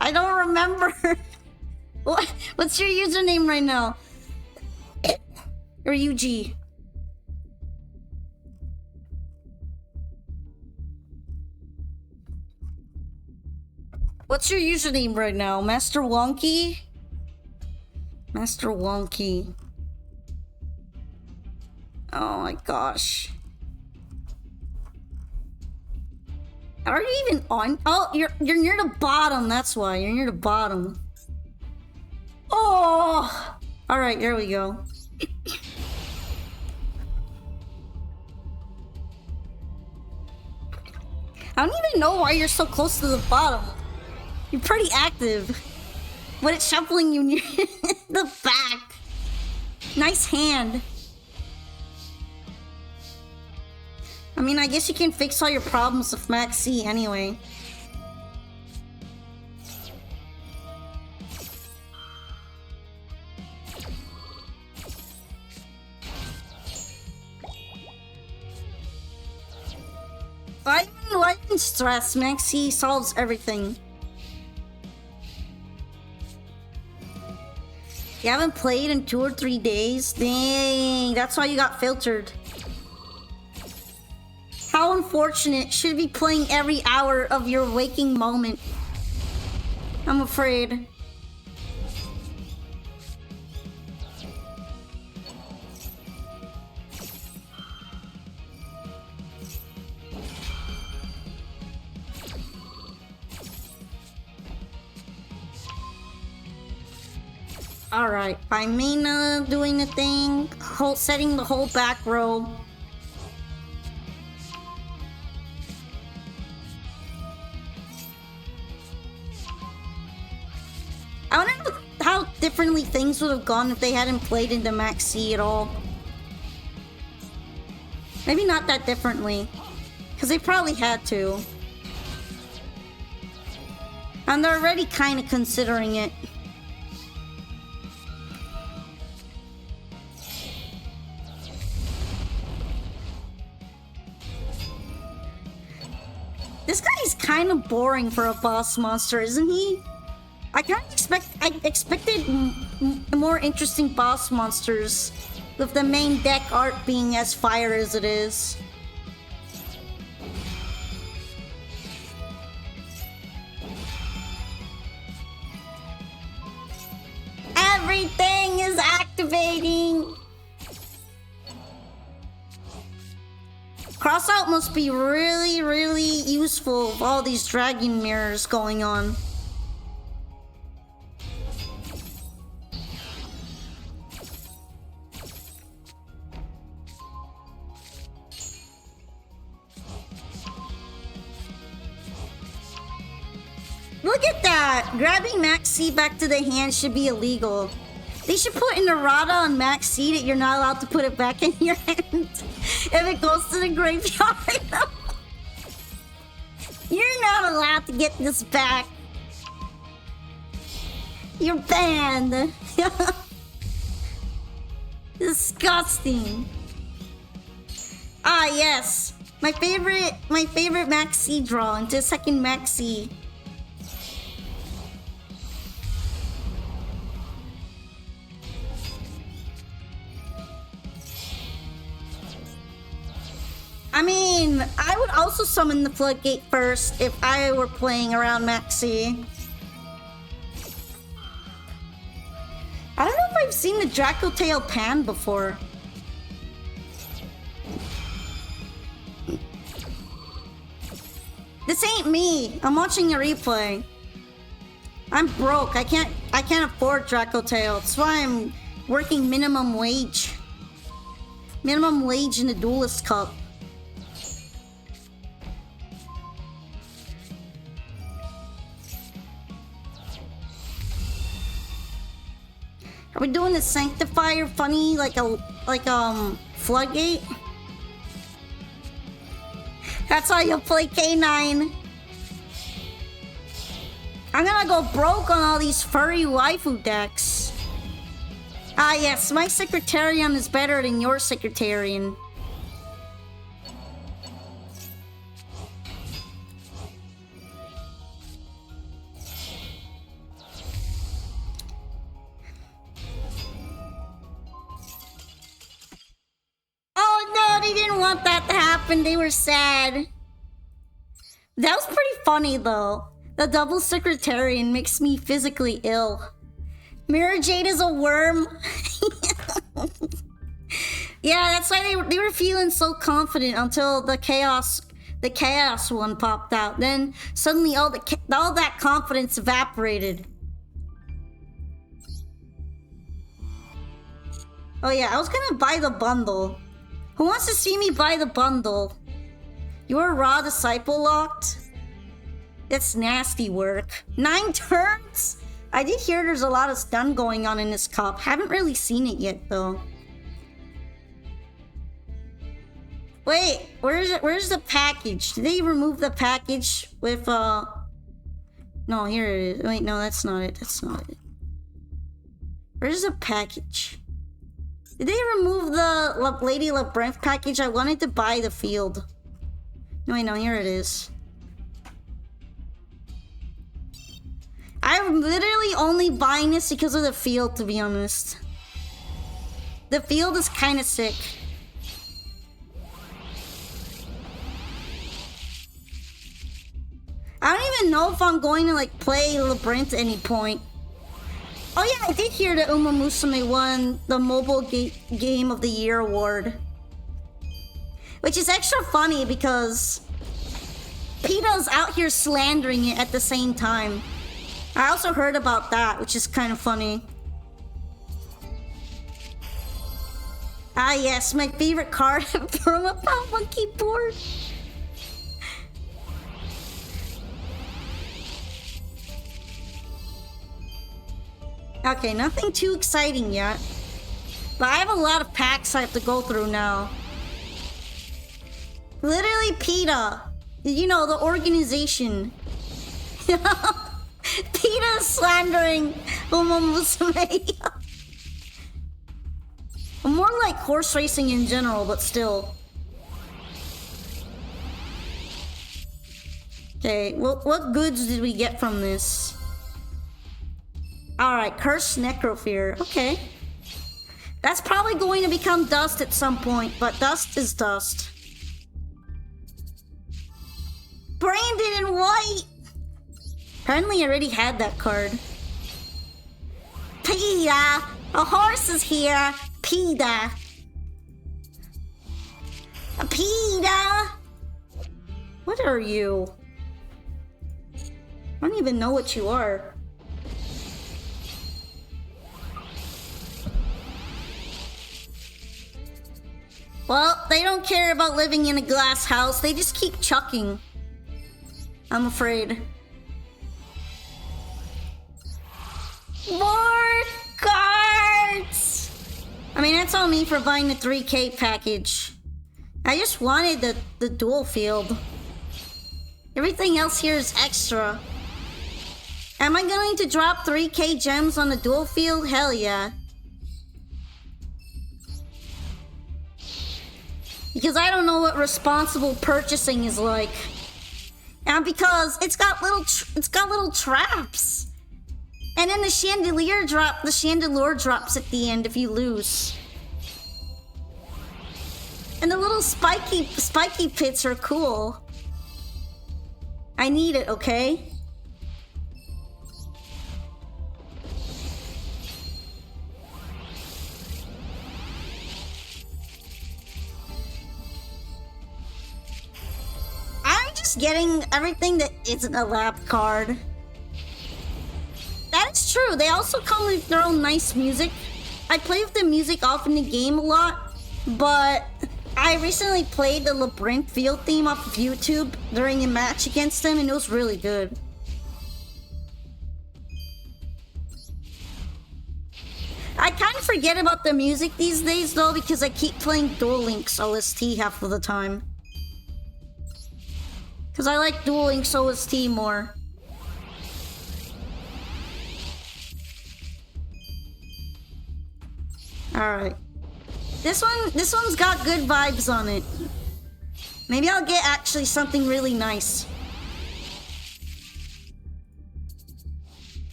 A: I don't remember. What's your username right now? Or UG? What's your username right now? Master Wonky? Master Wonky. Oh my gosh. Are you even on? Oh, you're near the bottom. That's why. You're near the bottom. Oh! Alright, there we go. I don't even know why you're so close to the bottom. You're pretty active. But it's shuffling you near the back. Nice hand. I mean, I guess you can fix all your problems with Max C anyway. Why even stress? Max C solves everything. You haven't played in 2 or 3 days? Dang, that's why you got filtered. How unfortunate. Should be playing every hour of your waking moment. I'm afraid. Alright, Pymena doing the thing. Setting the whole back row. I wonder how differently things would have gone if they hadn't played into Max C at all. Maybe not that differently. Because they probably had to. And they're already kind of considering it. This guy's kind of boring for a boss monster, isn't he? I expected more interesting boss monsters, with the main deck art being as fire as it is. Everything is activating. Crossout must be really, really useful with all these dragon mirrors going on. Look at that! Grabbing Max C back to the hand should be illegal. They should put an errata on Max C that you're not allowed to put it back in your hand if it goes to the graveyard. You're not allowed to get this back. You're banned. Disgusting. Ah yes, my favorite Max C draw into second Max C. I mean, I would also summon the Floodgate first if I were playing around Maxi. I don't know if I've seen the Dracotail pan before. This ain't me. I'm watching a replay. I'm broke. I can't afford Dracotail. That's why I'm working minimum wage. Minimum wage in the Duelist Cup. Are we doing the Sanctifier funny like Floodgate? That's how you play K9. I'm gonna go broke on all these furry waifu decks. Ah yes, my Secretarian is better than your Secretarian. Oh no, they didn't want that to happen. They were sad. That was pretty funny though. The double Secretarian makes me physically ill. Mirror Jade is a worm. Yeah, that's why they were feeling so confident until the chaos one popped out. Then suddenly all that confidence evaporated. Oh yeah, I was gonna buy the bundle. Who wants to see me buy the bundle? You're raw disciple locked? That's nasty work. 9 turns? I did hear there's a lot of stun going on in this cup. Haven't really seen it yet though. Wait, where's the package? Did they remove the package with no, here it is. Wait, no, that's not it. That's not it. Where's the package? Did they remove the Lady Labyrinth package? I wanted to buy the field. No, wait, no, here it is. I'm literally only buying this because of the field, to be honest. The field is kind of sick. I don't even know if I'm going to like play Labyrinth at any point. Oh yeah, I did hear that Uma Musume won the Mobile Game of the Year award. Which is extra funny because PETA's out here slandering it at the same time. I also heard about that, which is kind of funny. Ah yes, my favorite card from a Pop Monkey board. Okay, nothing too exciting yet. But I have a lot of packs I have to go through now. Literally PETA. You know, the organization. PETA is slandering Uma Musume. More like horse racing in general, but still. Okay, what goods did we get from this? Alright, Cursed Necrofear. Okay. That's probably going to become dust at some point, but dust is dust. Branded in white! Apparently I already had that card. PETA! A horse is here! PETA! PETA! What are you? I don't even know what you are. Well, they don't care about living in a glass house. They just keep chucking. I'm afraid. More cards! I mean, that's on me for buying the 3K package. I just wanted the duel field. Everything else here is extra. Am I going to drop 3K gems on the duel field? Hell yeah. Because I don't know what responsible purchasing is like. And because it's got little traps. And then the chandelier drops at the end if you lose. And the little spiky pits are cool. I need it, okay? I'm just getting everything that isn't a lab card. That is true. They also come with their own nice music. I play with the music off in the game a lot, but I recently played the Labyrinth field theme off of YouTube during a match against them, and it was really good. I kind of forget about the music these days, though, because I keep playing Duel Links OST half of the time. Because I like Duel Links OST more. Alright. This one's got good vibes on it. Maybe I'll get actually something really nice.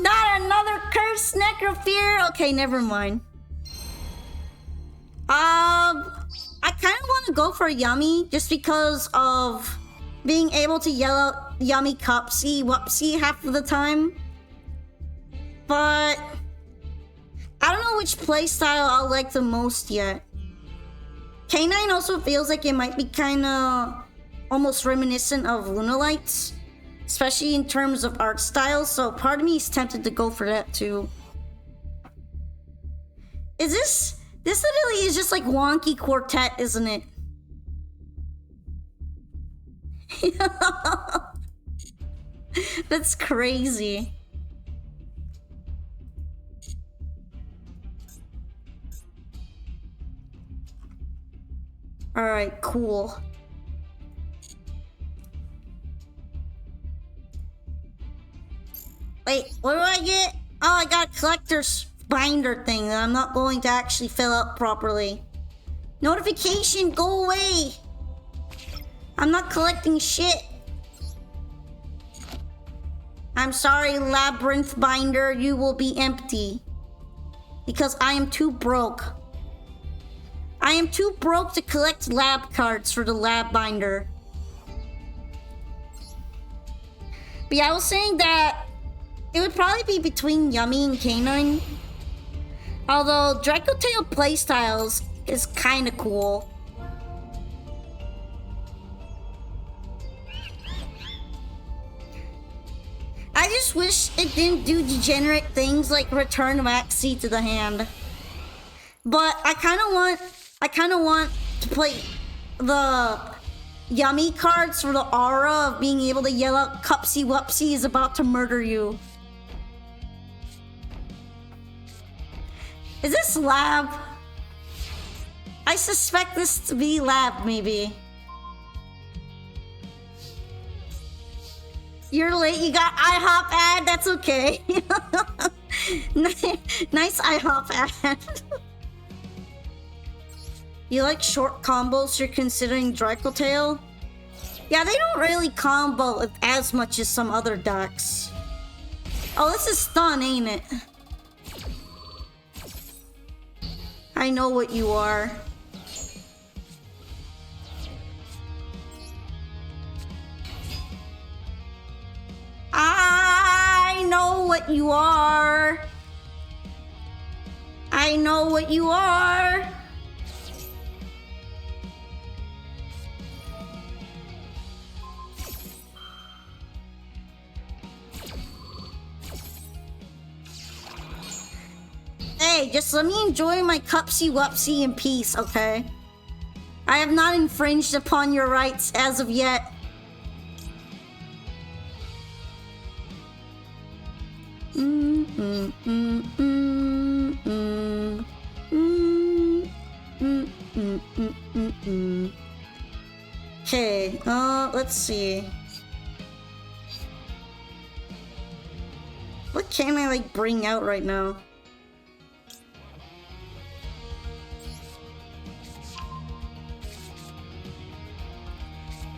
A: Not another cursed necrophere. Okay, never mind. I kind of want to go for Yummy just because of being able to yell out Yummy Cupsy Wupsy half of the time. But I don't know which playstyle I'll like the most yet. K9 also feels like it might be kind of almost reminiscent of Lunalights, especially in terms of art style, so part of me is tempted to go for that too. This literally is just like Wonky Quartet, isn't it? That's crazy. Alright, cool. Wait, what do I get? Oh, I got a collector's binder thing that I'm not going to actually fill out properly. Notification, go away! I'm not collecting shit. I'm sorry, Labyrinth Binder, you will be empty. Because I am too broke. I am too broke to collect lab cards for the lab binder. But yeah, I was saying that it would probably be between Yummy and K9. Although Dracotail playstyles is kind of cool. I just wish it didn't do degenerate things like return Maxi to the hand. But I kind of want to play the Yummy cards for the aura of being able to yell out Cupsy Wupsy is about to murder you. Is this lab? I suspect this to be lab, maybe. You're late, you got IHOP ad, that's okay. Nice IHOP ad. You like short combos, you're considering Dracotail? Yeah, they don't really combo as much as some other decks. Oh, this is stun, ain't it? I know what you are. I know what you are. I know what you are. Hey, just let me enjoy my cupsy wupsy in peace, okay? I have not infringed upon your rights as of yet. Okay, let's see. What can I, like, bring out right now?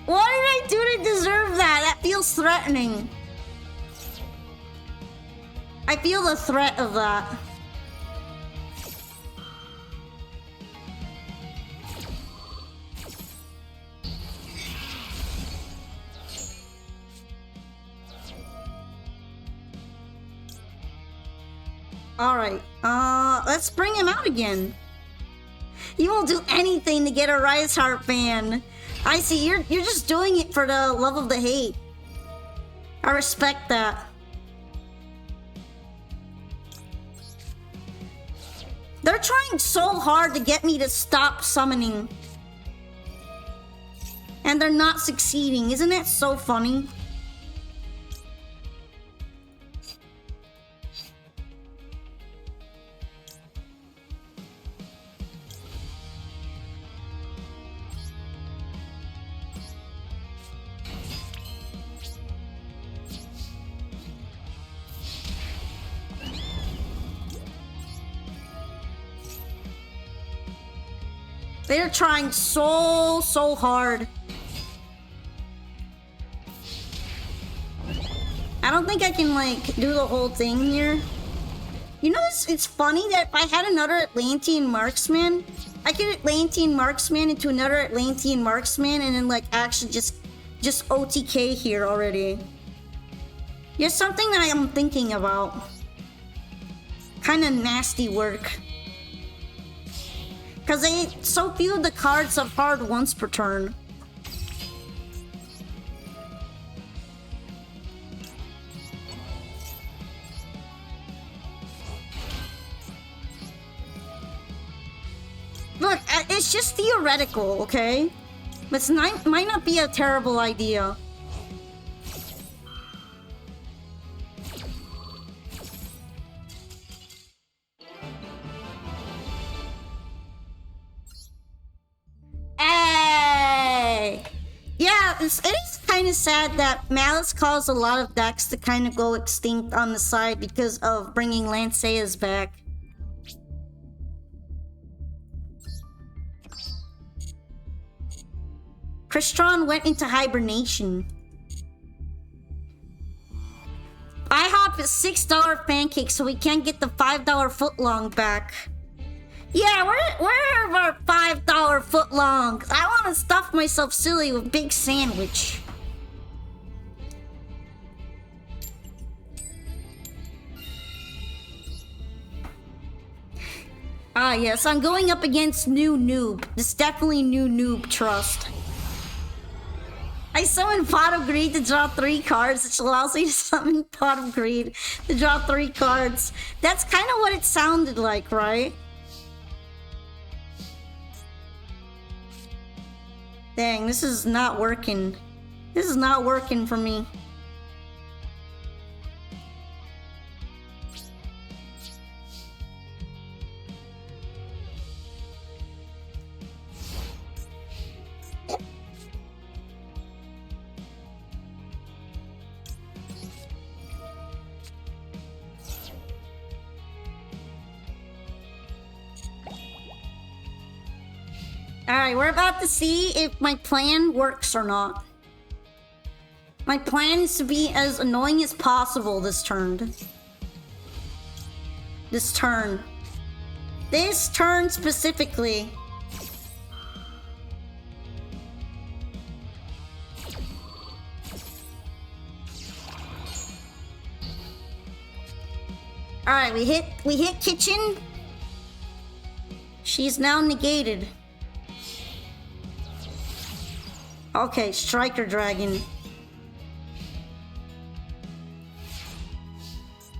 A: What did I do to deserve that? That feels threatening. I feel the threat of that. Alright, let's bring him out again. You will do anything to get a Rise Heart fan. I see, you're just doing it for the love of the hate. I respect that. They're trying so hard to get me to stop summoning. And they're not succeeding. Isn't that so funny? They're trying so hard. I don't think I can, like, do the whole thing here. You know, it's funny that if I had another Atlantean marksman, I could Atlantean marksman into another Atlantean marksman and then, like, actually just OTK here already. Here's something that I am thinking about. Kinda nasty work. Because so few of the cards have hard once per turn. Look, it's just theoretical, okay? It might not be a terrible idea. Hey! Yeah, it is kind of sad that Malice caused a lot of decks to kind of go extinct on the side because of bringing Lancea's back. Crystron went into hibernation. IHOP is $6 pancakes, so we can't get the $5 footlong back. Yeah, where are our $5 footlongs? I want to stuff myself silly with big sandwich. Ah, yes, I'm going up against New Noob. This is definitely New Noob trust. I summoned Pot of Greed to draw 3 cards, which allows me to summon Pot of Greed to draw 3 cards. That's kind of what it sounded like, right? Dang, this is not working. This is not working for me. Alright, we're about to see if my plan works or not. My plan is to be as annoying as possible this turn. This turn. This turn specifically. Alright, we hit kitchen. She's now negated. Okay, Striker Dragon.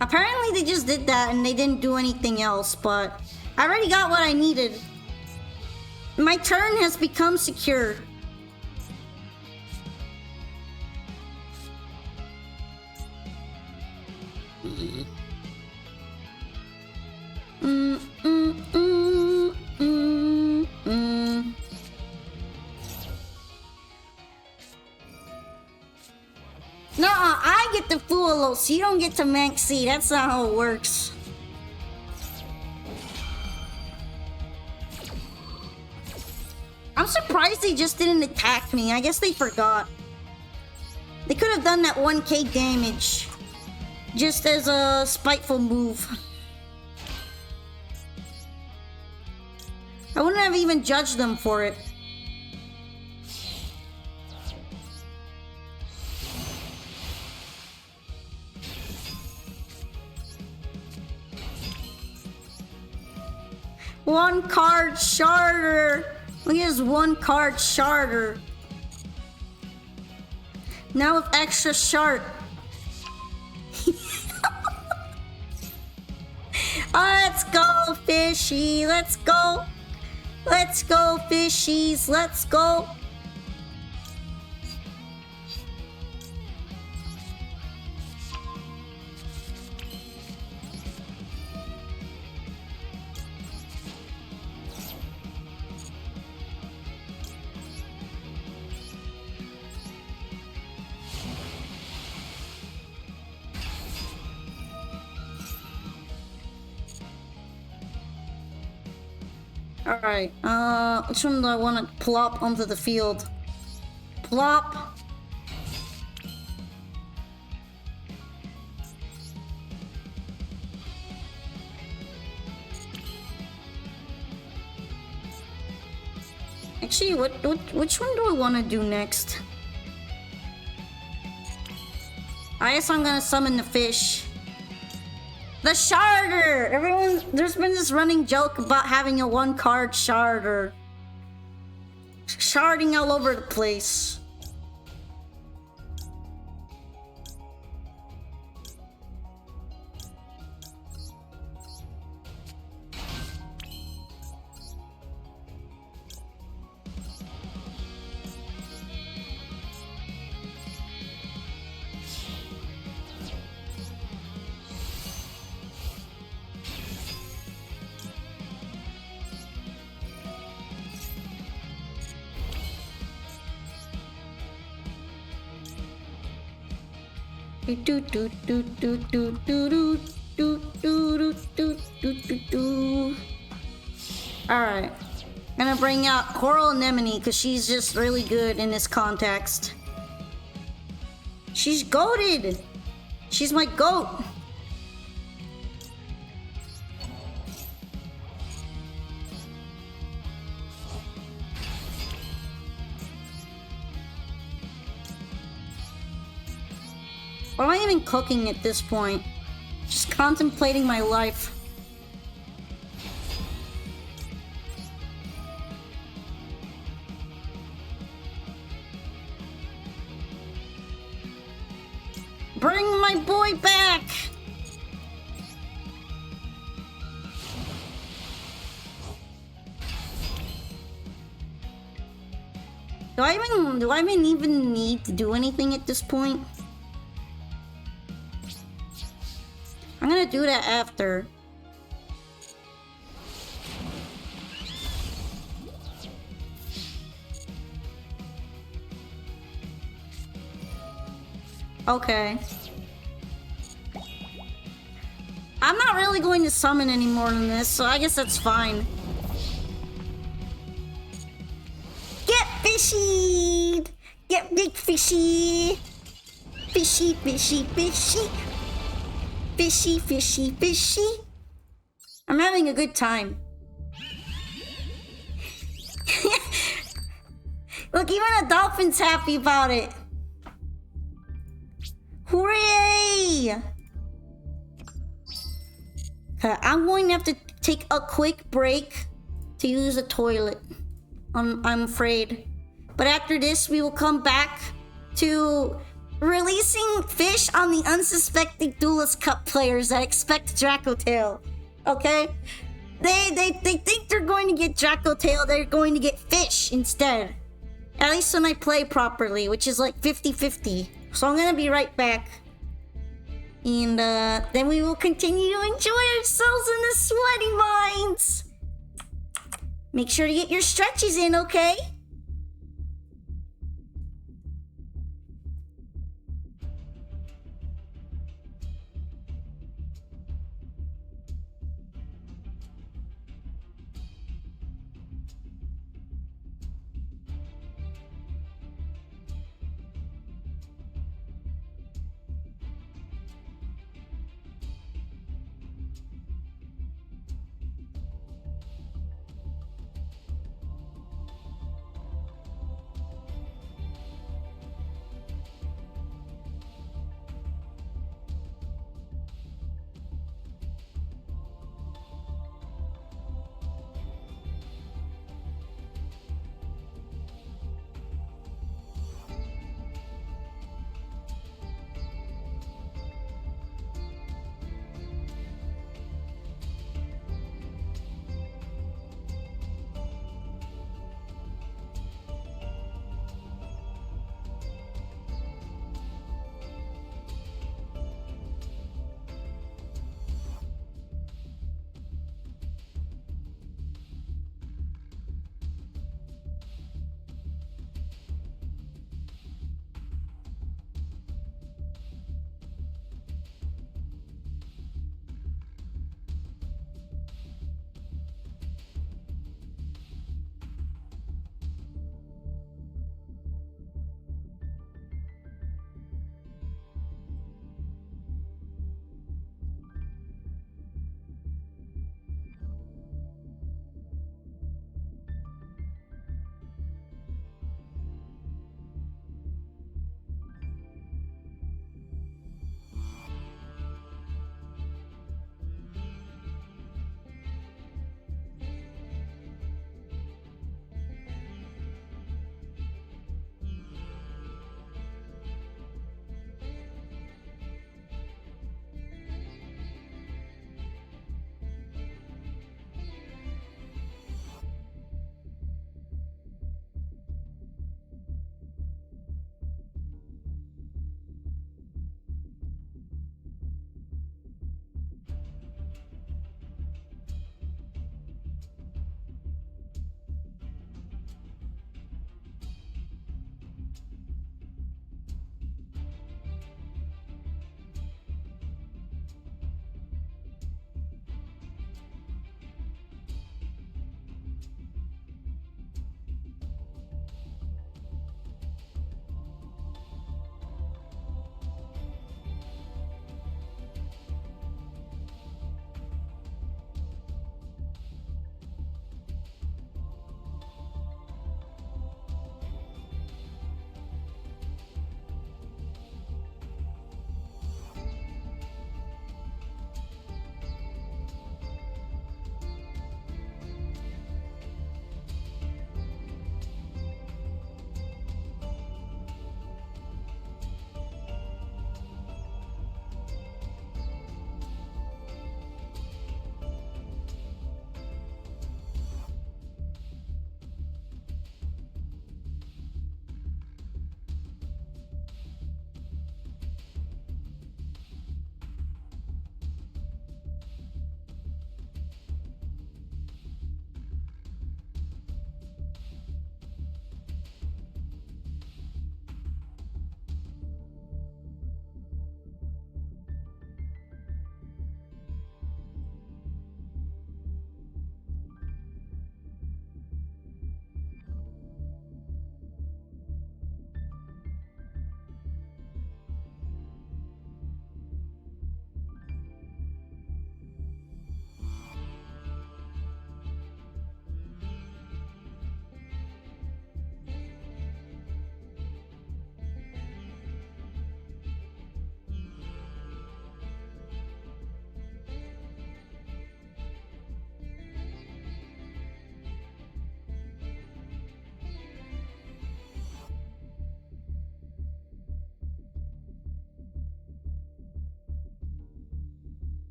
A: Apparently they just did that and they didn't do anything else, but I already got what I needed. My turn has become secure. No, I get the Fuolo, so you don't get to Maxi. That's not how it works. I'm surprised they just didn't attack me. I guess they forgot. They could have done that 1k damage. Just as a spiteful move. I wouldn't have even judged them for it. One card sharder. Look at this one card sharder. Now with extra shard. Let's go, fishy. Let's go. Let's go, fishies. Let's go. Alright, which one do I want to plop onto the field? Plop. Actually, which one do I want to do next? I guess I'm gonna summon the fish. The Sharder! Everyone, there's been this running joke about having a one-card Sharder. Sharding all over the place. Alright. Gonna bring out Coral Anemone because she's just really good in this context. She's goated! She's my goat! What am I even cooking at this point? Just contemplating my life. Bring my boy back! Do I even need to do anything at this point? I'm gonna do that after. Okay. I'm not really going to summon any more than this, so I guess that's fine. Get fishy! Get big fishy! Fishy, fishy, fishy! Fishy, fishy, fishy! I'm having a good time. Look, even a dolphin's happy about it. Hooray! I'm going to have to take a quick break. to use a toilet. I'm afraid. But after this, we will come back to releasing fish on the unsuspecting Duelist Cup players that expect Dracotail. Okay? They think they're going to get Dracotail, they're going to get fish instead. At least when I play properly, which is like 50-50. So I'm gonna be right back. And then we will continue to enjoy ourselves in the sweaty mines. Make sure to get your stretches in, okay?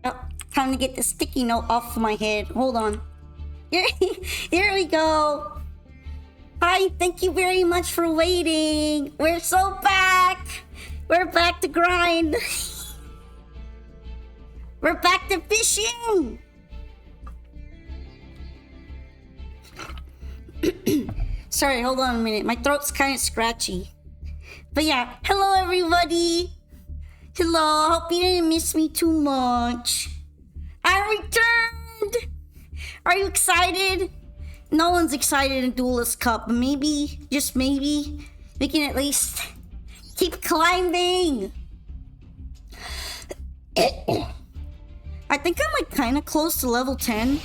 A: Oh, time to get the sticky note off my head. Hold on. Here we go. Hi, thank you very much for waiting. We're so back. We're back to grind. We're back to fishing. Sorry, hold on a minute. My throat's kind of scratchy. But yeah, hello everybody. Hello, hope you didn't miss me too much. I returned. Are you excited? No one's excited in Duelist Cup, but maybe, just maybe, we can at least keep climbing. I think I'm like kind of close to level 10.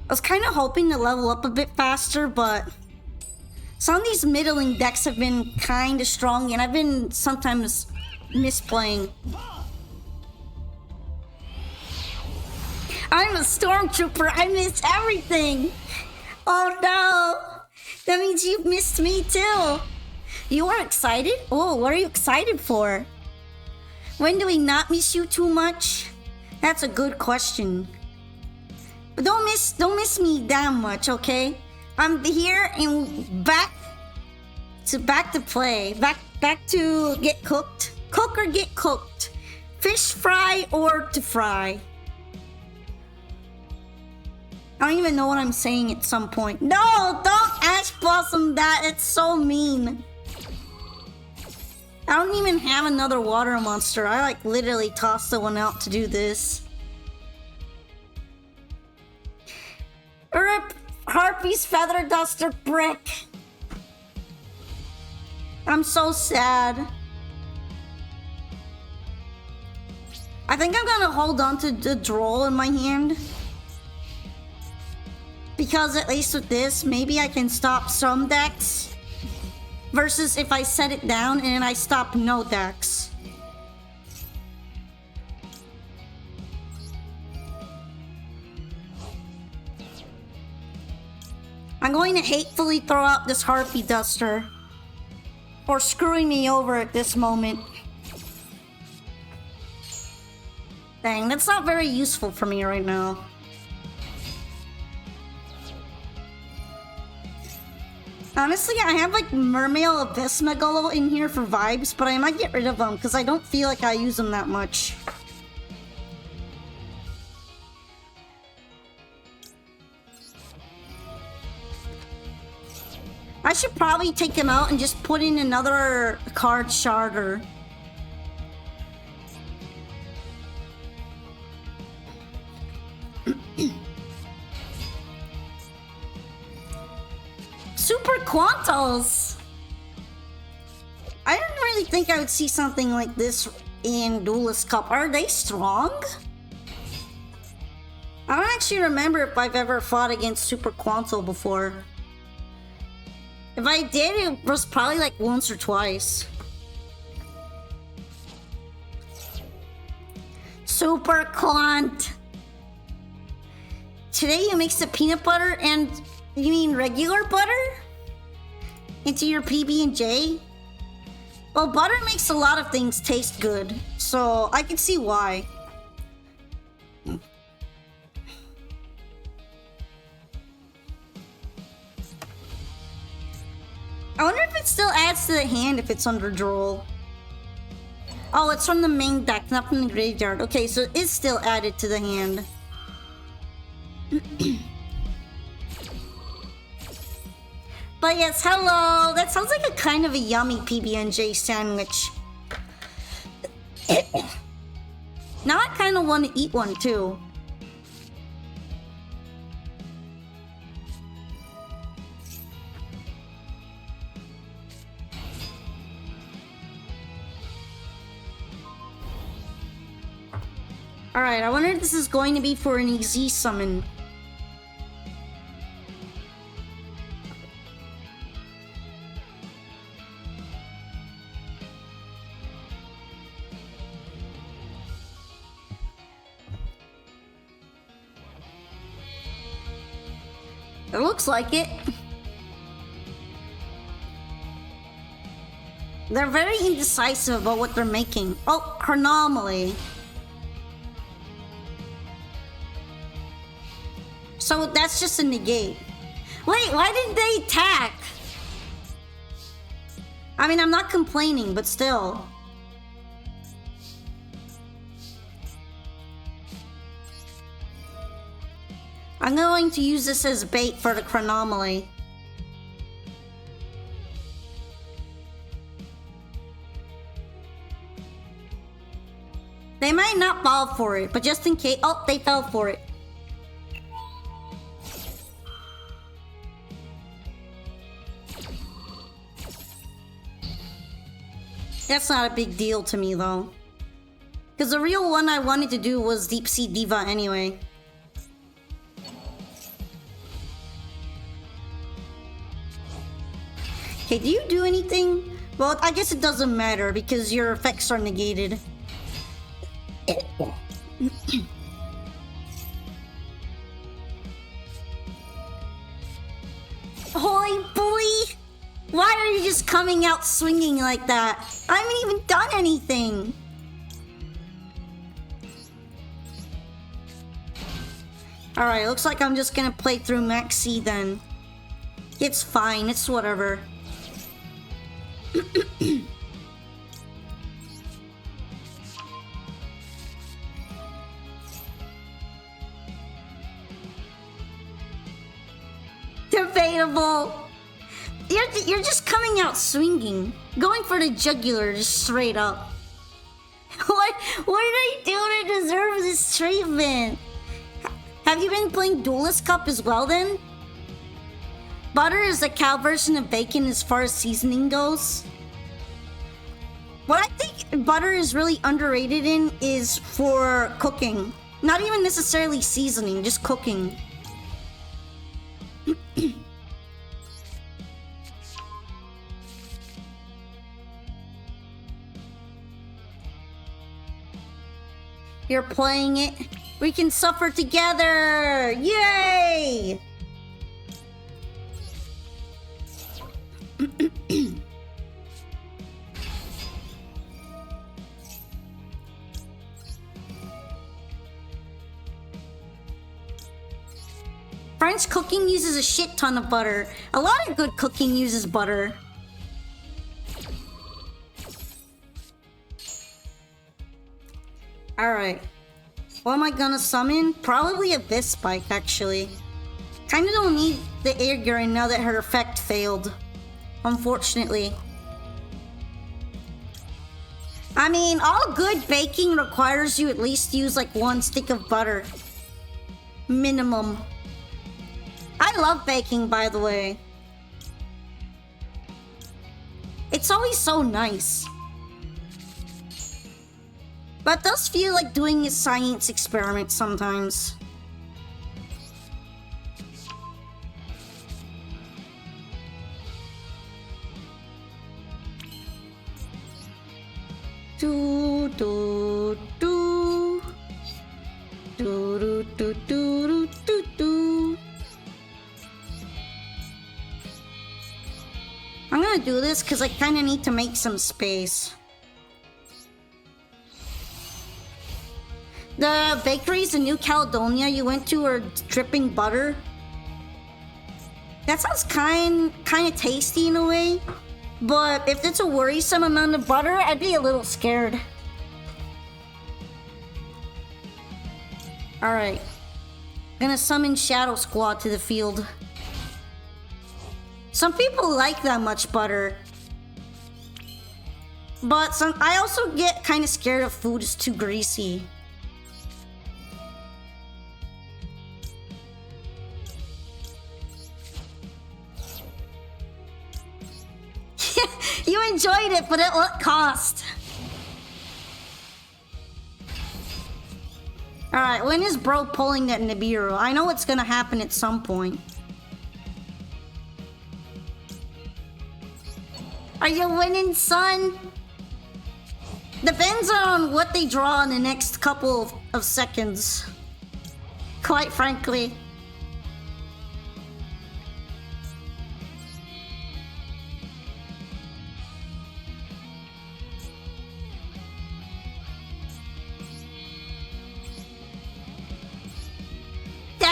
A: I was kind of hoping to level up a bit faster, but some of these middling decks have been kind of strong, and I've been sometimes misplaying. I'm a stormtrooper. I miss everything. Oh no, that means you've missed me too. You are excited? Oh, what are you excited for? When do we not miss you too much? That's a good question. But don't miss me that much, okay? I'm here and back to play. Back to get cooked. Cook or get cooked. Fish fry or to fry. I don't even know what I'm saying at some point. No, don't Ash Blossom that. It's so mean. I don't even have another water monster. I like literally tossed the one out to do this. Rip Harpy's Feather Duster Brick. I'm so sad. I think I'm gonna hold on to the Droll in my hand. Because at least with this, maybe I can stop some decks. Versus if I set it down and I stop no decks. I'm going to hatefully throw out this Harpy Duster. For screwing me over at this moment. Dang, that's not very useful for me right now. Honestly, I have like Mermail Abyss Megalo in here for vibes, but I might get rid of them because I don't feel like I use them that much. I should probably take him out and just put in another card sharder. Super Quantals! I didn't really think I would see something like this in Duelist Cup. Are they strong? I don't actually remember if I've ever fought against Super Quantal before. If I did, it was probably like once or twice. Super Quant! Today you mix the peanut butter and... You mean regular butter? Into your PB&J? Well, butter makes a lot of things taste good, so I can see why. I wonder if it still adds to the hand if it's under Droll. Oh, it's from the main deck, not from the graveyard. Okay, so it's still added to the hand. But yes, hello! That sounds like a kind of a yummy PB&J sandwich. Now I kind of want to eat one too. Alright, I wonder if this is going to be for an easy summon. It looks like it. They're very indecisive about what they're making. Oh, Chronomaly. So that's just a negate. Wait, why didn't they attack? I mean, I'm not complaining, but still. I'm going to use this as bait for the chronomaly. They might not fall for it, but just in case... Oh, they fell for it. That's not a big deal to me, though. Because the real one I wanted to do was Deep Sea Diva anyway. Okay, do you do anything? Well, I guess it doesn't matter because your effects are negated. Holy boy! Why are you just coming out swinging like that? I haven't even done anything! Alright, looks like I'm just gonna play through Max C then. It's fine, it's whatever. Debatable. You're just coming out swinging, going for the jugular just straight up. What did I do to deserve this treatment? Have you been playing Duelist Cup as well then? Butter is the cow version of bacon as far as seasoning goes. What I think butter is really underrated in is for cooking. Not even necessarily seasoning, just cooking. You're playing it. We can suffer together! Yay! French cooking uses a shit ton of butter. A lot of good cooking uses butter. Alright. What am I gonna summon? Probably a Spike, actually. Kinda don't need the air Gurren now that her effect failed. Unfortunately. I mean, all good baking requires you at least use like 1 stick of butter. Minimum. I love baking, by the way. It's always so nice. But it does feel like doing a science experiment sometimes. Do do do do do do do do do. I'm gonna do this because I kind of need to make some space. The bakeries in New Caledonia you went to are dripping butter. That sounds kind of tasty in a way, but if it's a worrisome amount of butter, I'd be a little scared. Alright. Gonna summon Shadow Squad to the field. Some people like that much butter. But I also get kind of scared if food is too greasy. You enjoyed it, but at what cost? Alright, when is bro pulling that Nibiru? I know it's gonna happen at some point. Are you winning, son? Depends on what they draw in the next couple of seconds. Quite frankly.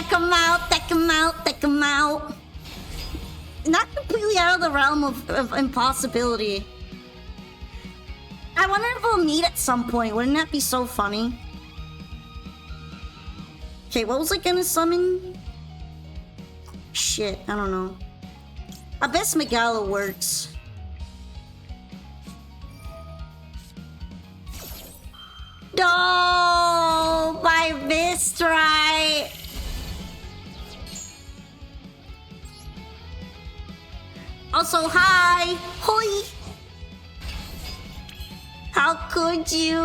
A: Deck him out, deck him out, deck him out. Not completely out of the realm of impossibility. I wonder if we'll meet at some point. Wouldn't that be so funny? Okay, what was I gonna summon? Shit, I don't know. I guess Megala works. No, my Mistry. Also, hi, hoi. How could you?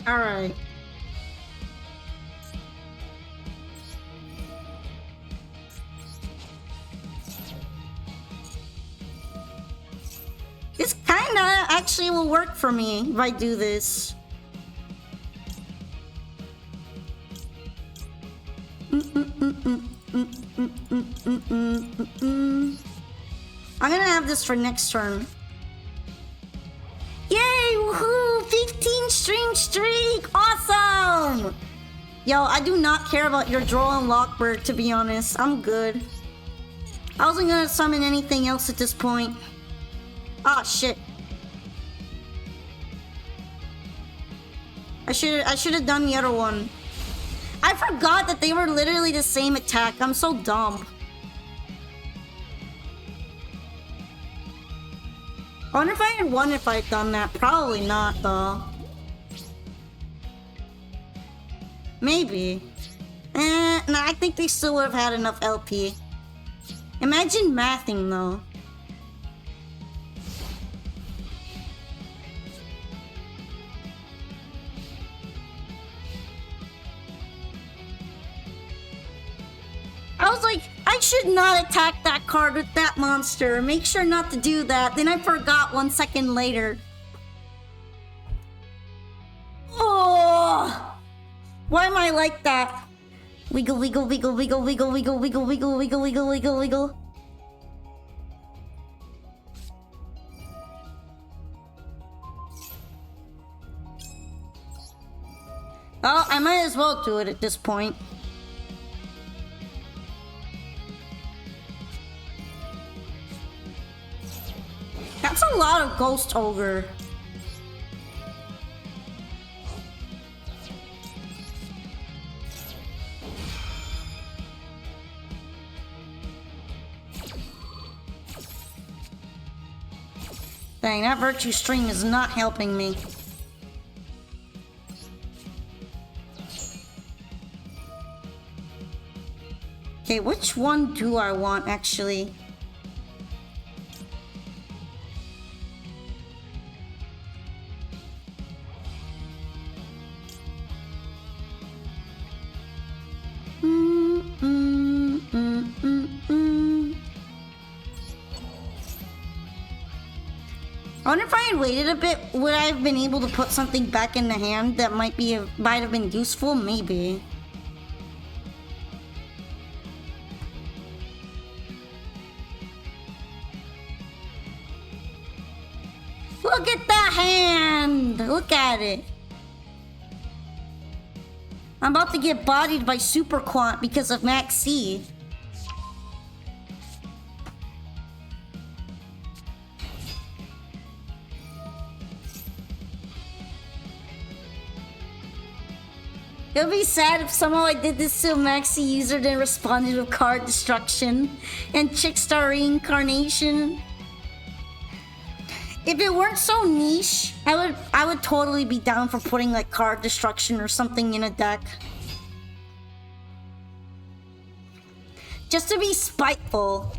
A: All right. This kinda actually will work for me if I do this. I'm gonna have this for next turn. Yay! Woohoo! 15 stream streak! Awesome! Yo, I do not care about your Droll and Lockbird, to be honest. I'm good. I wasn't gonna summon anything else at this point. Ah, shit. I should have done the other one. I forgot that they were literally the same attack. I'm so dumb. I wonder if I had won if I'd done that. Probably not, though. Maybe. No, I think they still would have had enough LP. Imagine mathing, though. I was like, I should not attack that card with that monster. Make sure not to do that. Then I forgot 1 second later. Oh! Why am I like that? Wiggle, wiggle, wiggle, wiggle, wiggle, wiggle, wiggle, wiggle, wiggle, wiggle, wiggle, wiggle. Oh, I might as well do it at this point. That's a lot of Ghost Ogre. Dang, that Virtue Stream is not helping me. Okay, which one do I want, actually? I wonder if I had waited a bit, would I have been able to put something back in the hand that might have been useful? Maybe. Look at that hand! Look at it. I'm about to get bodied by Super Quant because of Max C. It would be sad if somehow I did this to a Maxi user then responded with card destruction and Chickstar reincarnation. If it weren't so niche, I would totally be down for putting like card destruction or something in a deck. Just to be spiteful.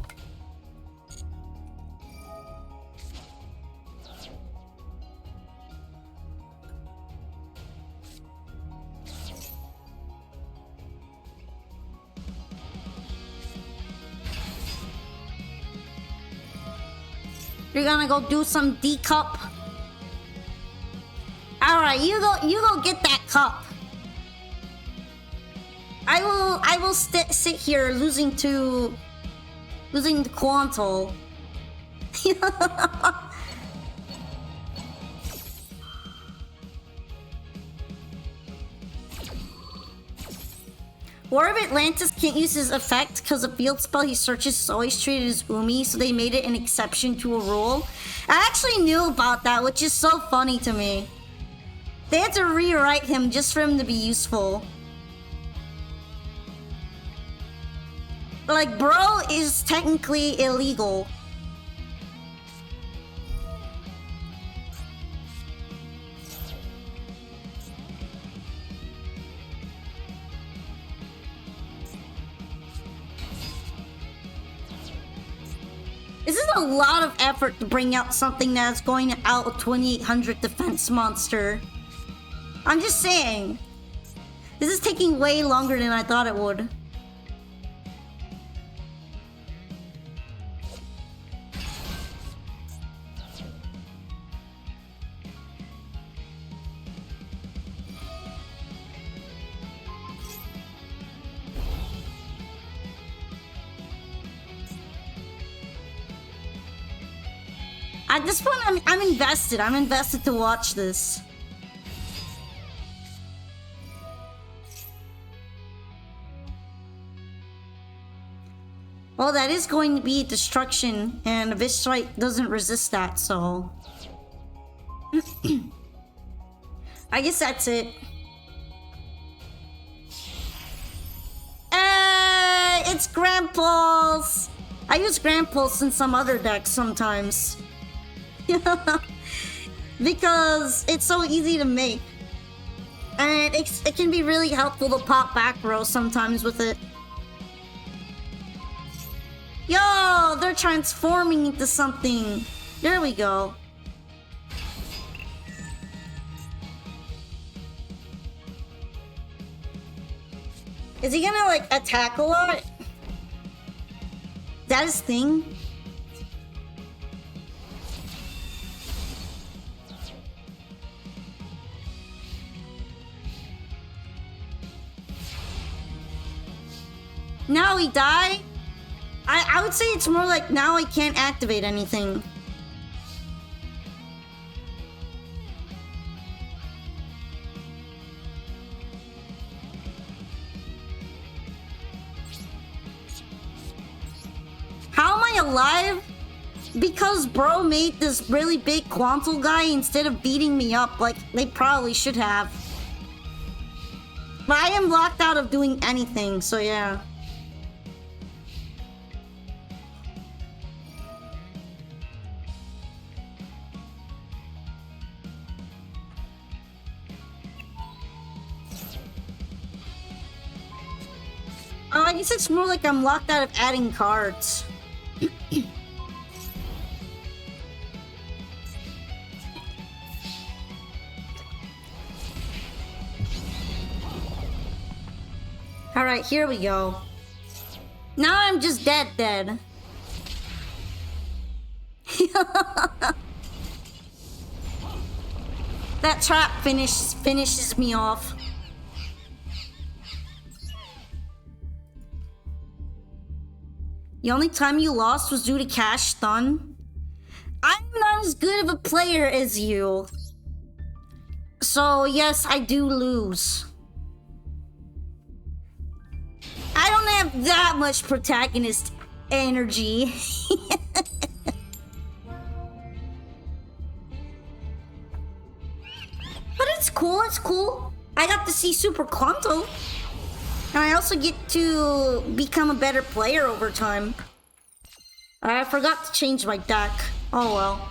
A: You're gonna go do some D cup. All right, you go get that cup. I will sit here losing the Quantal. War of Atlantis can't use his effect because the field spell he searches is always treated as Umi, so they made it an exception to a rule. I actually knew about that, which is so funny to me. They had to rewrite him just for him to be useful. Like, bro is technically illegal. This is a lot of effort to bring out something that's going to out a 2800 defense monster. I'm just saying. This is taking way longer than I thought it would. At this point, I'm invested. I'm invested to watch this. Well, that is going to be destruction, and Viscerite doesn't resist that, so... I guess that's it. Hey, it's Grand Pulse! I use Grand Pulse in some other decks sometimes. Because it's so easy to make. And it can be really helpful to pop back row sometimes with it. Yo, they're transforming into something. There we go. Is he gonna like attack a lot? Is that his thing? Now he died? I would say it's more like now I can't activate anything. How am I alive? Because bro made this really big Quantal guy instead of beating me up like they probably should have. But I am locked out of doing anything, so yeah. I guess it's more like I'm locked out of adding cards. Alright, here we go. Now I'm just dead. That trap finishes me off. The only time you lost was due to cash stun? I'm not as good of a player as you. So yes, I do lose. I don't have that much protagonist energy. But it's cool. I got to see Super Quanto. And I also get to become a better player over time. I forgot to change my deck. Oh well.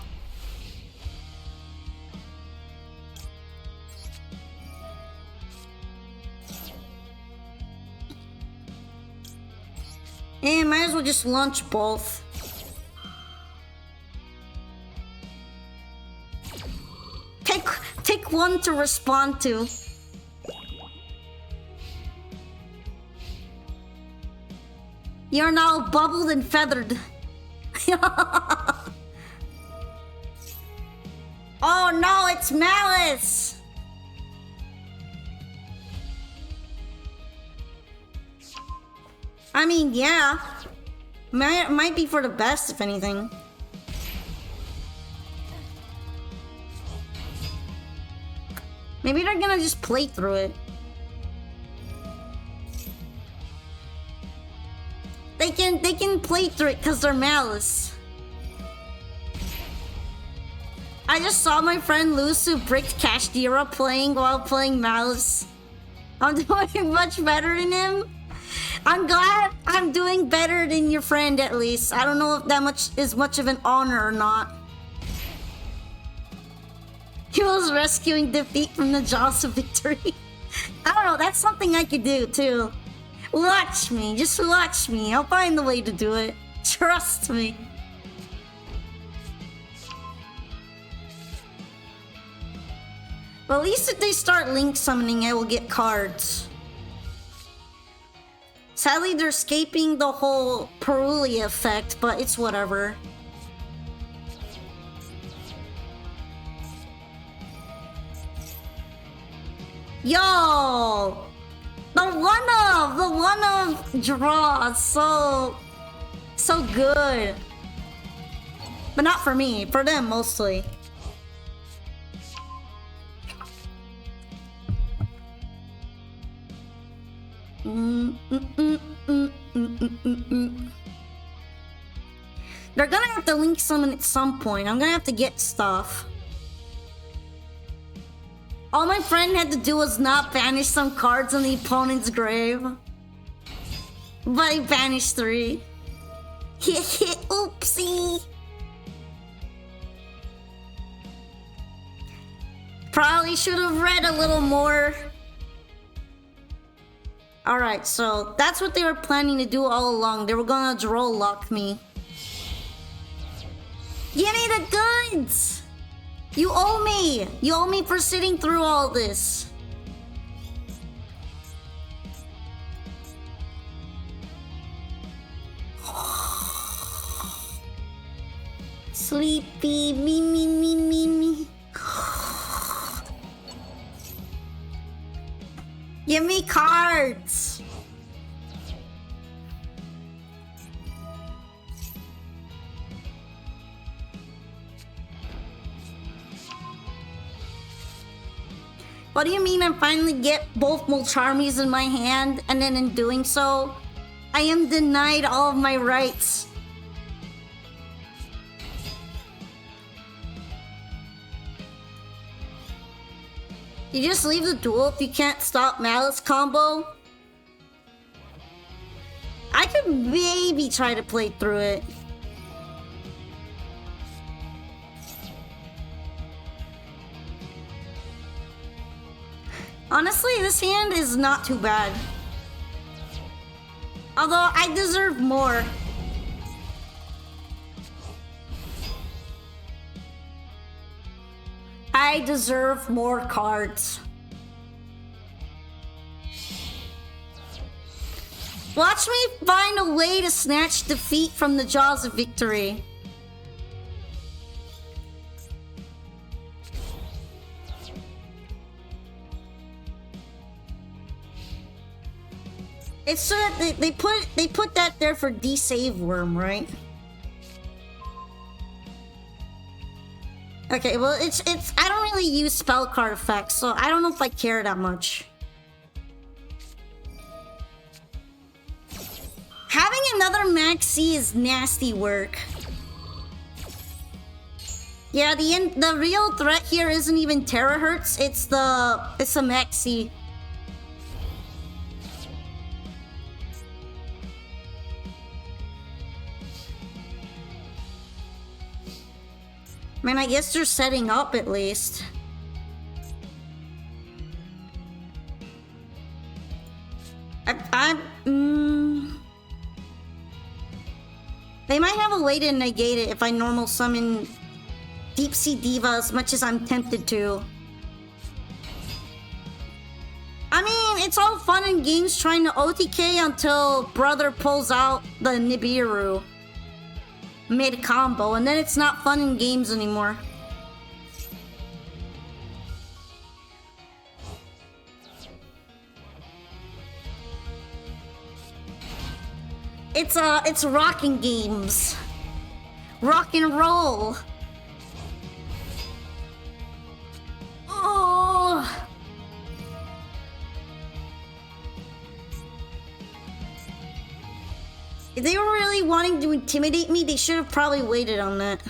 A: And might as well just launch both. Take one to respond to. You're now bubbled and feathered. Oh no, it's Malice! I mean, yeah. Might be for the best, if anything. Maybe they're gonna just play through it. They can play through it because they're Malice. I just saw my friend lose to Bricked Cashdira playing while playing Malice. I'm doing much better than him. I'm glad I'm doing better than your friend, at least. I don't know if that is much of an honor or not. He was rescuing defeat from the jaws of victory. I don't know, that's something I could do too. Watch me, just watch me. I'll find the way to do it. Trust me. But at least if they start link summoning, I will get cards. Sadly, they're escaping the whole Perulia effect, but it's whatever. Yo! The one of draw, so good. But not for me, for them mostly. They're gonna have to link summon at some point. I'm gonna have to get stuff. All my friend had to do was not banish some cards on the opponent's grave. But he banished 3. Oopsie. Probably should have read a little more. Alright, so that's what they were planning to do all along. They were gonna draw lock me. Give me the goods! You owe me! You owe me for sitting through all this. Sleepy, me. Give me cards! What do you mean I finally get both Molcharmies in my hand, and then in doing so, I am denied all of my rights? You just leave the duel if you can't stop Malice combo? I could maybe try to play through it. Honestly, this hand is not too bad. Although, I deserve more. I deserve more cards. Watch me find a way to snatch defeat from the jaws of victory. It's so that they put that there for de-save worm, right? Okay, well it's I don't really use spell card effects, so I don't know if I care that much. Having another Maxi is nasty work. Yeah, the real threat here isn't even terahertz, it's a Maxi. I mean, I guess they're setting up at least. They might have a way to negate it if I normal summon Deep Sea Diva as much as I'm tempted to. I mean, it's all fun and games trying to OTK until brother pulls out the Nibiru mid-combo, and then it's not fun in games anymore. It's rocking games. Rock and roll. Oh. If they were really wanting to intimidate me, they should have probably waited on that.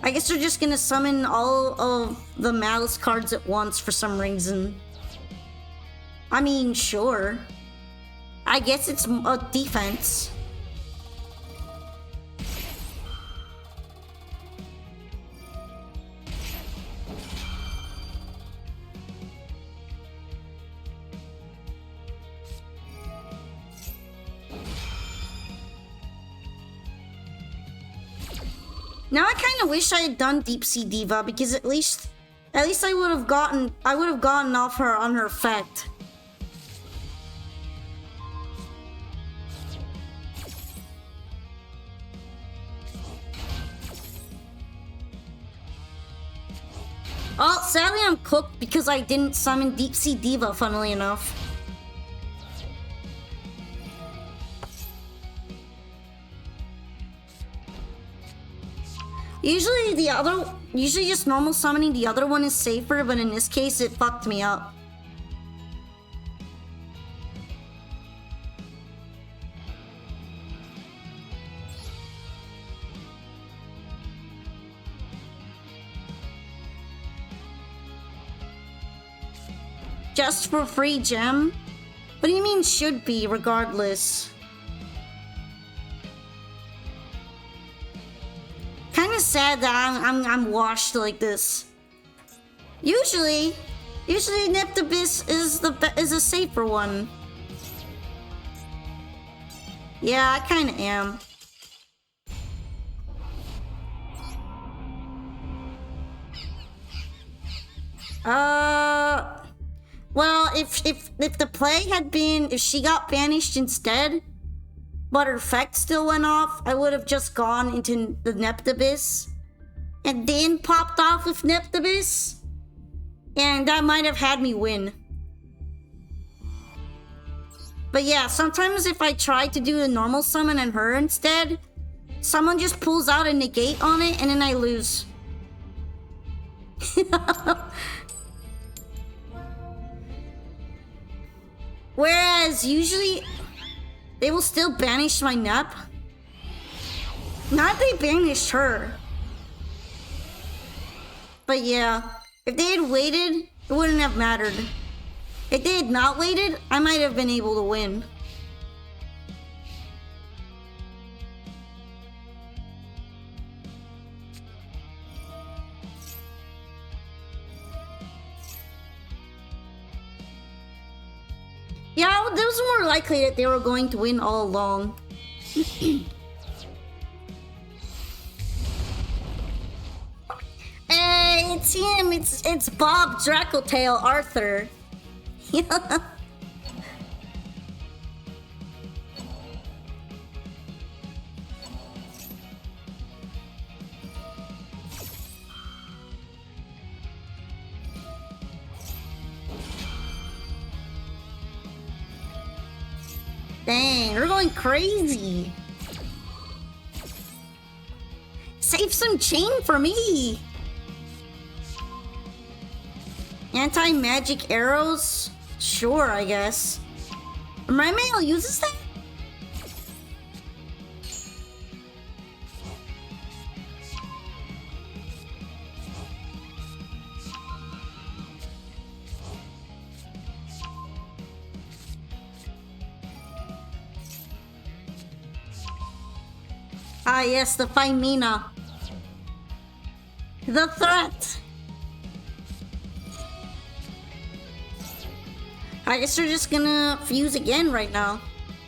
A: I guess they're just gonna summon all of the Malice cards at once for some reason. I mean, sure. I guess it's a defense. Now I kind of wish I had done Deep Sea Diva because at least I would have gotten off her on her effect. Oh, sadly I'm cooked because I didn't summon Deep Sea Diva, funnily enough. Usually just normal summoning the other one is safer, but in this case it fucked me up. Just for free gem? What do you mean should be, regardless? Kinda sad that I'm washed like this. Usually Neptibus is a safer one. Yeah, I kinda am. Well, if the play had been if she got banished instead, but her effect still went off, I would have just gone into the Neptibus and then popped off with Neptibus, and that might have had me win. But yeah, sometimes if I try to do a normal summon on her instead, someone just pulls out a negate on it and then I lose. Whereas usually they will still banish my Nep. Not they banished her. But yeah, if they had waited, it wouldn't have mattered. If they had not waited, I might have been able to win. Yeah, it was more likely that they were going to win all along. Hey, it's him. It's Bob Dracotail Arthur. Dang, we're going crazy. Save some chain for me. Anti-magic arrows? Sure, I guess. My mail uses that? Ah yes, the Phimina. The threat. I guess they're just gonna fuse again right now.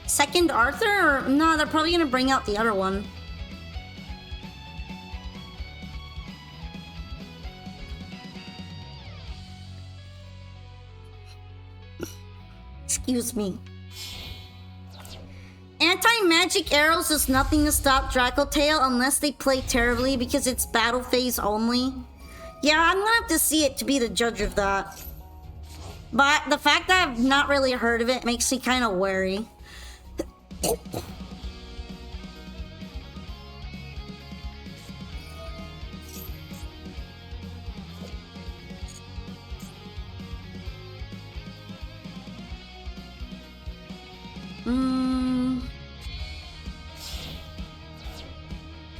A: Second Arthur? Or no, they're probably gonna bring out the other one. Excuse me. Anti-magic arrows does nothing to stop Dracotail unless they play terribly because it's battle phase only. Yeah, I'm gonna have to see it to be the judge of that. But the fact that I've not really heard of it makes me kind of wary.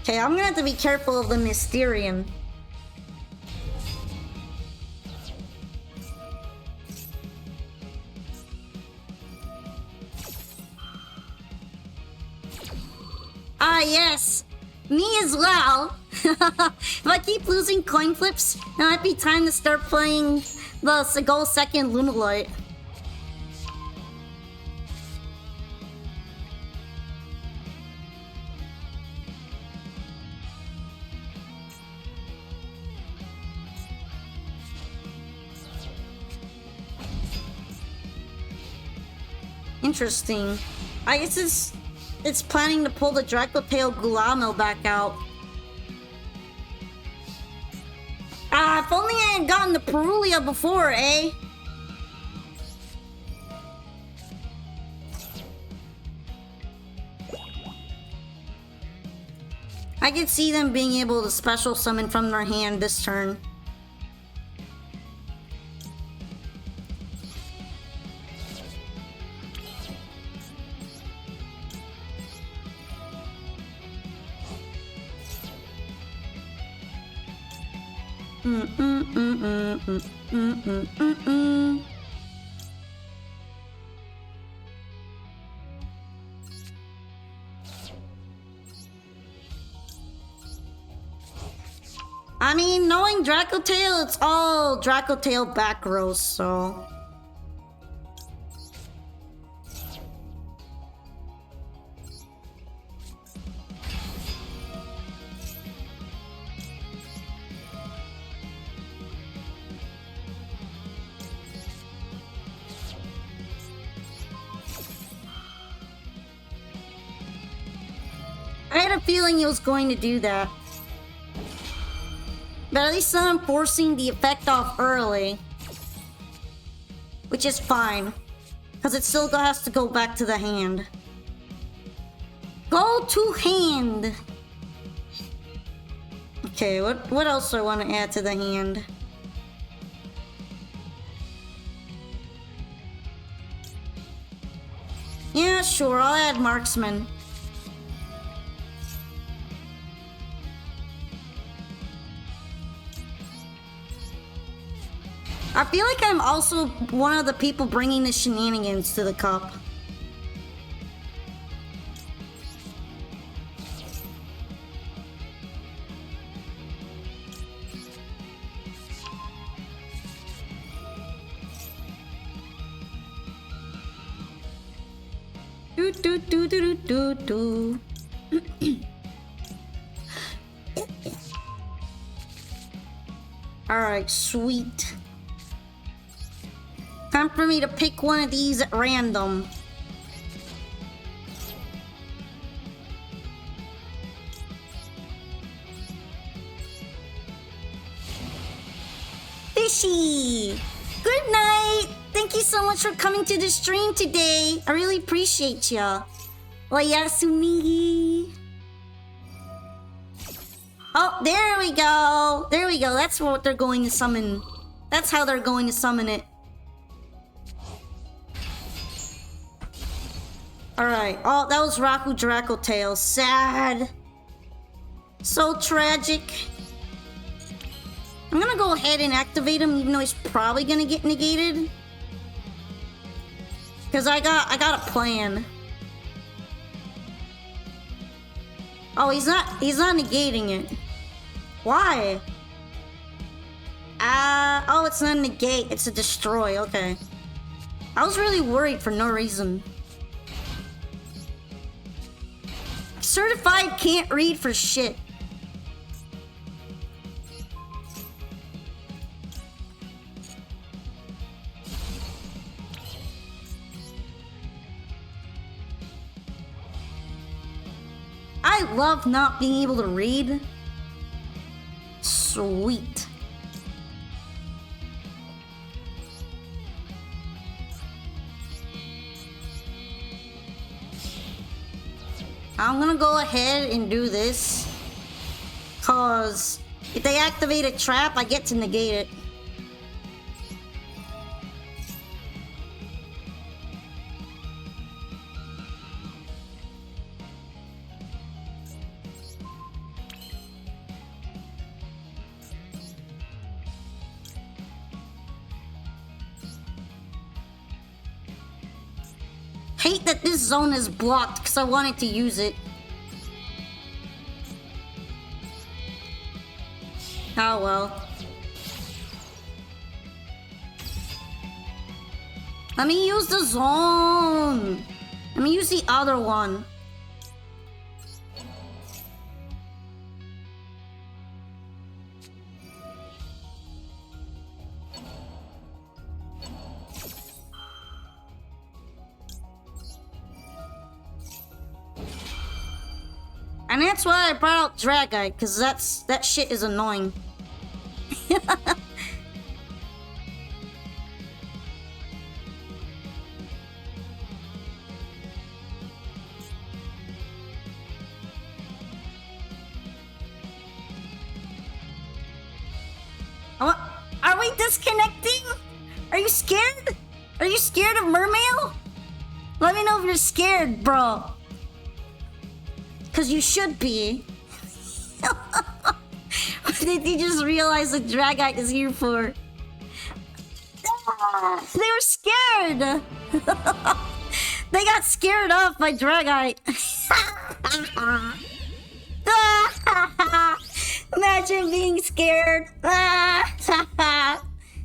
A: Okay, I'm gonna have to be careful of the Mysterium. Ah, yes. Me as well. If I keep losing coin flips, it might be time to start playing the Seagull second Lunalight. Interesting. I guess it's planning to pull the Dracotail Cup back out. Ah, if only I had gotten the Perulia before, eh? I could see them being able to special summon from their hand this turn. I mean, knowing Dracotail, it's all Dracotail back rows, so... I had a feeling he was going to do that. But at least I'm forcing the effect off early. Which is fine. Because it still has to go back to the hand. Go to hand! Okay, what else do I want to add to the hand? Yeah, sure, I'll add Marksman. I feel like I'm also one of the people bringing the shenanigans to the cup. Do do do do do do do. All right, sweet. Time for me to pick one of these at random. Fishy! Good night! Thank you so much for coming to the stream today. I really appreciate ya. Oyasumi. Oh, there we go. There we go. That's what they're going to summon. That's how they're going to summon it. Alright. Oh, that was Raku Dracotail. Sad. So tragic. I'm gonna go ahead and activate him, even though he's probably gonna get negated. Because I got a plan. Oh, he's not negating it. Why? Oh, it's not a negate, it's a destroy, okay. I was really worried for no reason. Certified can't read for shit. I love not being able to read. Sweet. I'm gonna go ahead and do this. Cause if they activate a trap, I get to negate it. Hate that this zone is blocked because I wanted to use it. Oh well. Let me use the zone. Let me use the other one. And that's why I brought out Dracotail, because that shit is annoying. Are we disconnecting? Are you scared? Are you scared of Mermail? Let me know if you're scared, bro. Cause you should be. Did you just realize what Dracotail is here for? They were scared. They got scared off by Dracotail. Imagine being scared.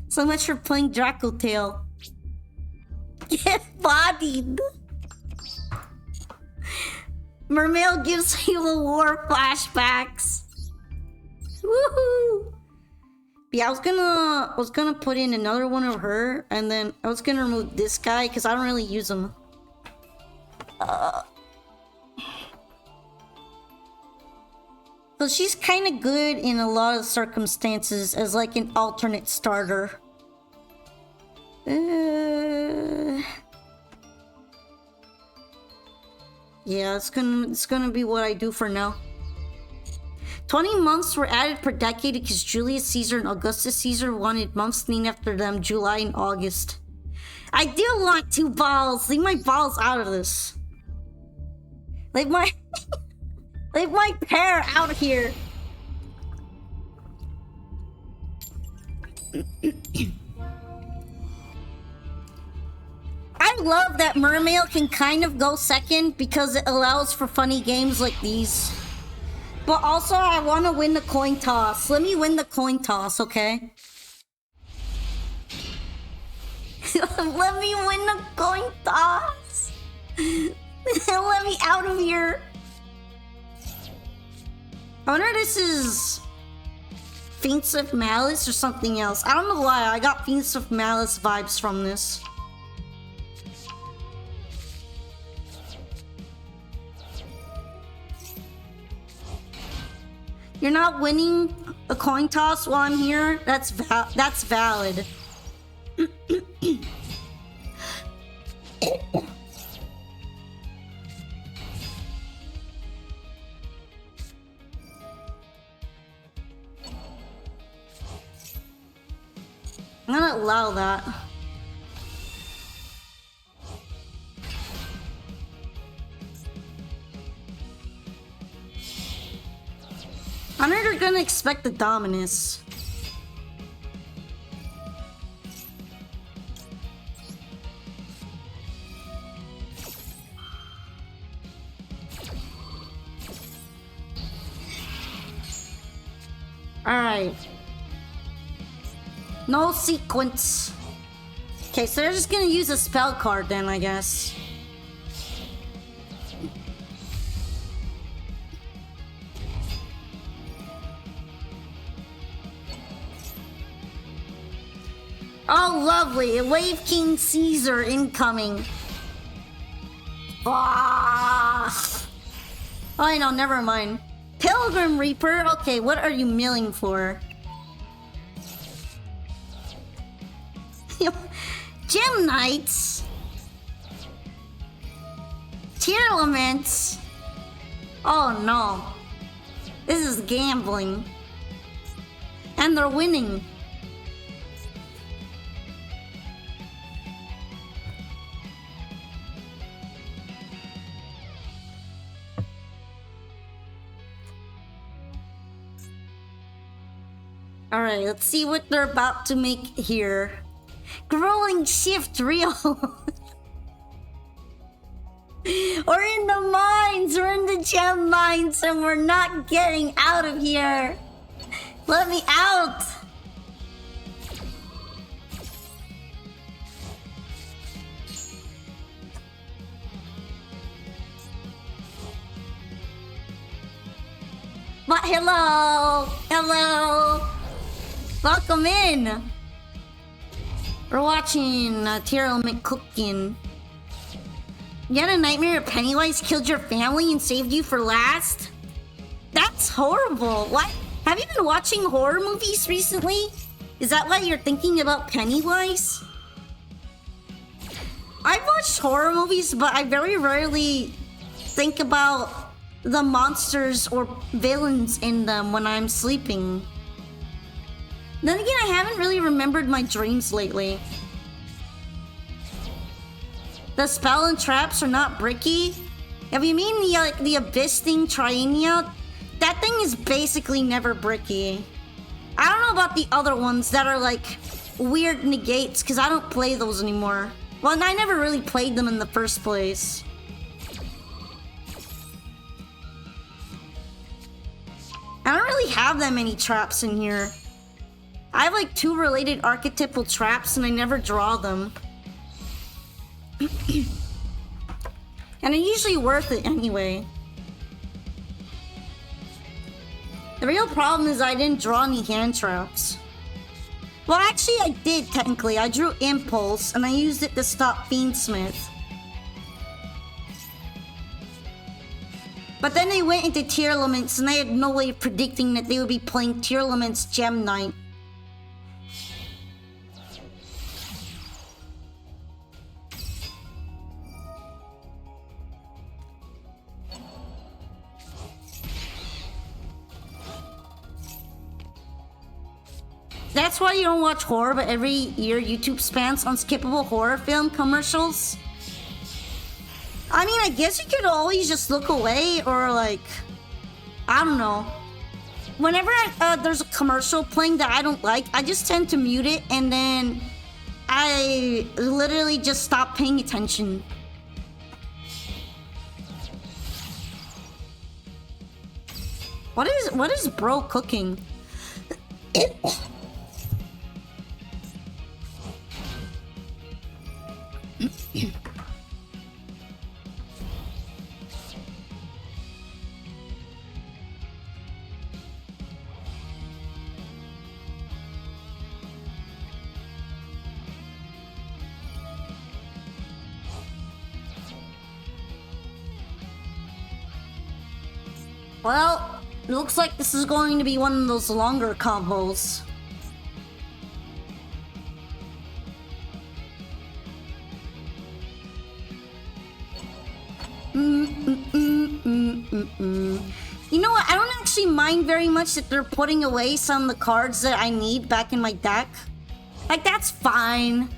A: So much for playing Dracotail. Get bodied. Mermail gives Halo War flashbacks. Woohoo! Yeah, I was gonna put in another one of her, and then I was gonna remove this guy because I don't really use him. So she's kind of good in a lot of circumstances as like an alternate starter. Yeah, it's gonna be what I do for now. 20 months were added per decade because Julius Caesar and Augustus Caesar wanted months named after them, July and August. I do want 2 balls. Leave my balls out of this. Leave my leave my pear out here. I love that Mermail can kind of go second because it allows for funny games like these. But also, I want to win the coin toss. Let me win the coin toss, okay? Let me win the coin toss. Let me out of here. I wonder if this is Fiends of Malice or something else. I don't know why. I got Fiends of Malice vibes from this. You're not winning a coin toss while I'm here? That's valid. I'm gonna allow that. I'm never gonna expect the Dominus. Alright. No sequence. Okay, so they're just gonna use a spell card then, I guess. Oh, lovely. A Wave King Caesar incoming. Ah. Oh, no, never mind. Pilgrim Reaper? Okay, what are you milling for? Gem Knights? Tier Elements? Oh no. This is gambling. And they're winning. Alright, let's see what they're about to make here. Grueling shift real. We're in the mines, we're in the gem mines, and we're not getting out of here. Let me out. But hello, hello. Welcome in. We're watching Tyrell McCookin. You had a nightmare Pennywise killed your family and saved you for last? That's horrible. What? Have you been watching horror movies recently? Is that why you're thinking about Pennywise? I've watched horror movies, but I very rarely think about the monsters or villains in them when I'm sleeping. Then again, I haven't really remembered my dreams lately. The spell and traps are not bricky. Have you mean the abyss thing trying out? That thing is basically never bricky. I don't know about the other ones that are like weird negates, because I don't play those anymore. Well, I never really played them in the first place. I don't really have that many traps in here. I have like 2 related archetypal traps and I never draw them. And they're usually worth it anyway. The real problem is I didn't draw any hand traps. Well, actually I did technically. I drew Impulse and I used it to stop Fiendsmith. But then they went into Tier Elements and I had no way of predicting that they would be playing Tier Elements Gem Knight. That's why you don't watch horror, but every year YouTube spams unskippable horror film commercials? I mean, I guess you could always just look away or like, I don't know. Whenever there's a commercial playing that I don't like, I just tend to mute it and then I literally just stop paying attention. What is bro cooking? Well, it looks like this is going to be one of those longer combos. You know what? I don't actually mind very much that they're putting away some of the cards that I need back in my deck. Like, that's fine.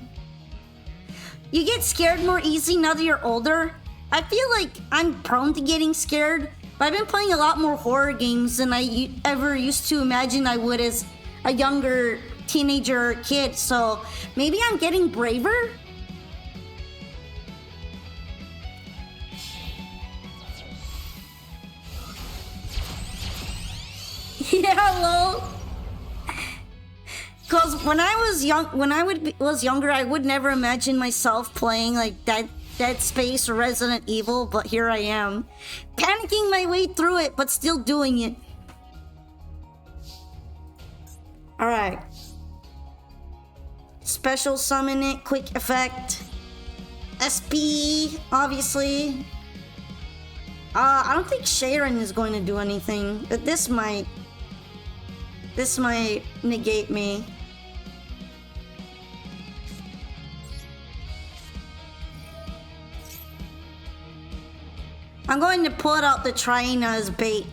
A: You get scared more easy now that you're older. I feel like I'm prone to getting scared, but I've been playing a lot more horror games than I ever used to imagine I would as a younger teenager or kid, so maybe I'm getting braver? Yeah, lol. Cause when I was young, was younger, I would never imagine myself playing like Dead Space or Resident Evil, but here I am, panicking my way through it, but still doing it. All right. Special summon it, quick effect. SP, obviously. I don't think Sharon is going to do anything, but this might negate me. I'm going to put out the train as bait.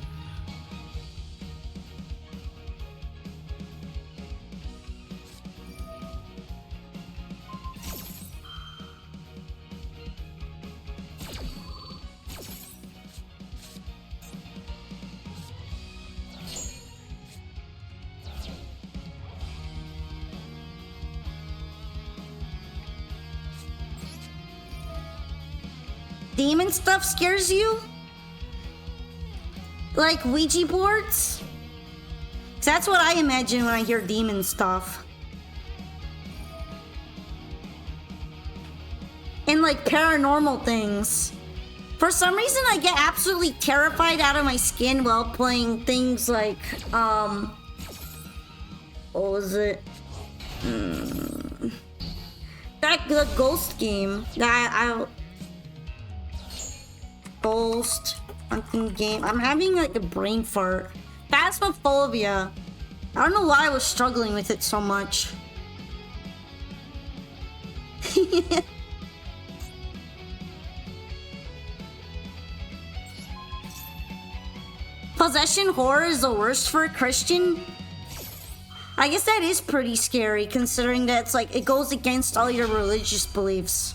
A: Demon stuff scares you? Like Ouija boards? 'Cause that's what I imagine when I hear demon stuff. And like paranormal things. For some reason I get absolutely terrified out of my skin while playing things like, what was it? That the ghost game that I Ghost hunting game. I'm having like a brain fart. Phasmophobia. I don't know why I was struggling with it so much. Possession horror is the worst for a Christian? I guess that is pretty scary considering that it's like it goes against all your religious beliefs.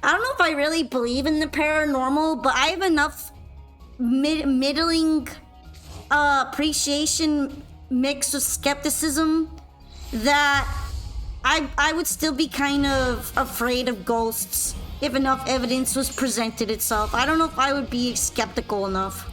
A: I don't know if I really believe in the paranormal, but I have enough middling appreciation mixed with skepticism that I would still be kind of afraid of ghosts if enough evidence was presented itself. I don't know if I would be skeptical enough.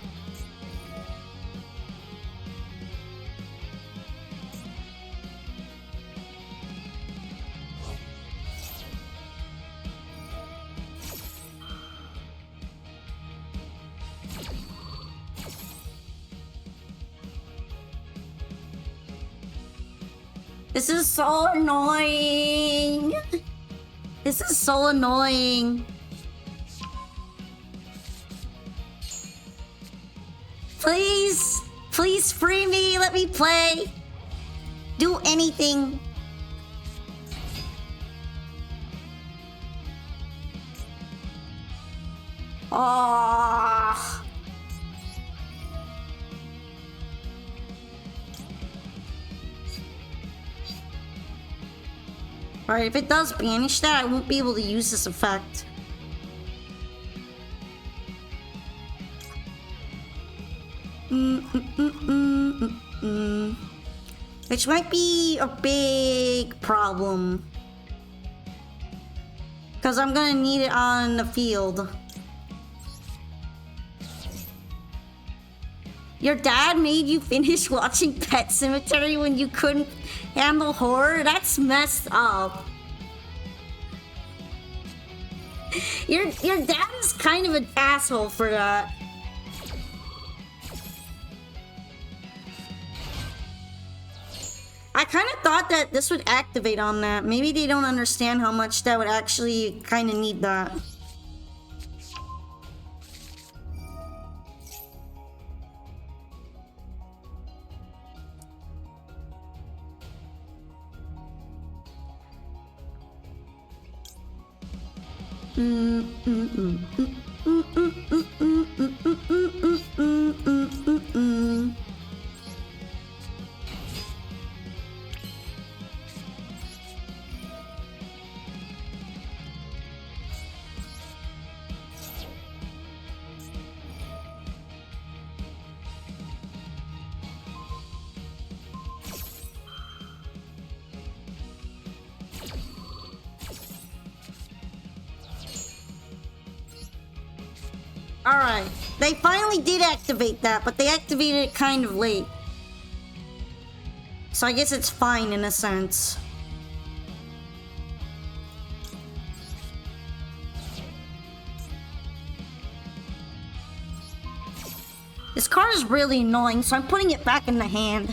A: This is so annoying. This is so annoying. Please, please free me. Let me play. Do anything. Oh. Alright, if it does banish that, I won't be able to use this effect. Which might be a big problem. Because I'm gonna need it on the field. Your dad made you finish watching Pet Sematary when you couldn't handle horror? That's messed up. Your dad is kind of an asshole for that. I kind of thought that this would activate on that. Maybe they don't understand how much that would actually kind of need that. Alright, they finally did activate that, but they activated it kind of late. So I guess it's fine in a sense. This card is really annoying, so I'm putting it back in the hand.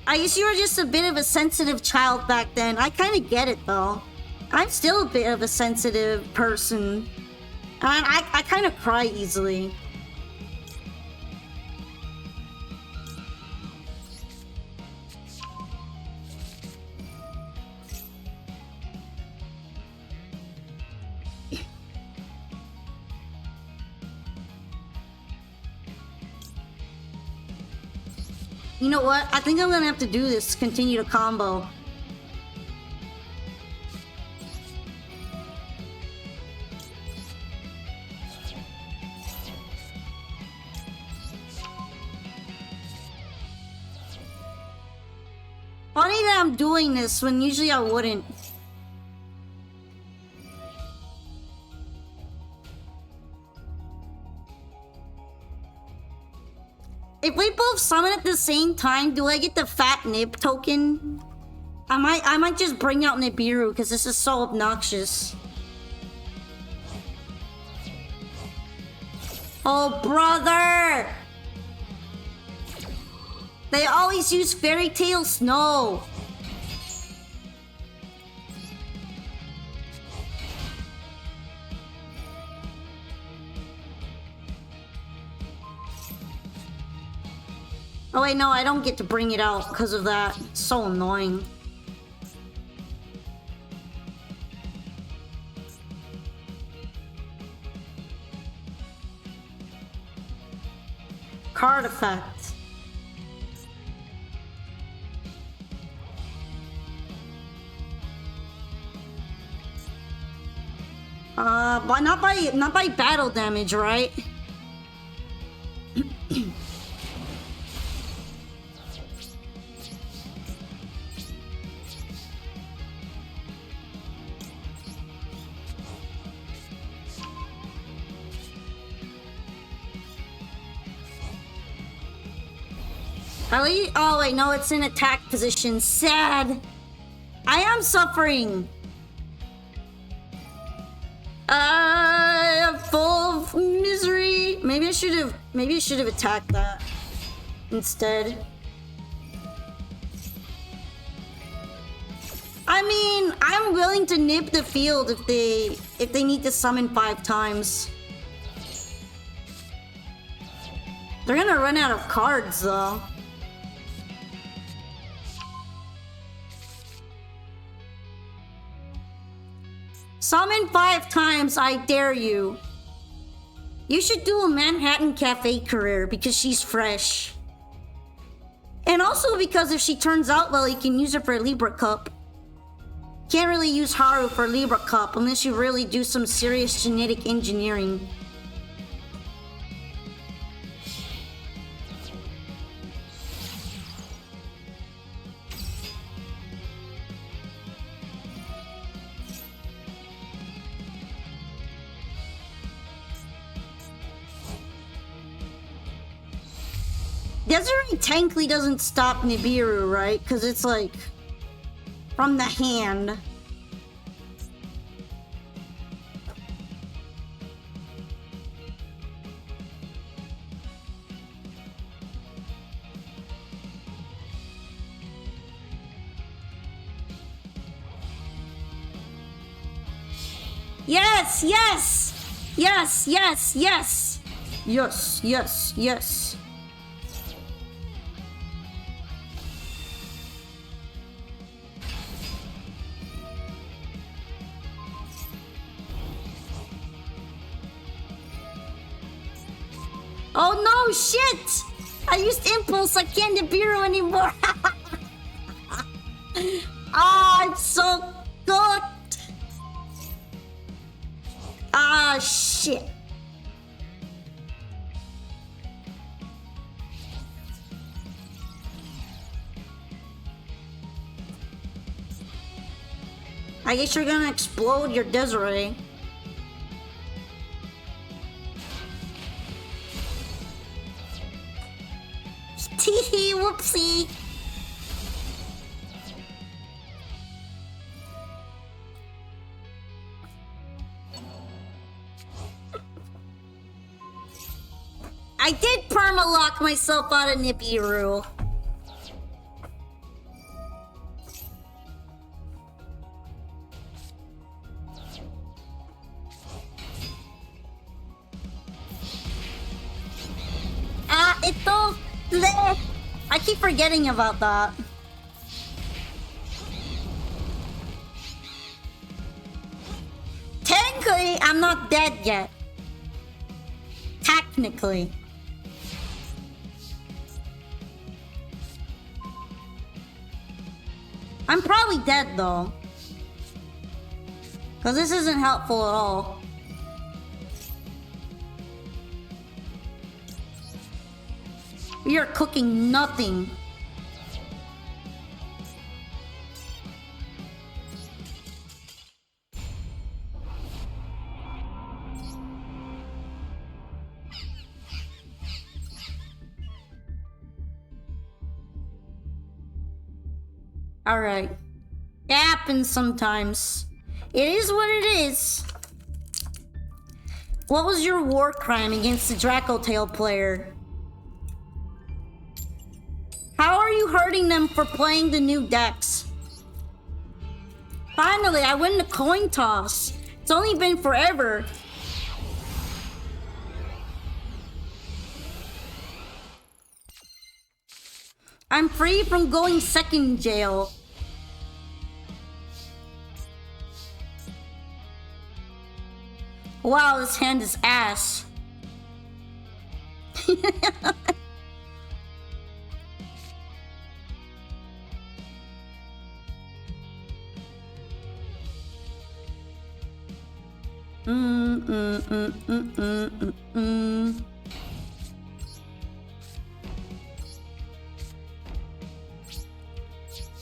A: I guess you were just a bit of a sensitive child back then. I kind of get it though. I'm still a bit of a sensitive person. And I kind of cry easily. You know what? I think I'm gonna have to do this to continue to combo. Funny that I'm doing this when usually I wouldn't. If we both summon at the same time, do I get the fat nib token? I might just bring out Nibiru because this is so obnoxious. Oh, brother! They always use Fairy Tail Snow. Oh wait, no, I don't get to bring it out because of that. It's so annoying. Card effect. But not by battle damage, right? Oh wait, no, it's in attack position. Sad. I am suffering. Full of misery. Maybe I should have attacked that instead. I mean, I'm willing to nip the field if they need to summon 5 times. They're gonna run out of cards though. Summon 5 times, I dare you. You should do a Manhattan Cafe career because she's fresh. And also because if she turns out well, you can use her for Libra Cup. Can't really use Haru for Libra Cup unless you really do some serious genetic engineering. Desiree technically doesn't stop Nibiru, right? Because it's like from the hand. Yes, yes, yes, yes, yes, yes, yes, yes. Oh no, shit! I used Impulse, I can't Nibiru anymore! Ah, I'm so cooked! Ah, shit. I guess you're gonna explode your Desiree. Teehee, whoopsie. I did perma-lock myself out of Nibiru. Ito. I keep forgetting about that. Technically, I'm not dead yet. Technically. I'm probably dead though. Because this isn't helpful at all. We are cooking nothing. Alright. It happens sometimes. It is what it is. What was your war crime against the Dracotail player? How are you hurting them for playing the new decks? Finally, I win the coin toss. It's only been forever. I'm free from going second jail. Wow, this hand is ass.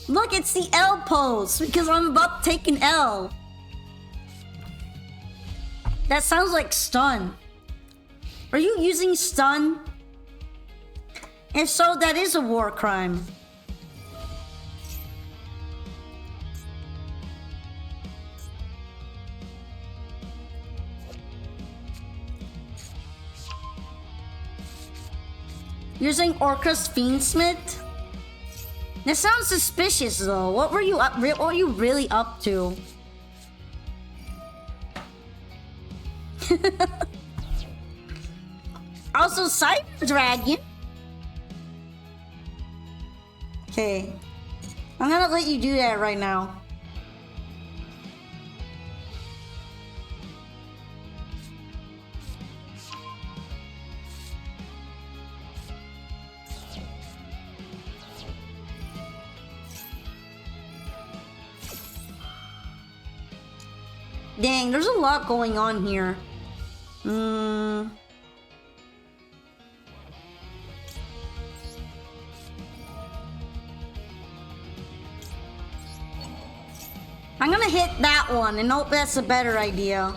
A: Look, it's the L pose because I'm about to take an L. That sounds like stun. Are you using stun? If so, that is a war crime. Using Orcus Fiendsmith? That sounds suspicious though. What were you really up to? Also, Cyber Dragon. Okay. I'm gonna let you do that right now. Dang, there's a lot going on here. I'm gonna hit that one and hope that's a better idea.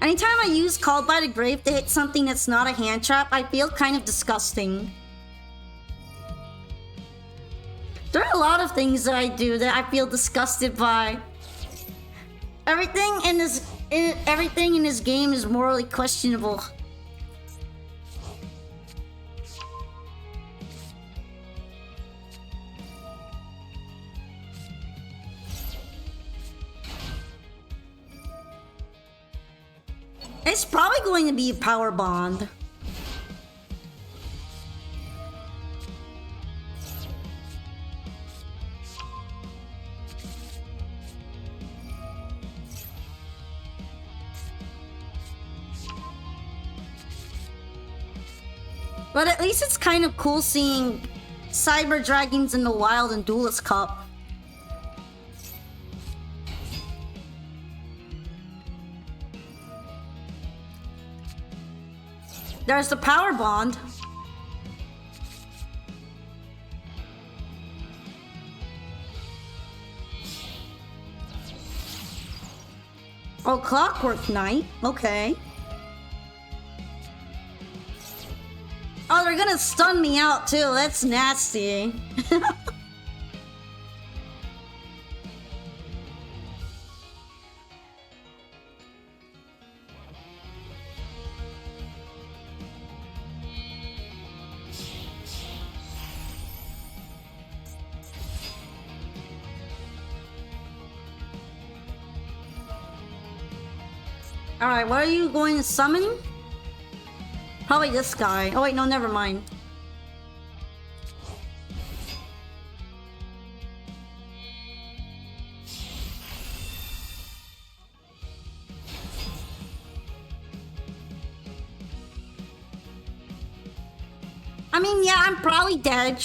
A: Anytime I use Called by the Grave to hit something that's not a hand trap, I feel kind of disgusting. There are a lot of things that I do that I feel disgusted by. Everything in this game is morally questionable. It's probably going to be a power bond. But at least it's kind of cool seeing Cyber Dragons in the wild and Duelist Cup. There's the power bond. Oh, Clockwork Knight. Okay. Oh, they're gonna stun me out too. That's nasty. Alright, what are you going to summon? Probably this guy. Oh wait, no, never mind. I mean, yeah, I'm probably dead.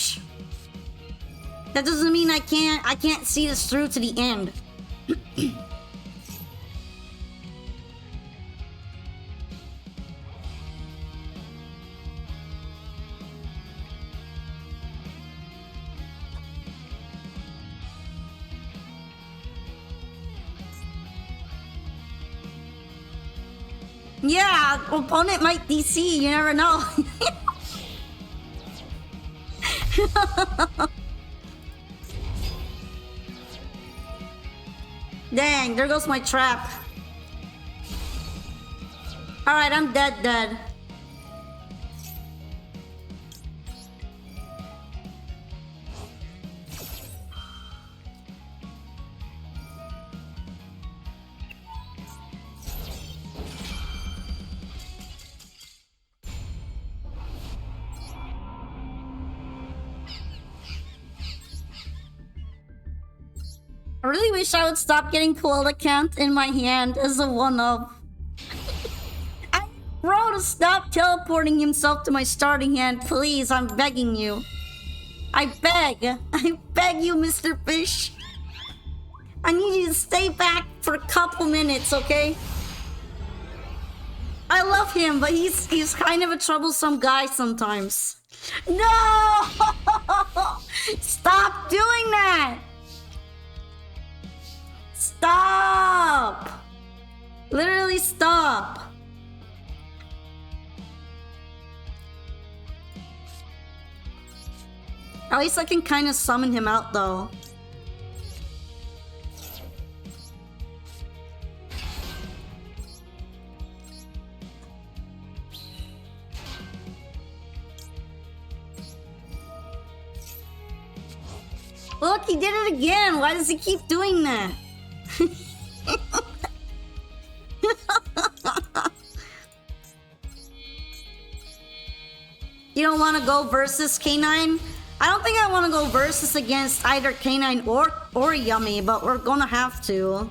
A: That doesn't mean I can't see this through to the end. Yeah, opponent might DC, you never know. Dang, there goes my trap. Alright, I'm dead. I really wish I would stop getting Koala Count in my hand as a one-up. I need Bro to stop teleporting himself to my starting hand, please, I'm begging you. I beg you, Mr. Fish. I need you to stay back for a couple minutes, okay? I love him, but he's kind of a troublesome guy sometimes. No! Stop doing that! Stop! Literally stop. At least I can kind of summon him out though. Look, he did it again. Why does he keep doing that? You don't want to go versus K9? I don't think I want to go versus against either K9 or Yummy, but we're gonna have to.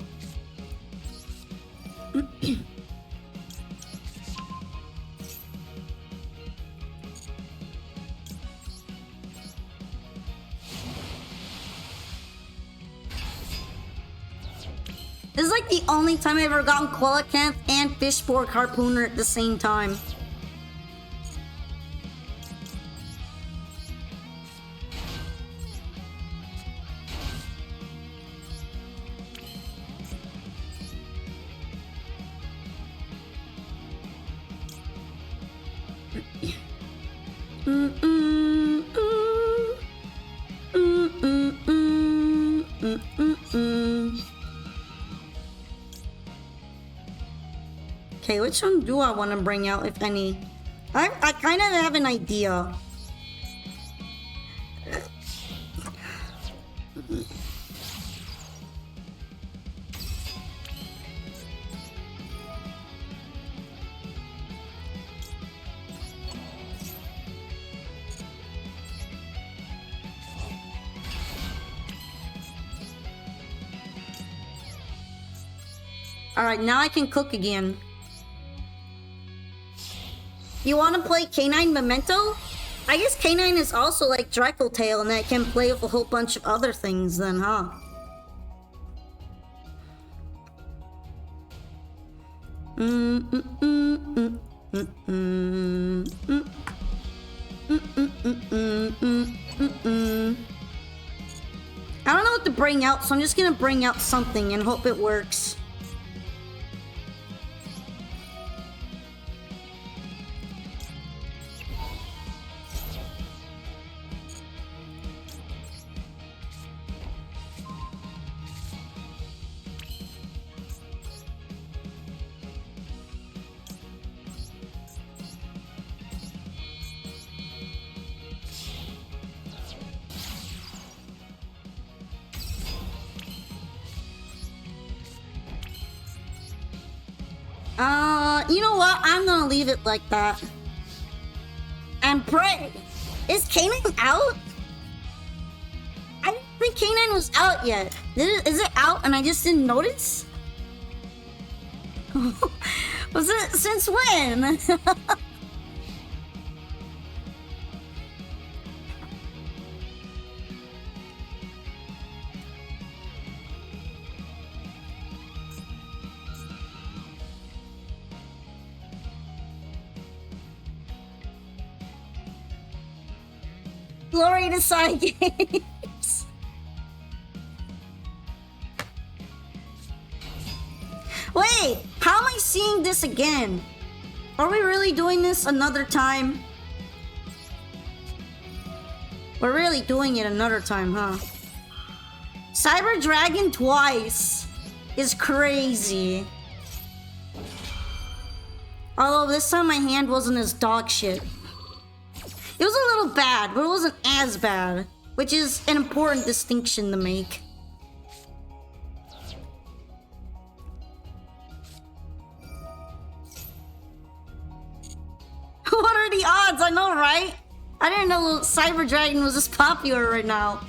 A: This is like the only time I've ever gotten Qualicant and Fishfork Harpooner at the same time. Okay, which one do I want to bring out, if any? I kind of have an idea. Alright, now I can cook again. You want to play K9 Memento? I guess K9 is also like Dracotail and that can play with a whole bunch of other things then, huh? I don't know what to bring out, so I'm just gonna bring out something and hope it works. You know what? I'm gonna leave it like that. And pray. Is K9 out? I didn't think K9 was out yet. Is it out and I just didn't notice? Was it since when? Glory to side games. Wait, how am I seeing this again? Are we really doing this another time? We're really doing it another time, huh? Cyber Dragon twice is crazy. Although this time my hand wasn't as dog shit. It was a little bad, but it wasn't as bad, which is an important distinction to make. What are the odds? I know, right? I didn't know Cyber Dragon was this popular right now.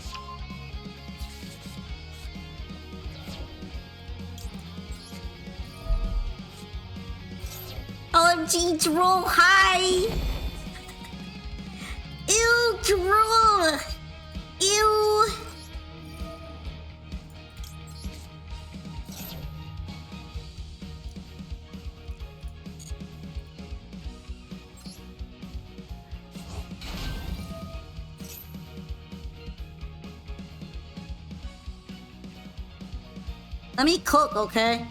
A: OMG, Drool, hi! Ew, Drool! Ew! Let me cook, okay?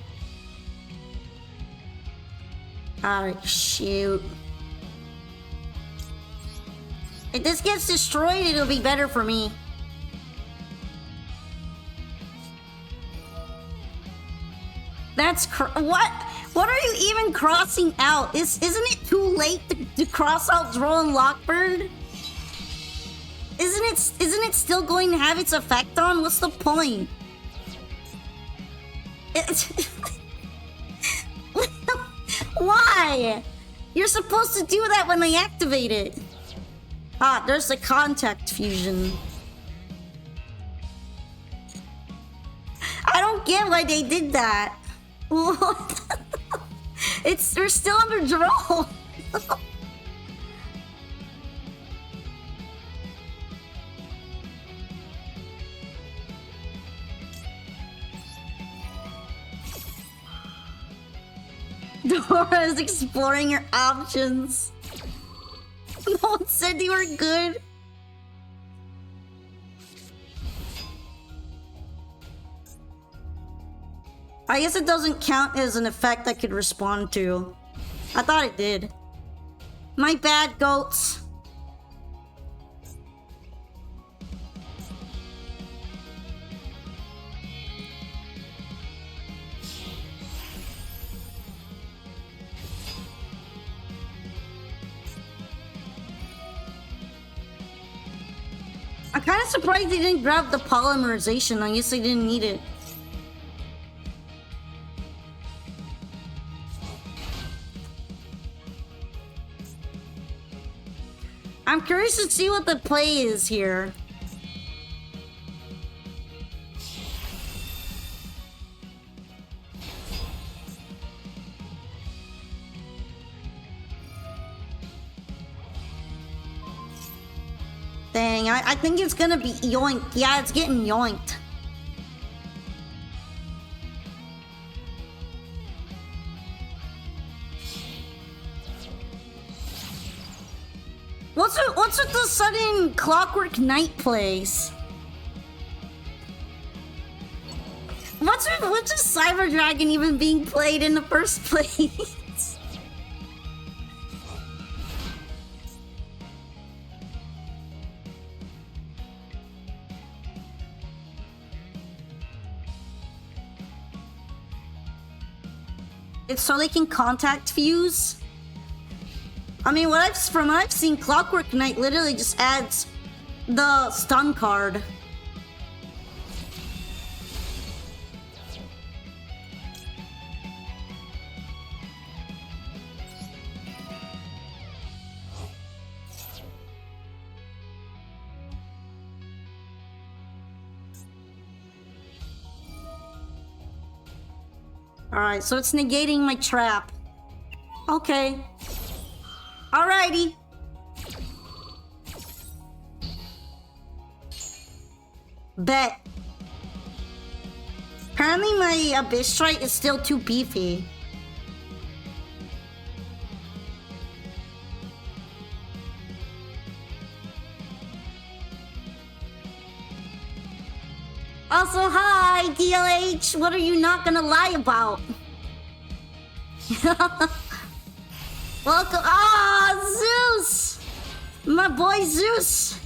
A: Alright, shoot. If this gets destroyed, it'll be better for me. That's what? What are you even crossing out? Isn't it too late to cross out Droll and Lockbird? Isn't it still going to have its effect on? What's the point? Why? You're supposed to do that when they activate it. Ah, there's the contact fusion. I don't get why they did that. What? We're still under Droll. Dora is exploring her options. No one said they were good. I guess it doesn't count as an effect I could respond to. I thought it did. My bad, goats. I'm kind of surprised they didn't grab the polymerization. I guess they didn't need it. I'm curious to see what the play is here. Dang, I think it's gonna be yoinked. Yeah, it's getting yoinked. What's with the sudden Clockwork Knight plays? What's with Cyber Dragon even being played in the first place? It's so they can contact fuse? I mean, from what I've seen, Clockwork Knight literally just adds the stun card. Alright, so it's negating my trap. Okay. Alrighty. Bet. Apparently my Abyssrite is still too beefy. Also, hi, DLH. What are you not gonna lie about? Welcome. Ah, Zeus! My boy Zeus!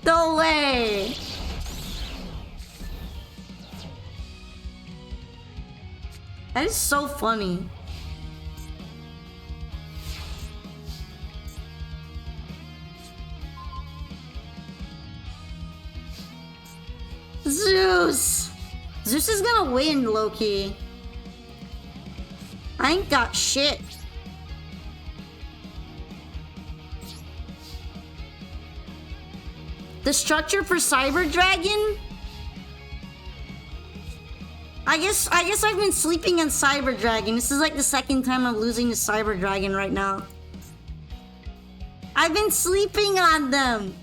A: No way! That is so funny. Zeus! Zeus is gonna win, Loki. I ain't got shit. The structure for Cyber Dragon? I guess I've been sleeping on Cyber Dragon. This is like the second time I'm losing to Cyber Dragon right now. I've been sleeping on them.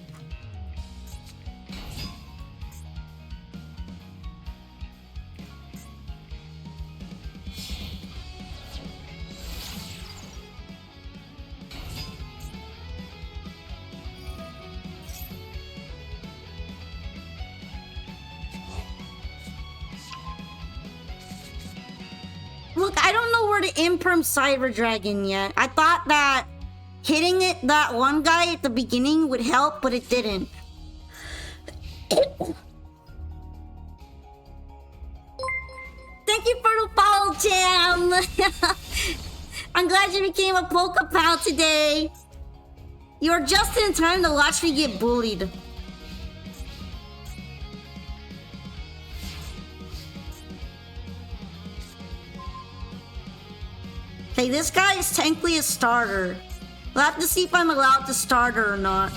A: Look, I don't know where to imperm Cyber Dragon yet. I thought that hitting that one guy at the beginning would help, but it didn't. Thank you for the follow, Jam! I'm glad you became a Polka Pal today. You're just in time to watch me get bullied. Hey, this guy is technically a starter. We'll have to see if I'm allowed to start her or not.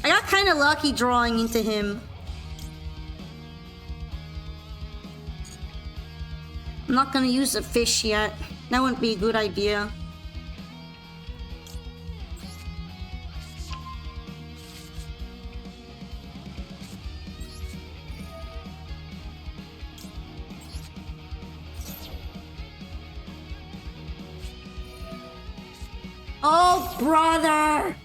A: I got kind of lucky drawing into him. I'm not gonna use a fish yet. That wouldn't be a good idea. Oh, brother!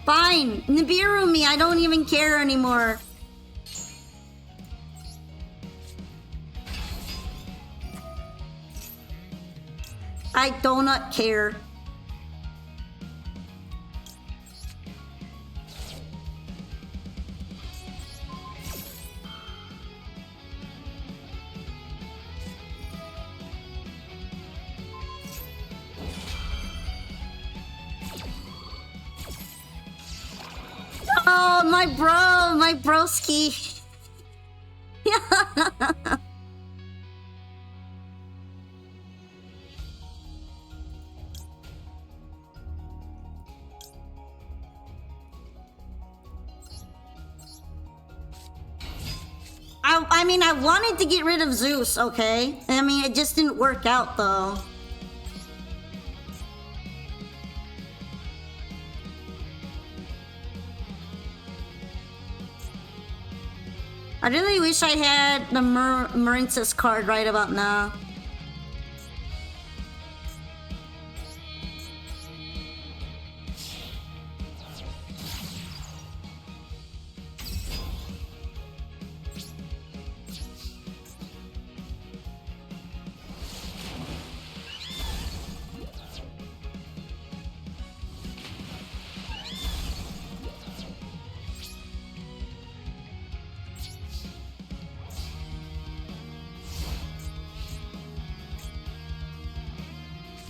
A: Fine, Nibiru me, I don't even care anymore. I do not care. Oh, my broski. I mean, I wanted to get rid of Zeus, okay? I mean, it just didn't work out, though. I really wish I had the Marinces card right about now.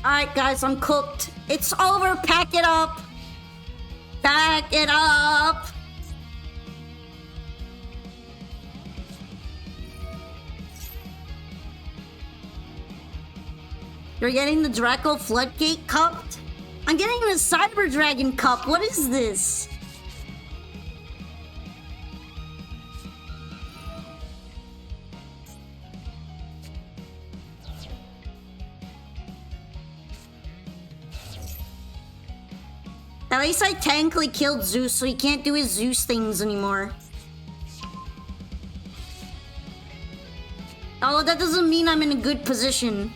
A: Alright guys, I'm cooked. It's over, pack it up. Pack it up. You're getting the Draco Floodgate Cup? I'm getting the Cyber Dragon Cup. What is this? At least I technically killed Zeus, so he can't do his Zeus things anymore. Oh, that doesn't mean I'm in a good position.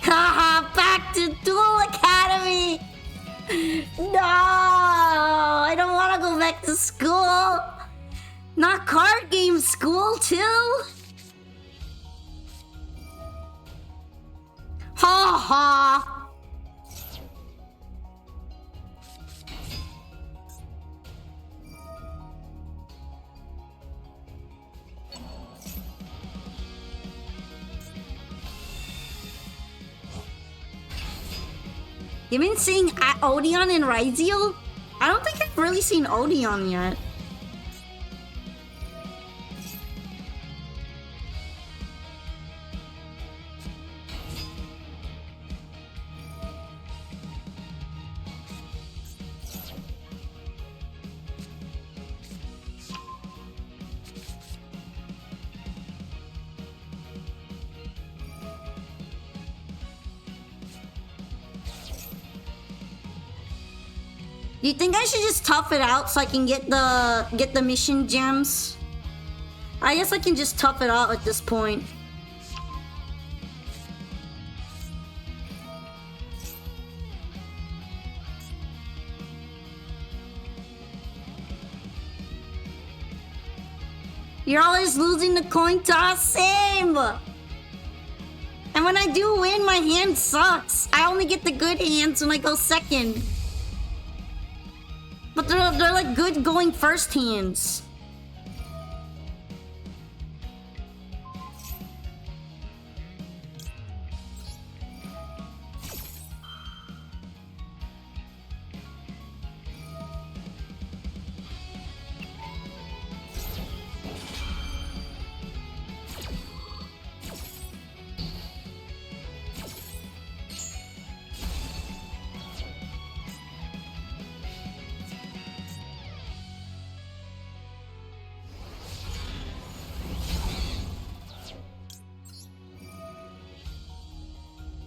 A: Haha, back to Duel Academy! No, I don't want to go back to school. Not card game school, too? Ha ha! You been seeing Odeon and Ryzeal? I don't think I've really seen Odeon yet. Do you think I should just tough it out so I can get the mission gems? I guess I can just tough it out at this point. You're always losing the coin toss, same! And when I do win, my hand sucks. I only get the good hands when I go second. But they're like good going first hands.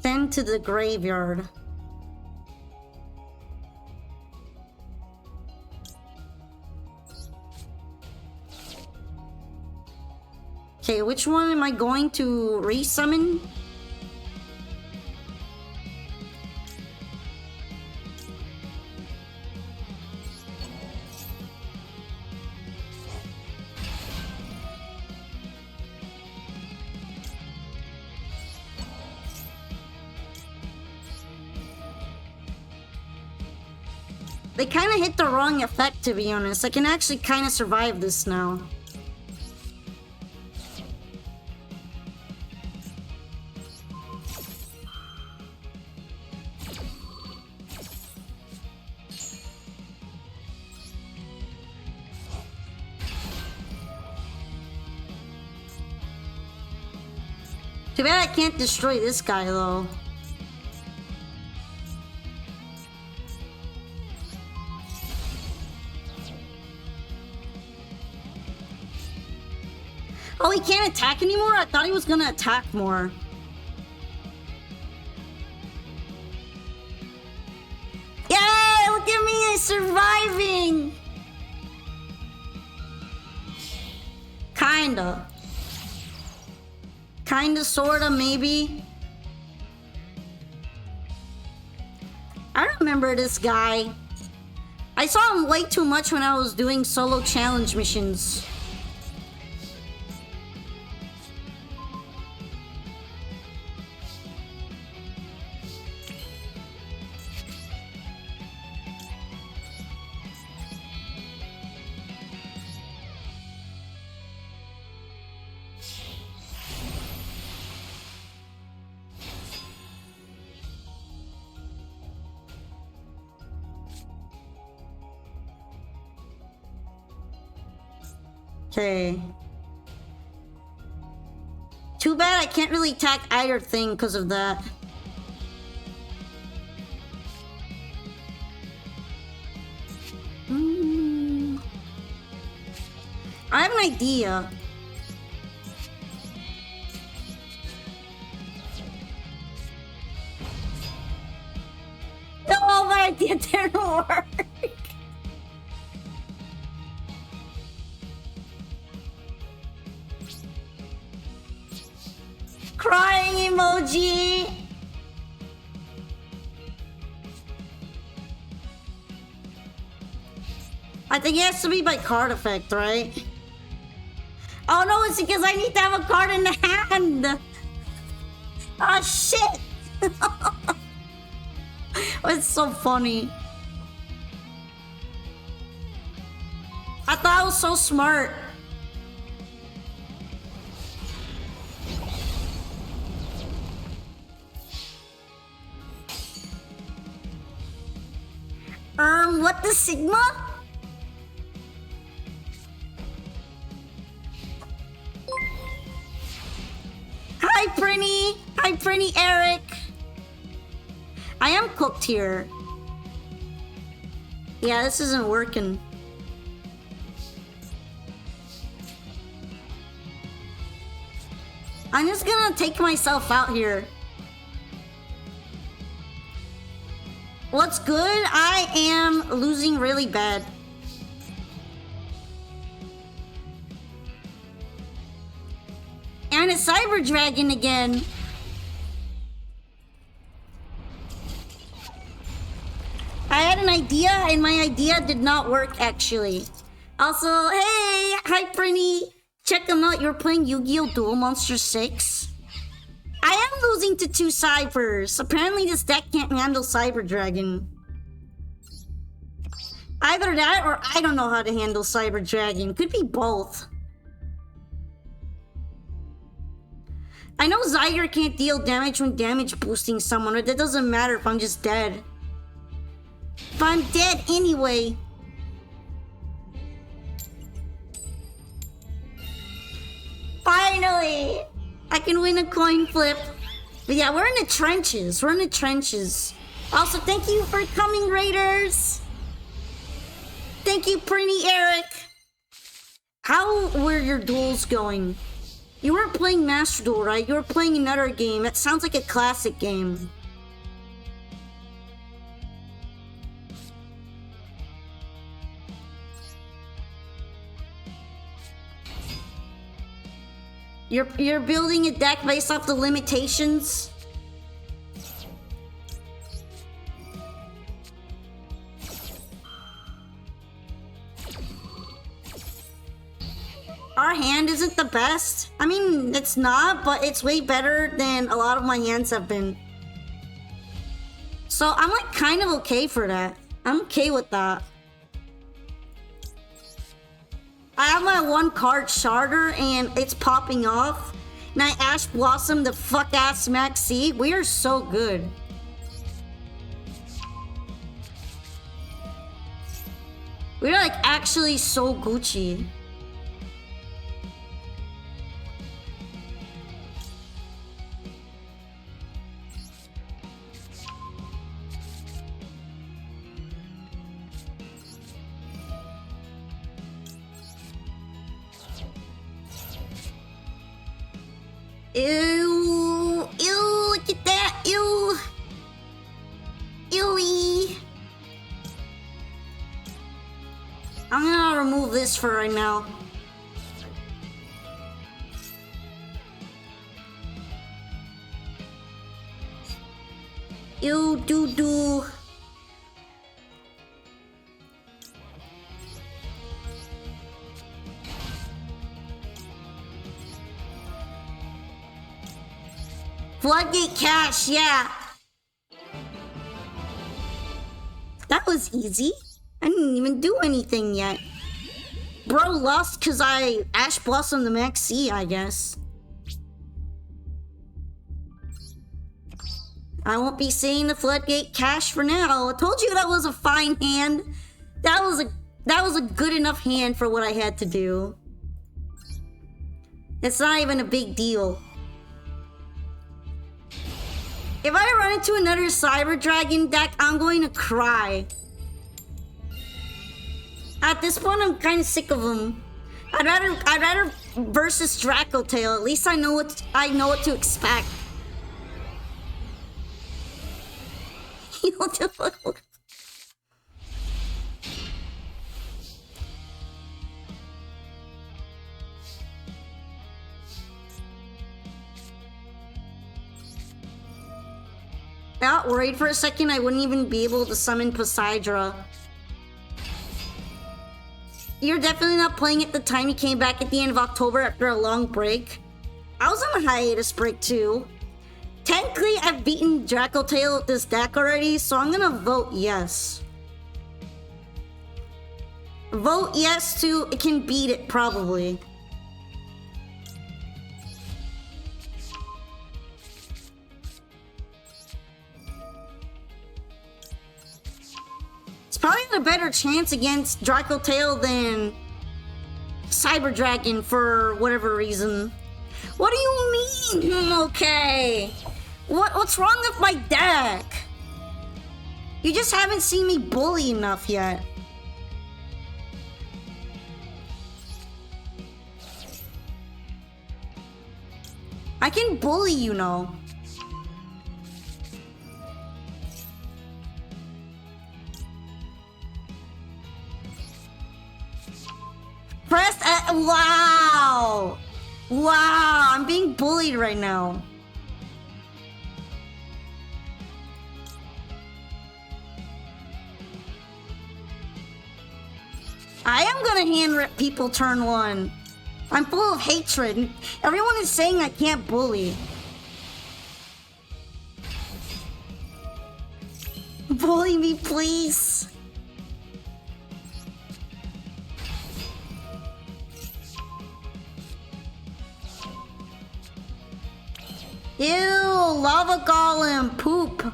A: Send to the graveyard. Okay, which one am I going to resummon? They kind of hit the wrong effect, to be honest. I can actually kind of survive this now. Too bad I can't destroy this guy, though. Oh, he can't attack anymore? I thought he was gonna attack more. Yay! Look at me, I'm surviving! Kinda. Kinda, sorta, maybe. I remember this guy. I saw him way too much when I was doing solo challenge missions. Okay. Too bad I can't really attack either thing because of that. I have an idea. work. Crying emoji. I think it has to be by card effect, right? Oh no, it's because I need to have a card in the hand. Oh shit. It's so funny. I thought I was so smart. What the Sigma? Hi, Prinny! Hi, Prinny Eric! I am cooked here. Yeah, this isn't working. I'm just gonna take myself out here. What's good? I am losing really bad. And it's Cyber Dragon again. I had an idea and my idea did not work actually. Also, hey! Hi, Prinny! Check them out, you're playing Yu-Gi-Oh! Duel Monster 6. I am losing to 2 Cybers. Apparently this deck can't handle Cyber Dragon. Either that or I don't know how to handle Cyber Dragon. Could be both. I know Zyger can't deal damage when damage boosting someone, but that doesn't matter if I'm just dead. If I'm dead anyway. Finally! I can win a coin flip. But yeah, we're in the trenches. We're in the trenches. Also, thank you for coming, Raiders. Thank you, Prinny Eric. How were your duels going? You weren't playing Master Duel, right? You were playing another game. That sounds like a classic game. You're building a deck based off the limitations? Our hand isn't the best. I mean, it's not, but it's way better than a lot of my hands have been. So I'm like kind of okay for that. I'm okay with that. I have my 1 card Sharder and it's popping off. And I Ash Blossom the fuck ass Maxi. We are so good. We're like actually so Gucci. Ew, ew, look at that, ew, ewy. I'm gonna remove this for right now. Ew, doo-doo. Floodgate Cash, yeah. That was easy. I didn't even do anything yet. Bro lost because I Ash Blossom the Maxi, I guess. I won't be seeing the Floodgate Cash for now. I told you that was a fine hand. That was a good enough hand for what I had to do. It's not even a big deal. If I run into another Cyber Dragon deck, I'm going to cry. At this point, I'm kind of sick of them. I'd rather versus Dracotail. At least I know what to expect. got worried for a second I wouldn't even be able to summon Poseidra. You're definitely not playing at the time you came back at the end of October after a long break. I was on a hiatus break too. Technically, I've beaten Dracotail with this deck already, so I'm gonna vote yes. Vote yes to it can beat it, probably. It's probably got a better chance against Dracotail than Cyber Dragon for whatever reason. What do you mean? Okay. What's wrong with my deck? You just haven't seen me bully enough yet. I can bully, you know. Press wow! Wow, I'm being bullied right now. I am gonna hand rip people turn one. I'm full of hatred. Everyone is saying I can't bully. Bully me, please. Ew, lava golem, poop.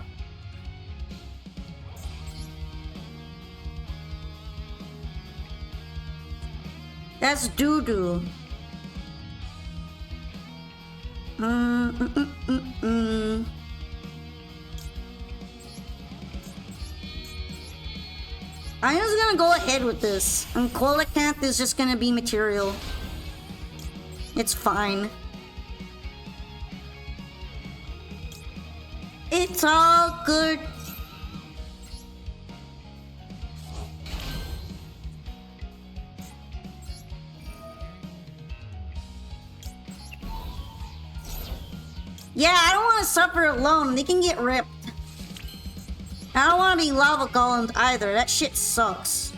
A: That's doo-doo. I'm just gonna go ahead with this. And Coelacanth is just gonna be material. It's fine. It's all good. Yeah, I don't want to suffer alone. They can get ripped. I don't want any lava golems either. That shit sucks.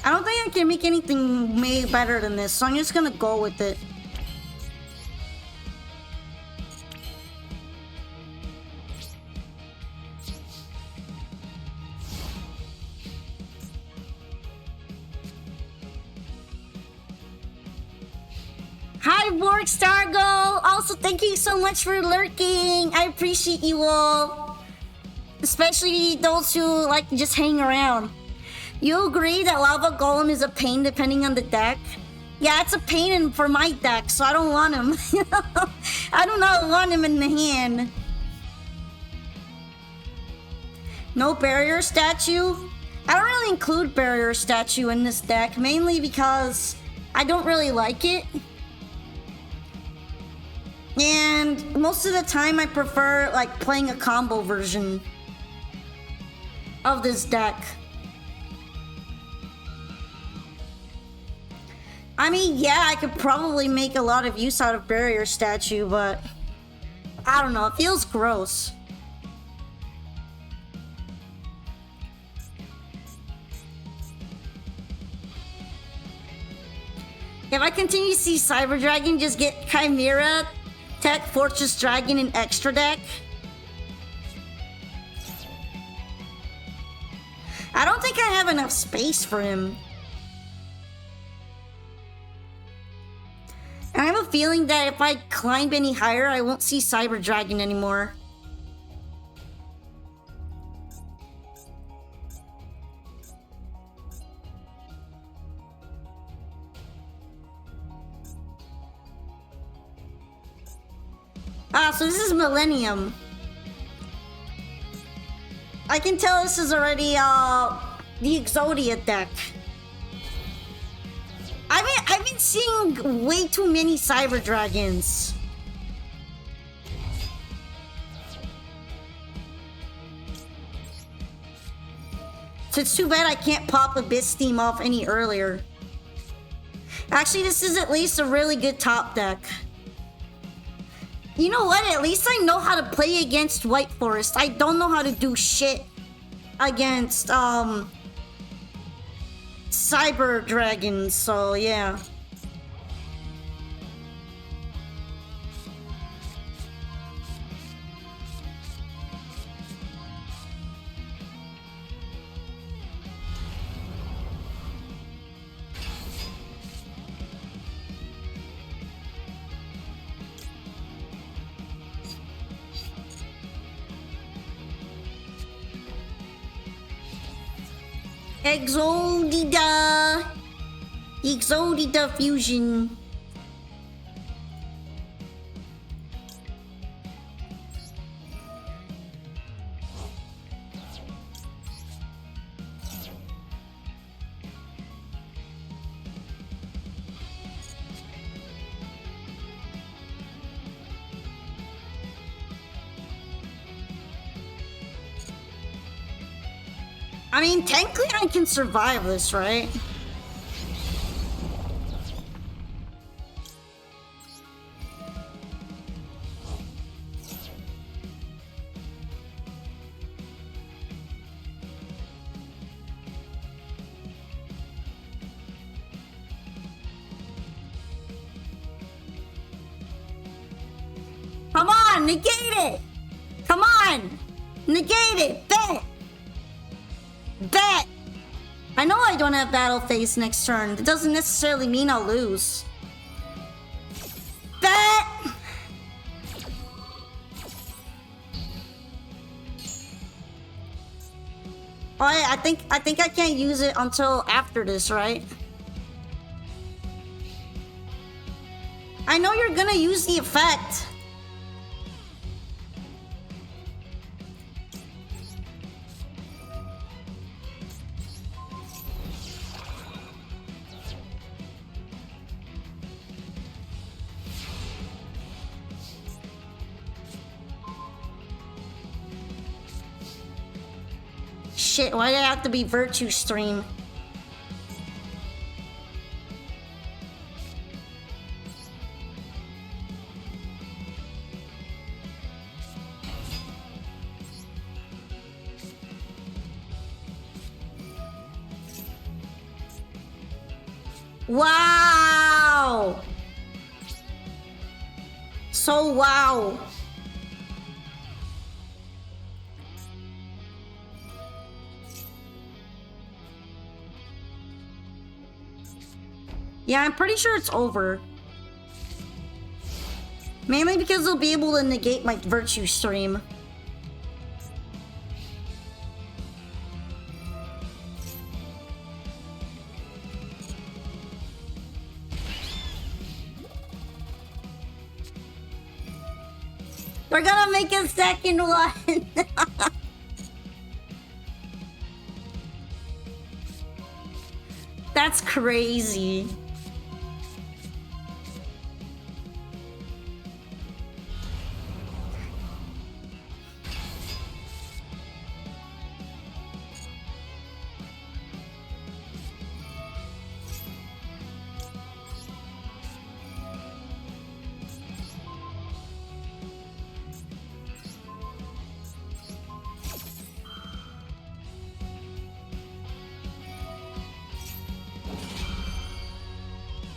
A: I don't think I can make anything way better than this, so I'm just gonna go with it. Hi, Borg Stargo! Also, thank you so much for lurking. I appreciate you all. Especially those who like to just hang around. You agree that Lava Golem is a pain depending on the deck? Yeah, it's a pain for my deck, so I don't want him. I do not want him in the hand. No barrier statue? I don't really include barrier statue in this deck, mainly because I don't really like it. And most of the time I prefer like playing a combo version of this deck. I mean, yeah, I could probably make a lot of use out of barrier statue, but I don't know, it feels gross. If I continue to see Cyber Dragon just get Chimera, Tech, Fortress Dragon, and Extra Deck, I don't think I have enough space for him. I have a feeling that if I climb any higher, I won't see Cyber Dragon anymore. Ah, so this is Millennium. I can tell this is already the Exodia deck. I've been seeing way too many Cyber Dragons. So it's too bad I can't pop Abyss Theme off any earlier. Actually, this is at least a really good top deck. You know what? At least I know how to play against White Forest. I don't know how to do shit against Cyber Dragons, so yeah. Exodida Fusion. I mean, technically I can survive this, right? Come on, negate it! Come on! Negate it! Bet! Bet! I know I don't have Battle Phase next turn. It doesn't necessarily mean I'll lose. Bet! Oh, I think I can't use it until after this, right? I know you're gonna use the effect. Shit, why did I have to be Virtue Stream? Wow! So wow. Yeah, I'm pretty sure it's over. Mainly because they'll be able to negate my Virtue Stream. We're gonna make a second one. That's crazy.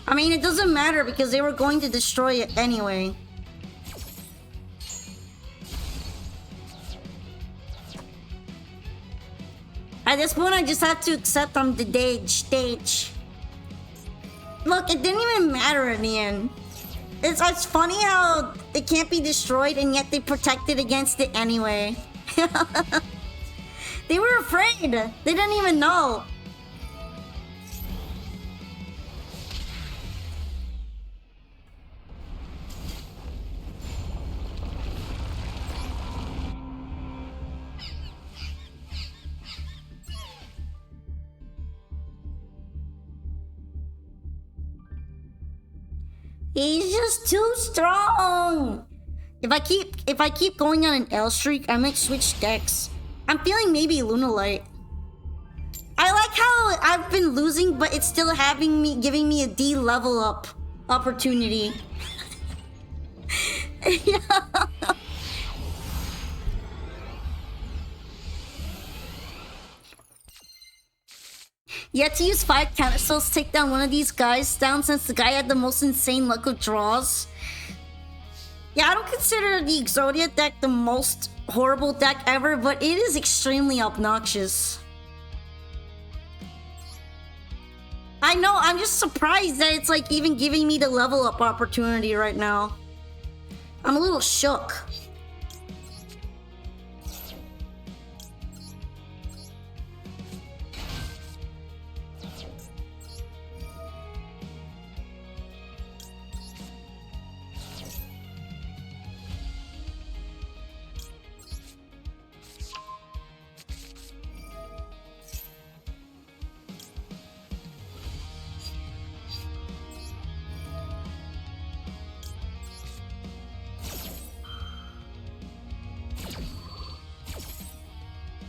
A: I mean, it doesn't matter because they were going to destroy it anyway. At this point, I just have to accept I'm the stage. Look, it didn't even matter in the end. It's funny how it can't be destroyed and yet they protected against it anyway. They were afraid. They didn't even know. He's just too strong. If I keep going on an L streak, I might switch decks. I'm feeling maybe Lunalite. I like how I've been losing, but it's still giving me a D level up opportunity. Yeah. Yet to use 5 counter spells to take down one of these guys down since the guy had the most insane luck with draws. Yeah, I don't consider the Exodia deck the most horrible deck ever, but it is extremely obnoxious. I know, I'm just surprised that it's like even giving me the level up opportunity right now. I'm a little shook.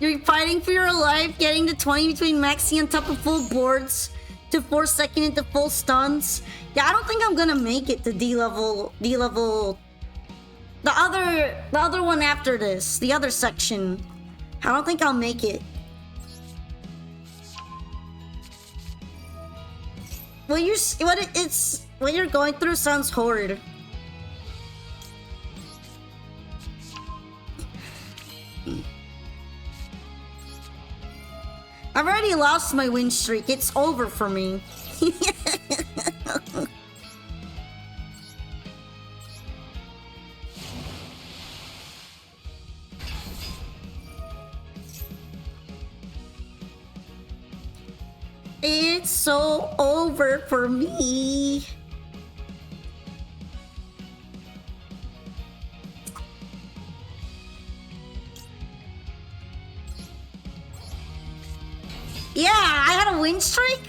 A: You're fighting for your life, getting the 20 between Maxi on top of full boards to force second into full stuns. Yeah, I don't think I'm gonna make it to D level. The other one after this, the other section. I don't think I'll make it. What you're going through sounds horrid. I've already lost my win streak. It's over for me. It's so over for me. Yeah, I had a win streak?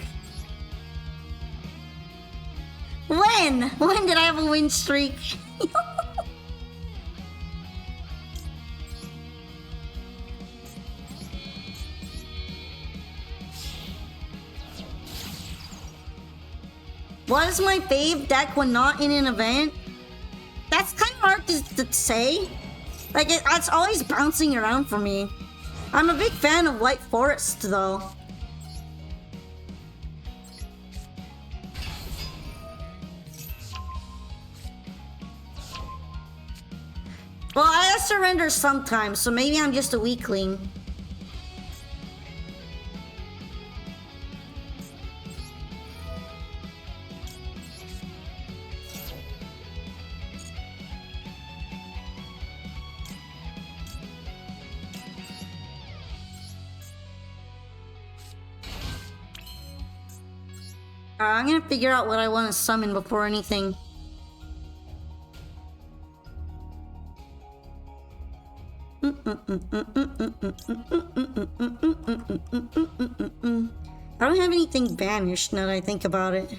A: When? When did I have a win streak? What is my fave deck when not in an event? That's kind of hard to say. Like, it's always bouncing around for me. I'm a big fan of White Forest, though. Well, I surrender sometimes, so maybe I'm just a weakling. I'm gonna figure out what I want to summon before anything. I don't have anything banished now that I think about it.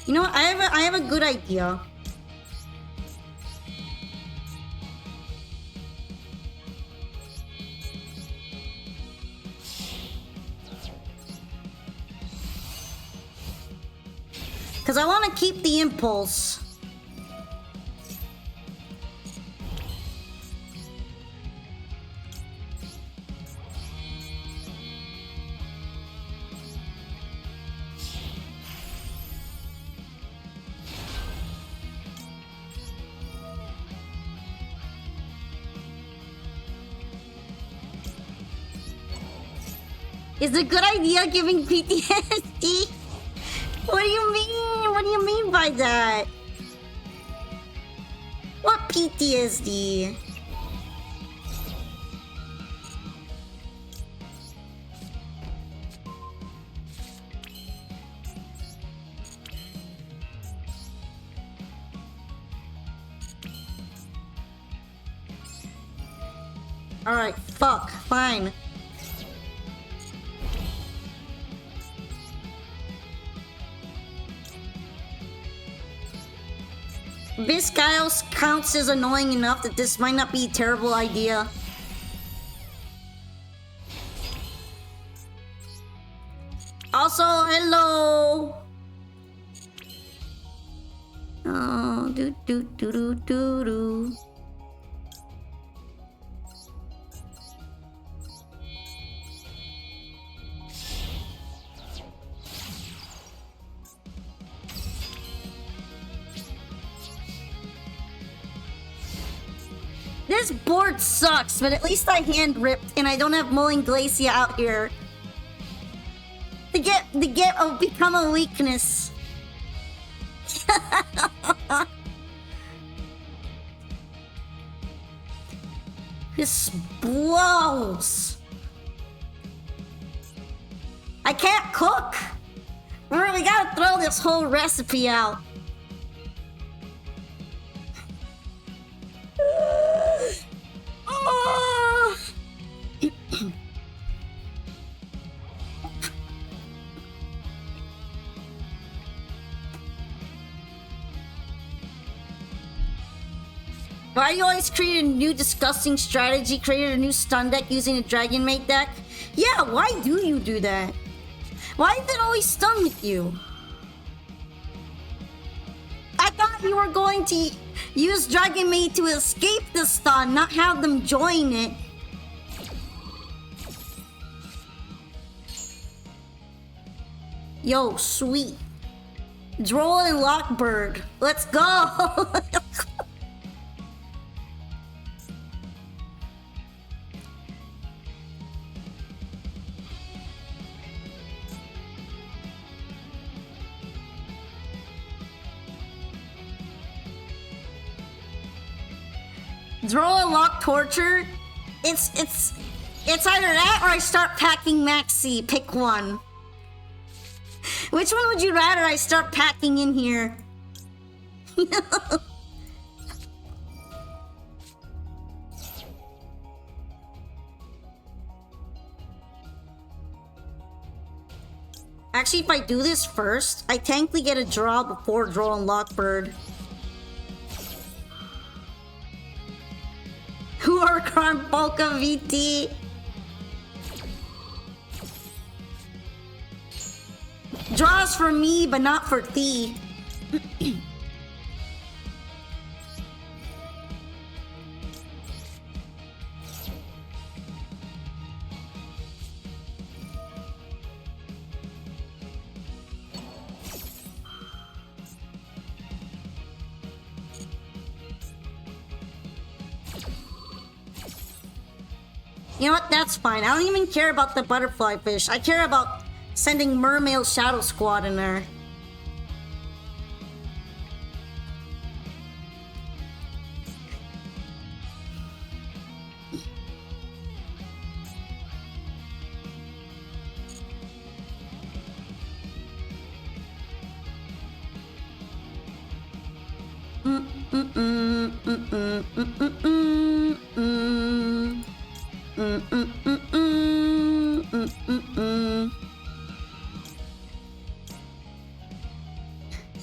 A: You know what? I have a good idea. Because I want to keep the impulse. Is it a good idea giving PTSD? What do you mean? What do you mean by that? What PTSD? Alright, fuck. Fine. Viscaios counts as annoying enough that this might not be a terrible idea. Also, hello! Oh, do do do do do do. This board sucks, but at least I hand ripped and I don't have Mulling Glacia out here. Become a weakness. This blows. I can't cook. We really gotta throw this whole recipe out. Oh. Why do you always create a new disgusting strategy? Created a new stun deck using a Dragon Mate deck? Yeah, why do you do that? Why is it always stun with you? I thought you were going to use Dragon Mate to escape the stun, not have them join it. Yo, sweet. Droll and Lockbird. Let's go! Droll and Lock Torture? It's either that or I start packing Maxi. Pick one. Which one would you rather I start packing in here? Actually, if I do this first, I technically get a draw before Droll and Lockbird. Who are Polka VT? Draws for me, but not for thee. You know what? That's fine. I don't even care about the butterfly fish. I care about sending Mermail Shadow Squad in there.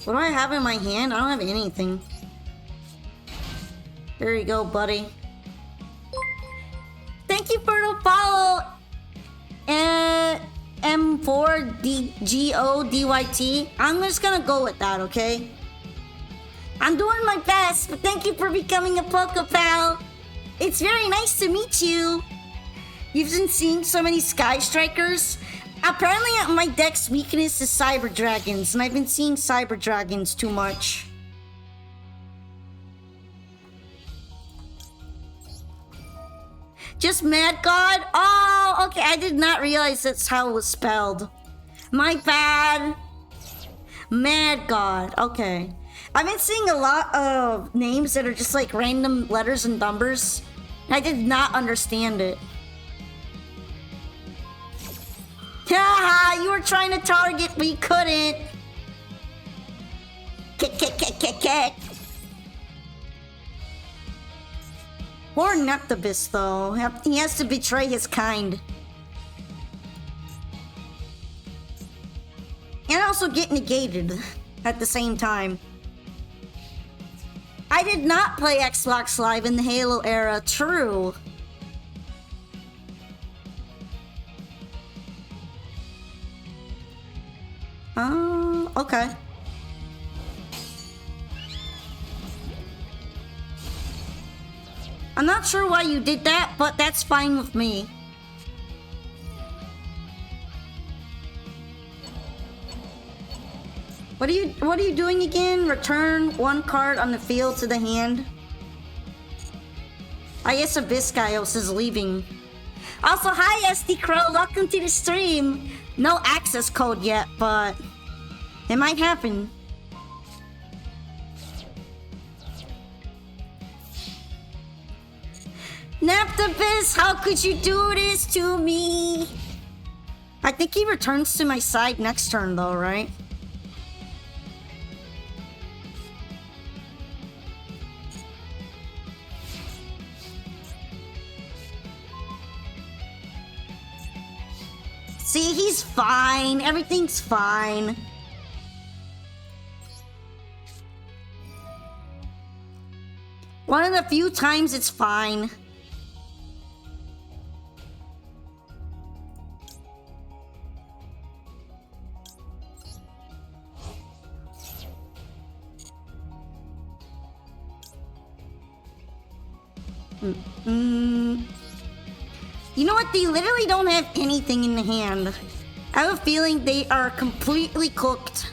A: What do I have in my hand? I don't have anything. There you go, buddy. Thank you for the follow. M4DGODYT. I'm just gonna go with that, okay? I'm doing my best, but thank you for becoming a Pokepal. It's very nice to meet you. You've been seeing so many Sky Strikers. Apparently my deck's weakness is Cyber Dragons, and I've been seeing Cyber Dragons too much. Just Mad God? Oh, okay, I did not realize that's how it was spelled. My bad. Mad God, okay. I've been seeing a lot of names that are just like random letters and numbers. I did not understand it. Haha, you were trying to target, but you couldn't. Kick. Poor Neptibus, though. He has to betray his kind. And also get negated at the same time. I did not play Xbox Live in the Halo era, true. Okay. I'm not sure why you did that, but that's fine with me. What are you doing again? Return one card on the field to the hand. I guess Abyskaios is leaving. Also, hi SD Crow, welcome to the stream. No access code yet, but it might happen. Neptibus, how could you do this to me? I think he returns to my side next turn though, right? See, he's fine. Everything's fine. One of the few times it's fine. You know what? They literally don't have anything in the hand. I have a feeling they are completely cooked.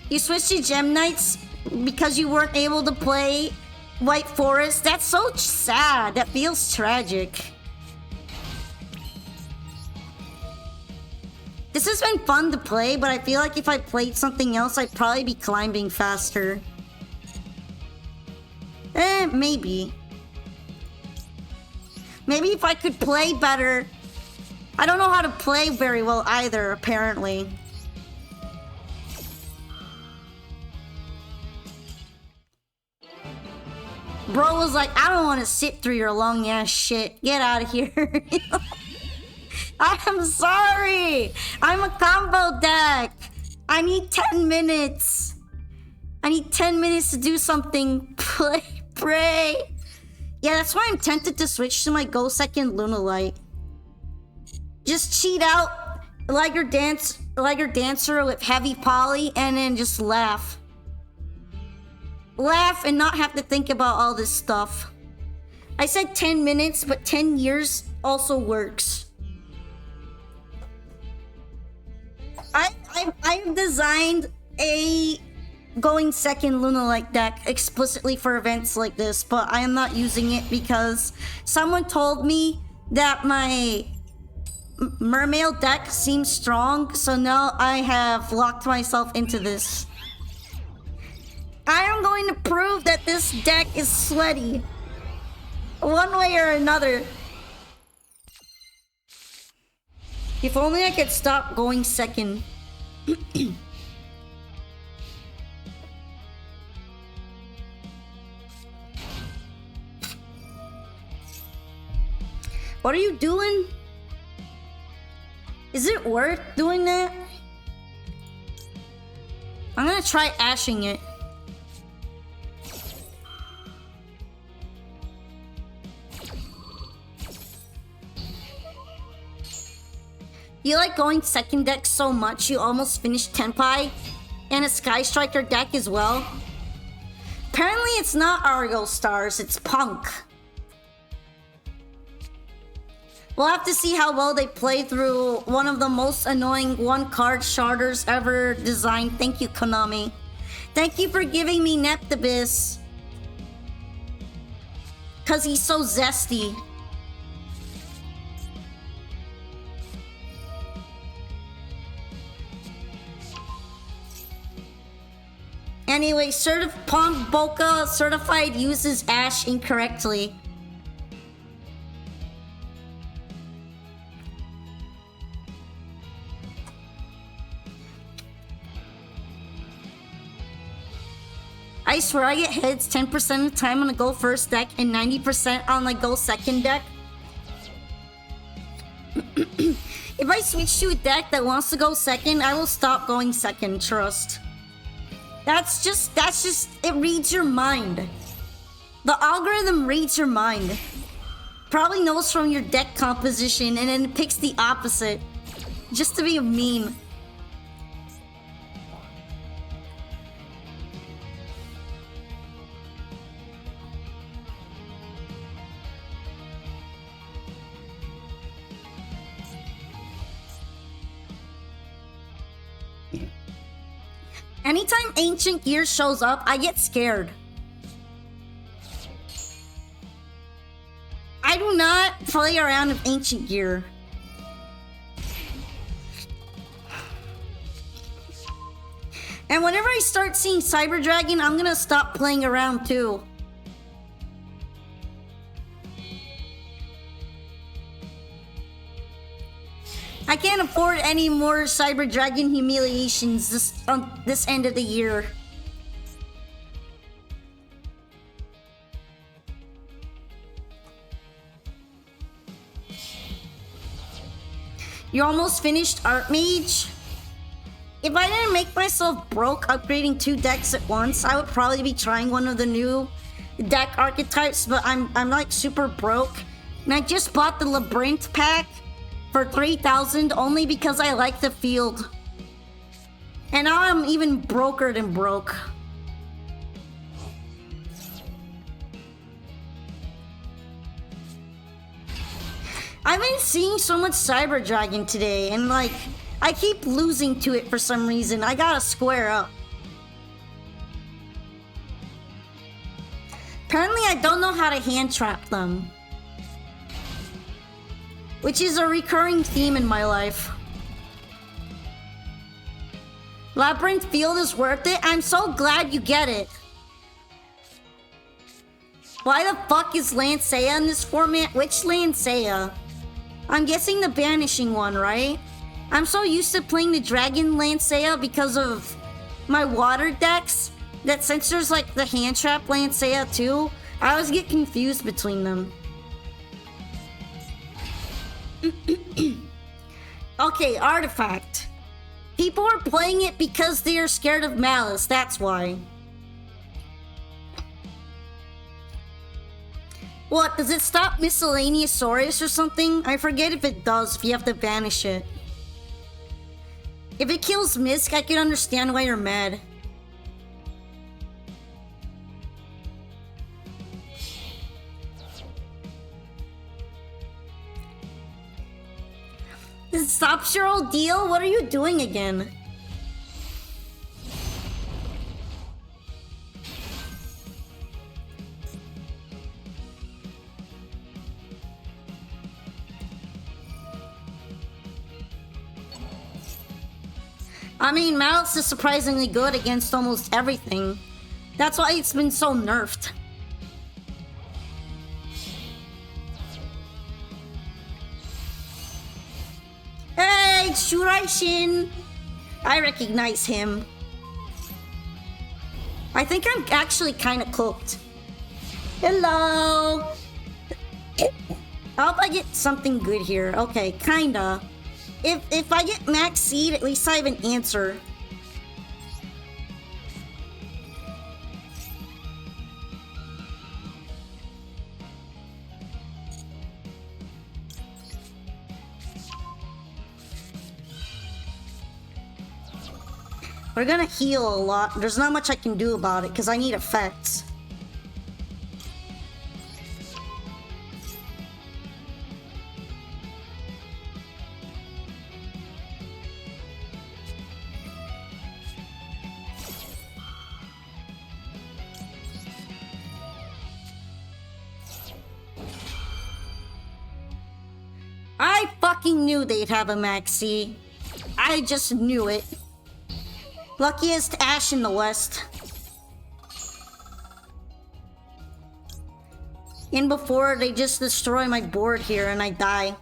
A: You switched to Gem Knights because you weren't able to play White Forest? That's so sad. That feels tragic. This has been fun to play, but I feel like if I played something else, I'd probably be climbing faster. Maybe. Maybe if I could play better. I don't know how to play very well either, apparently. Bro was like, I don't want to sit through your long ass shit. Get out of here. I'm sorry. I'm a combo deck. I need 10 minutes. I need 10 minutes to do something. Pray. Yeah, that's why I'm tempted to switch to my Go Second Lunalight. Just cheat out like your dancer with heavy poly and then just laugh. Laugh and not have to think about all this stuff. I said 10 minutes, but 10 years also works. I've designed a Going Second Lunalight deck explicitly for events like this, but I am not using it because someone told me that my Mermail deck seems strong, so now I have locked myself into this. I am going to prove that this deck is sweaty. One way or another. If only I could stop going second. What are you doing? Is it worth doing that? I'm gonna try ashing it. You like going second deck so much you almost finished Tenpai and a Sky Striker deck as well? Apparently it's not Argo Stars, it's Punk. We'll have to see how well they play through one of the most annoying one-card sharders ever designed. Thank you, Konami. Thank you for giving me Neptibus. Cause he's so zesty. Anyway, Pom Boca certified uses Ash incorrectly. I I swear I get hits 10% of the time on the go first deck and 90% on the go second deck. If I switch to a deck that wants to go second, I will stop going second, trust. That's just, it reads your mind. The algorithm reads your mind. Probably knows from your deck composition and then picks the opposite. Just to be a meme. Anytime Ancient Gear shows up, I get scared. I do not play around with Ancient Gear. And whenever I start seeing Cyber Dragon, I'm gonna stop playing around too. I can't afford any more Cyber Dragon humiliations this end of the year. You almost finished Archmage? If I didn't make myself broke upgrading 2 decks at once, I would probably be trying one of the new deck archetypes, but I'm like super broke. And I just bought the Labyrinth pack for 3,000 only because I like the field. And now I'm even broker than broke. I've been seeing so much Cyber Dragon today, and like, I keep losing to it for some reason. I gotta square up. Apparently I don't know how to hand trap them. Which is a recurring theme in my life. Labyrinth Field is worth it? I'm so glad you get it. Why the fuck is Lancea in this format? Which Lancea? I'm guessing the Banishing one, right? I'm so used to playing the Dragon Lancea because of my water decks that since there's like the hand trap Lancea too, I always get confused between them. Okay, Artifact. People are playing it because they are scared of Malice, that's why. What, does it stop Miscellaneousaurus or something? I forget if it does, if you have to banish it. If it kills Misk, I can understand why you're mad. This stops your old deal? What are you doing again? I mean, Malice is surprisingly good against almost everything. That's why it's been so nerfed. Hey, it's Shuraishin! I recognize him. I think I'm actually kind of cooked. Hello! I hope I get something good here. Okay, kinda. If I get max seed, at least I have an answer. We're gonna heal a lot. There's not much I can do about it because I need effects. I fucking knew they'd have a maxi. I just knew it. Luckiest Ash in the West. And before they just destroy my board here and I die.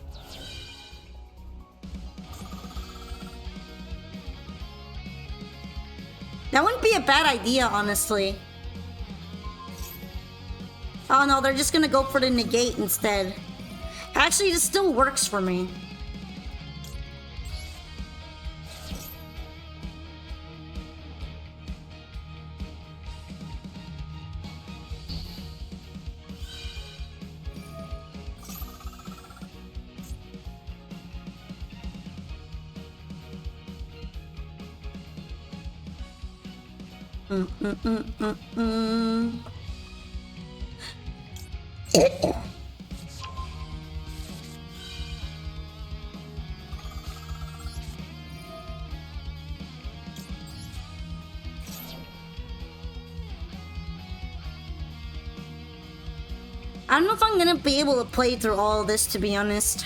A: That wouldn't be a bad idea, honestly. Oh no, they're just gonna go for the negate instead. Actually, this still works for me. I don't know if I'm gonna be able to play through all of this, to be honest.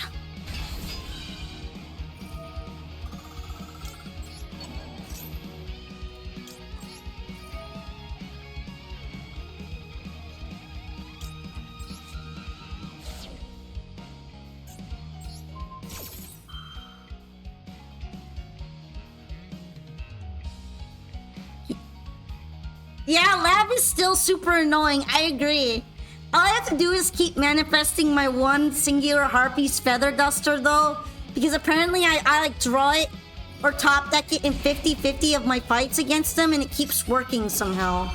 A: Yeah, lab is still super annoying, I agree. All I have to do is keep manifesting my one singular Harpy's Feather Duster though, because apparently I like draw it or top deck it in 50-50 of my fights against them and it keeps working somehow.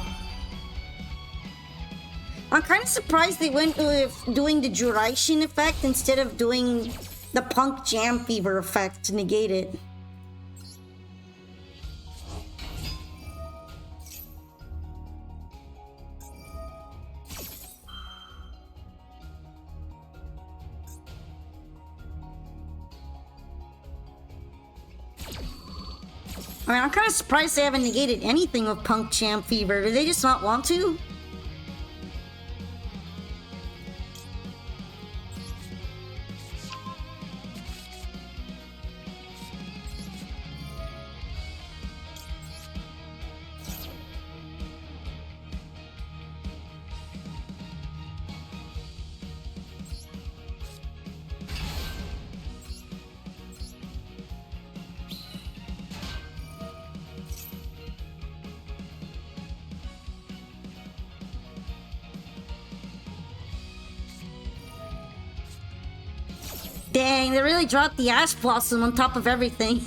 A: I'm kind of surprised they went with doing the Duration effect instead of doing the Punk Jam Fever effect to negate it. I mean, I'm kind of surprised they haven't negated anything with Punk Jam Fever. Do they just not want to? Dang, they really dropped the Ash Blossom on top of everything.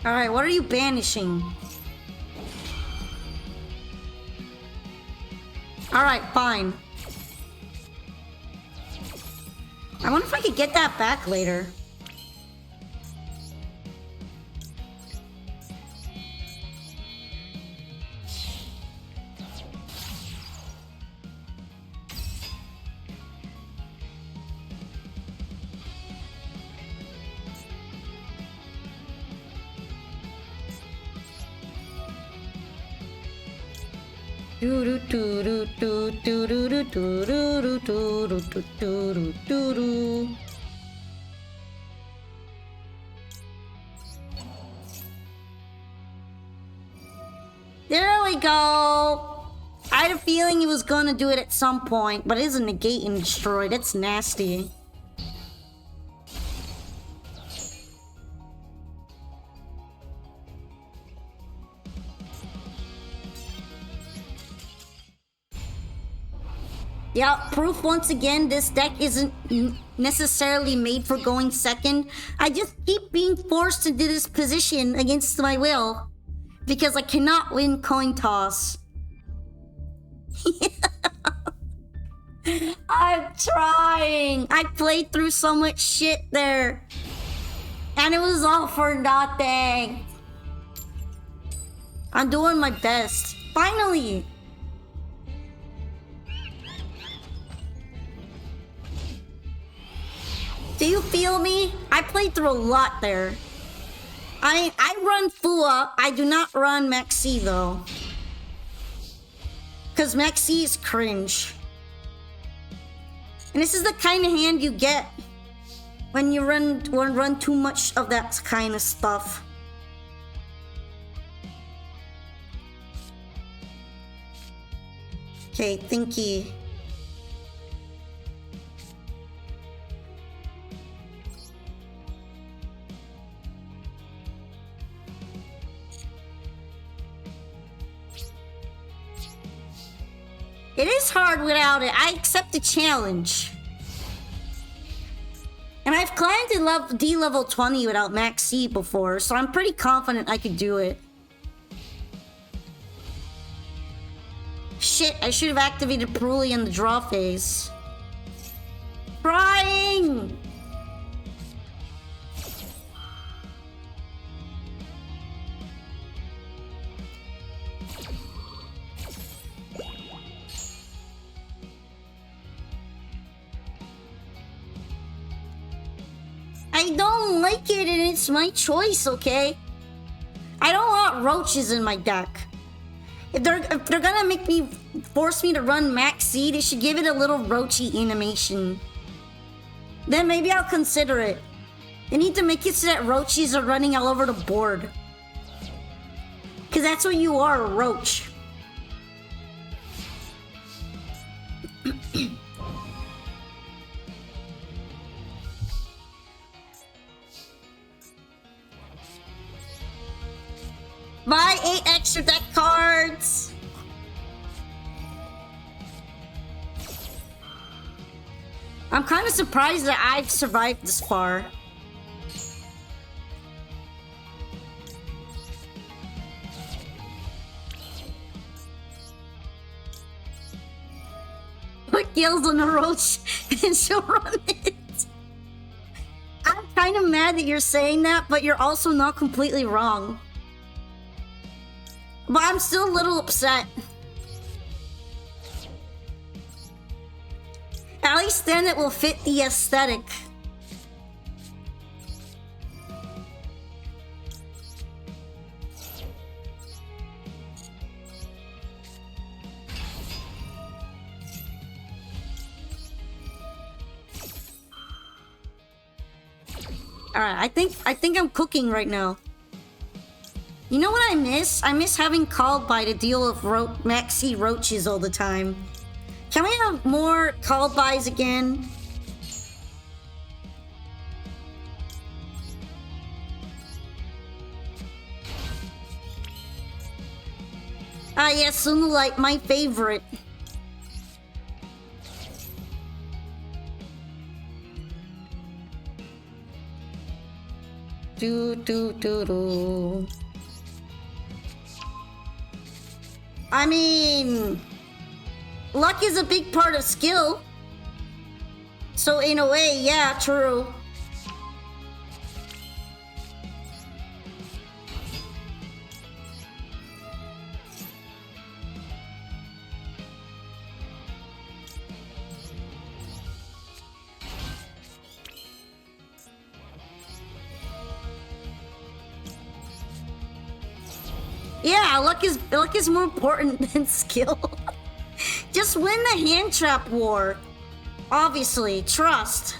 A: Alright, what are you banishing? Alright, fine. I wonder if I could get that back later. There we go. I had a feeling he was gonna do it at some point, but it is a negate and destroy. That's nasty. Yeah, proof once again, this deck isn't necessarily made for going second. I just keep being forced into this position against my will. Because I cannot win coin toss. I'm trying. I played through so much shit there. And it was all for nothing. I'm doing my best. Finally. Do you feel me? I played through a lot there. I run Fua. I do not run Maxi though. Because Maxi is cringe. And this is the kind of hand you get when you run too much of that kind of stuff. Okay, Thinky. It is hard without it. I accept the challenge. And I've climbed to D level 20 without max C before, so I'm pretty confident I could do it. Shit, I should have activated Peruli in the draw phase. Trying! I don't like it and it's my choice, okay? I don't want roaches in my deck. If they're gonna force me to run max C, they should give it a little roachy animation. Then maybe I'll consider it. They need to make it so that roaches are running all over the board. Cause that's what you are, a roach. Buy 8 extra deck cards! I'm kind of surprised that I've survived this far. Put gills on a roach and she'll run it. I'm kind of mad that you're saying that, but you're also not completely wrong. But I'm still a little upset. At least then it will fit the aesthetic. Alright, I think I'm cooking right now. You know what I miss? I miss having called by to deal with maxi roaches all the time. Can we have more called bys again? Ah yes, Sunlight, my favorite. Do. I mean, luck is a big part of skill. So in a way, yeah, true. Yeah, luck is more important than skill. Just win the hand trap war. Obviously, trust.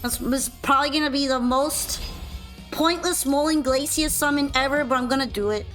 A: This is probably gonna be the most pointless Molen Glacius summon ever, but I'm gonna do it.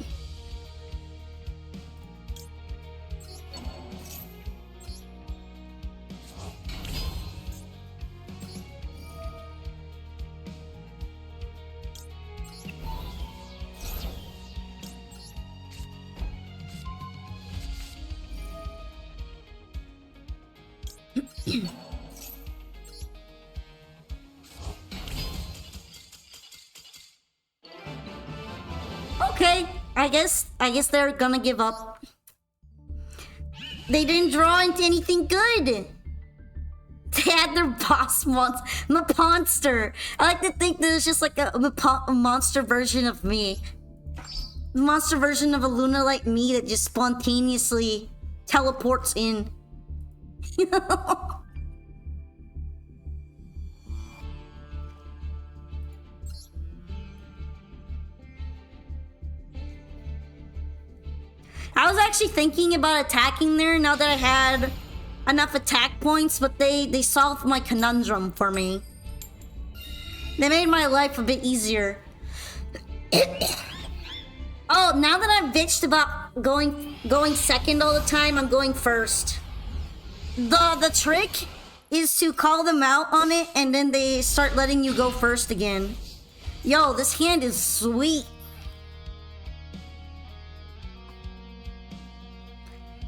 A: Okay, I guess they're gonna give up. They didn't draw into anything good. They had their boss monster. I like to think that it's just like a monster version of me. Monster version of a Luna like me that just spontaneously teleports in. You know? I was actually thinking about attacking there now that I had enough attack points, but they solved my conundrum for me. They made my life a bit easier. Oh, now that I've bitched about going second all the time. I'm going first. The trick is to call them out on it, and then they start letting you go first again. Yo, this hand is sweet.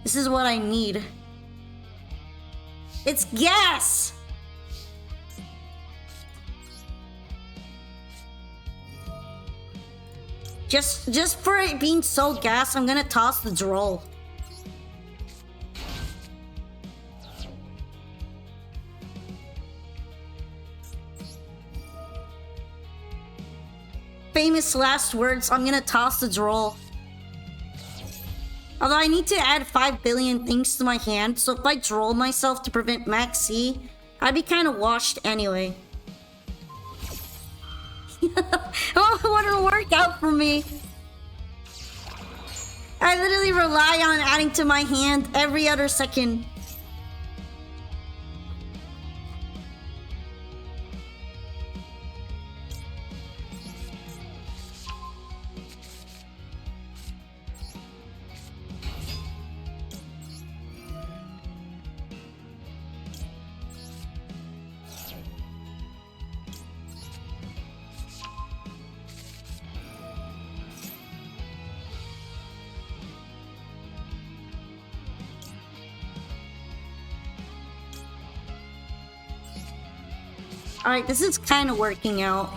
A: This is what I need. It's gas! Just for it being so gas, I'm gonna toss the Duel. Famous last words, I'm gonna toss the Duel. Although I need to add 5 billion things to my hand, so if I Duel myself to prevent Max C, I'd be kind of washed anyway. Oh, it wouldn't work out for me. I literally rely on adding to my hand every other second. Alright, this is kind of working out.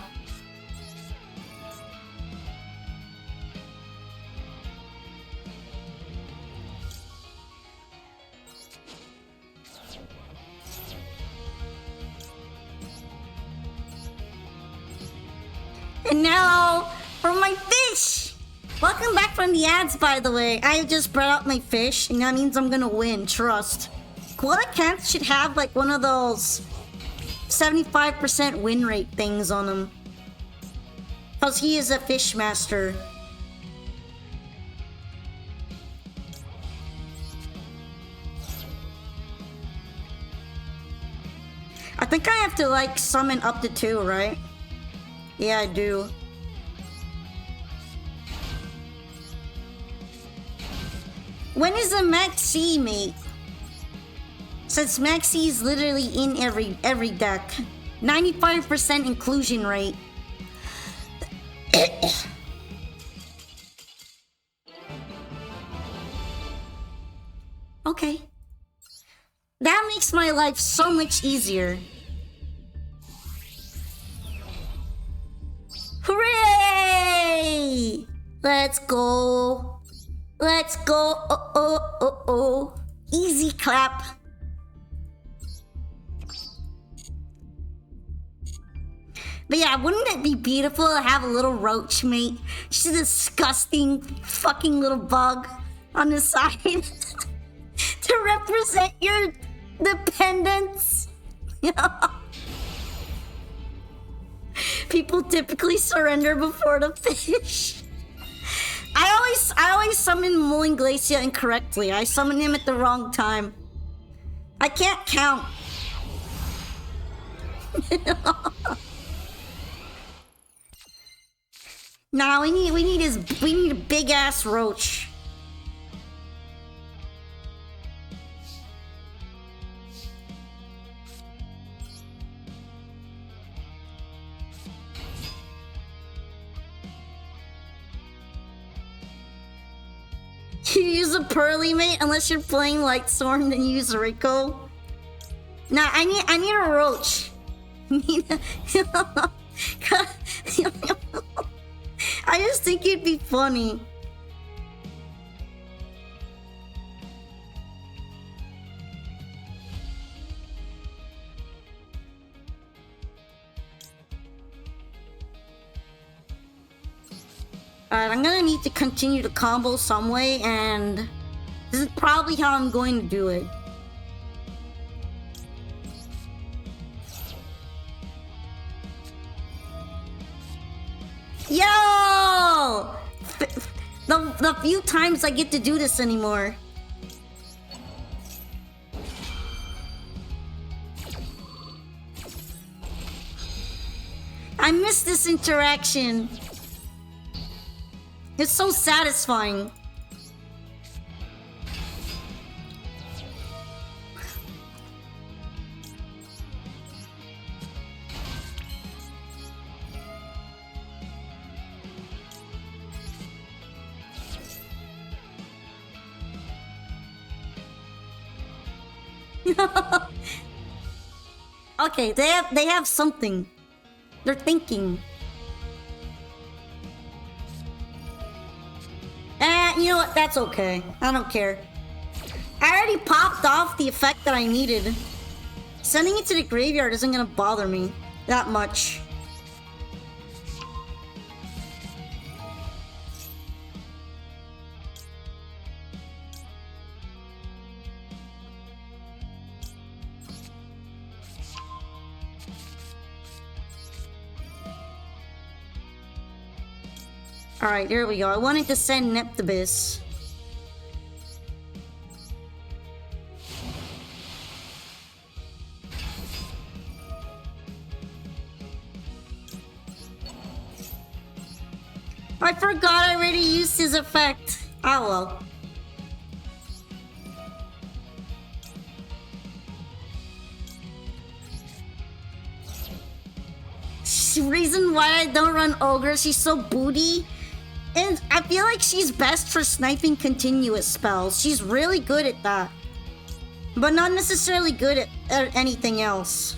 A: And now, for my fish! Welcome back from the ads, by the way. I just brought out my fish, and that means I'm gonna win, trust. Quota Camps should have, like, one of those 75% win rate things on him. Because he is a fish master. I think I have to, like, summon up to 2, right? Yeah, I do. When is a Max C, mate? Since Max C is literally in every deck. 95% inclusion rate. Okay. That makes my life so much easier. Hooray! Let's go. Let's go. Oh, oh, oh, oh. Easy clap. But yeah, wouldn't it be beautiful to have a little roach, mate? Just a disgusting fucking little bug on the side to represent your dependence. People typically surrender before the fish. I always summon Molinglacia incorrectly. I summon him at the wrong time. I can't count. Nah, we need a big ass roach. You use a Pearly, mate, unless you're playing Lightstorm, then you use Rico. Nah, I need a roach. I just think it'd be funny. Alright, I'm gonna need to continue to combo some way, and this is probably how I'm going to do it. Yo! The few times I get to do this anymore. I miss this interaction. It's so satisfying. Okay, they have something. They're thinking. You know what? That's okay. I don't care. I already popped off the effect that I needed. Sending it to the graveyard isn't gonna bother me that much. Alright, there we go. I wanted to send Neptibus. I forgot I already used his effect. Oh well. Reason why I don't run Ogre, she's so booty. And I feel like she's best for sniping continuous spells. She's really good at that. But not necessarily good at anything else.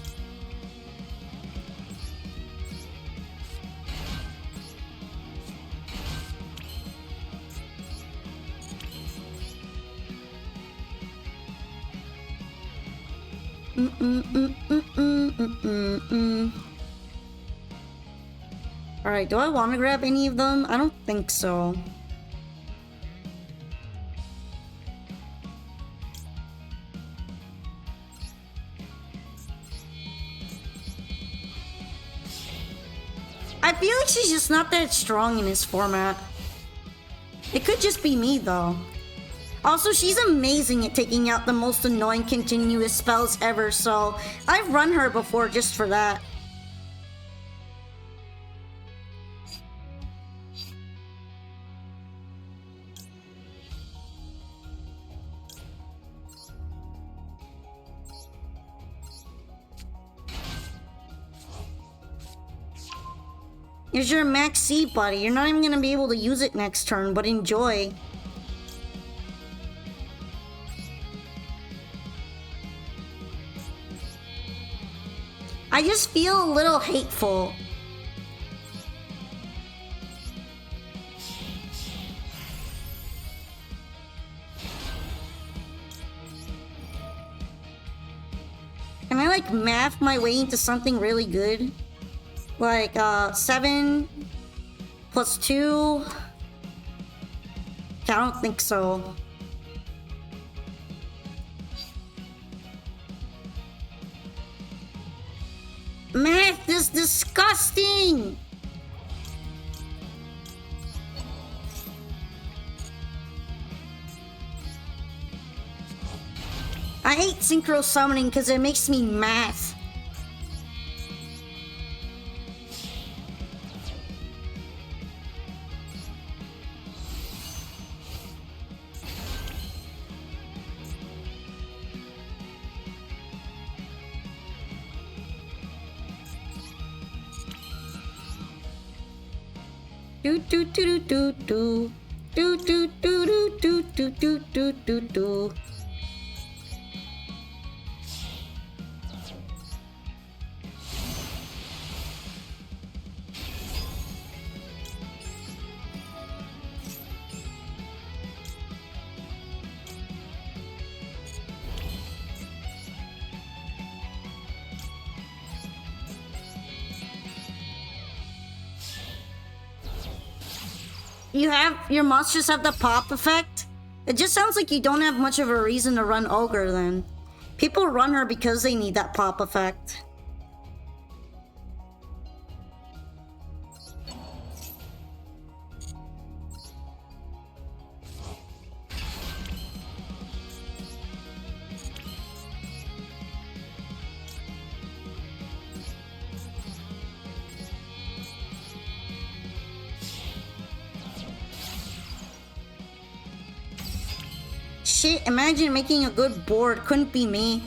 A: Alright, do I want to grab any of them? I don't think so. I feel like she's just not that strong in this format. It could just be me though. Also, she's amazing at taking out the most annoying continuous spells ever, so I've run her before just for that. Here's your max C, buddy. You're not even gonna be able to use it next turn, but enjoy. I just feel a little hateful. Can I like math my way into something really good? Like 7 plus 2? I don't think so. Math is disgusting! I hate synchro summoning because it makes me math. Do do do do do do do do do do do do do do do. Your monsters have the pop effect? It just sounds like you don't have much of a reason to run Ogre then. People run her because they need that pop effect. Shit, imagine making a good board. Couldn't be me.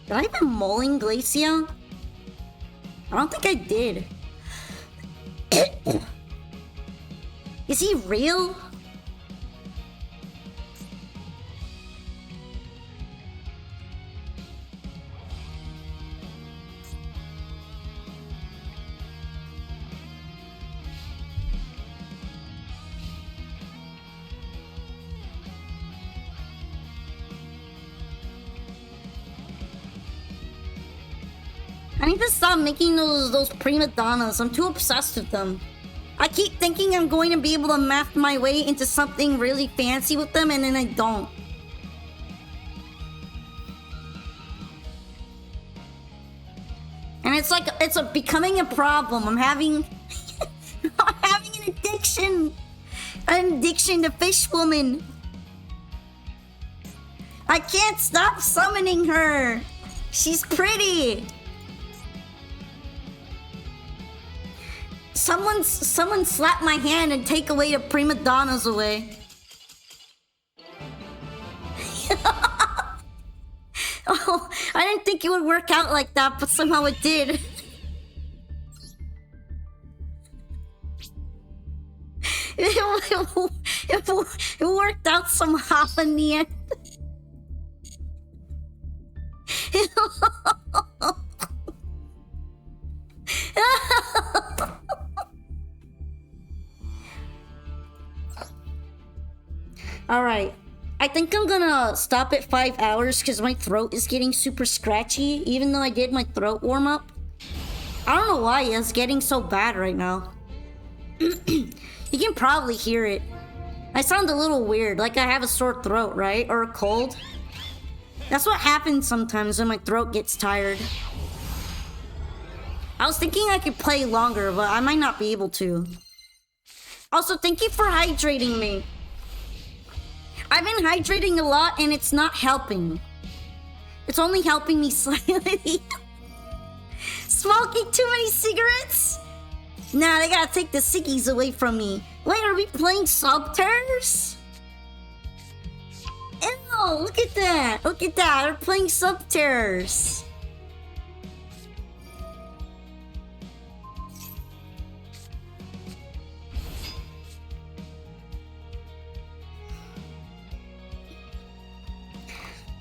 A: Did I even mulling Glacia? I don't think I did. Is he real? I need to stop making those prima donnas. I'm too obsessed with them. I keep thinking I'm going to be able to map my way into something really fancy with them, and then I don't. And it's like, becoming a problem. I'm having an addiction. An addiction to Fish Woman. I can't stop summoning her. She's pretty. Someone slap my hand and take away the prima donnas away. Oh, I didn't think it would work out like that, but somehow it did. It worked out somehow in the end. Alright. I think I'm gonna stop at 5 hours because my throat is getting super scratchy, even though I did my throat warm-up. I don't know why it's getting so bad right now. You can probably hear it. I sound a little weird, like I have a sore throat, right? Or a cold. That's what happens sometimes when my throat gets tired. I was thinking I could play longer, but I might not be able to. Also, thank you for hydrating me. I've been hydrating a lot and it's not helping. It's only helping me slightly. Smoking too many cigarettes? Nah, they gotta take the ciggies away from me. Wait, are we playing Subterrors? Ew, look at that. Look at that, we're playing Subterrors.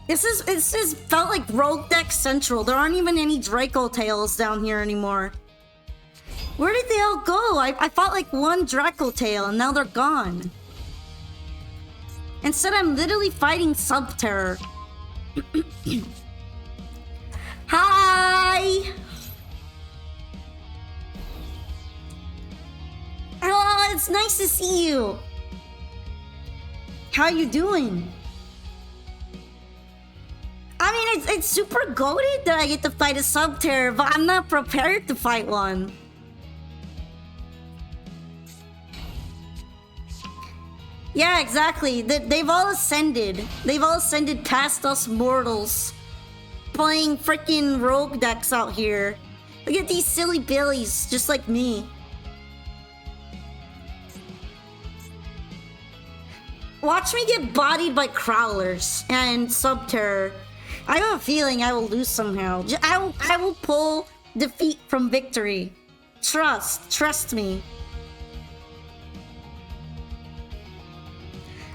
A: This is felt like Rogue Deck Central. There aren't even any Dracotails down here anymore. Where did they all go? I fought like one Dracotail and now they're gone. Instead, I'm literally fighting Subterror. Hi! Oh, it's nice to see you. How you doing? I mean, it's super goated that I get to fight a Subterror, but I'm not prepared to fight one. Yeah, exactly. They've all ascended. They've all ascended past us mortals. Playing freaking rogue decks out here. Look at these silly billies, just like me. Watch me get bodied by Crawlers and Subterror. I have a feeling I will lose somehow. I will pull defeat from victory. Trust me.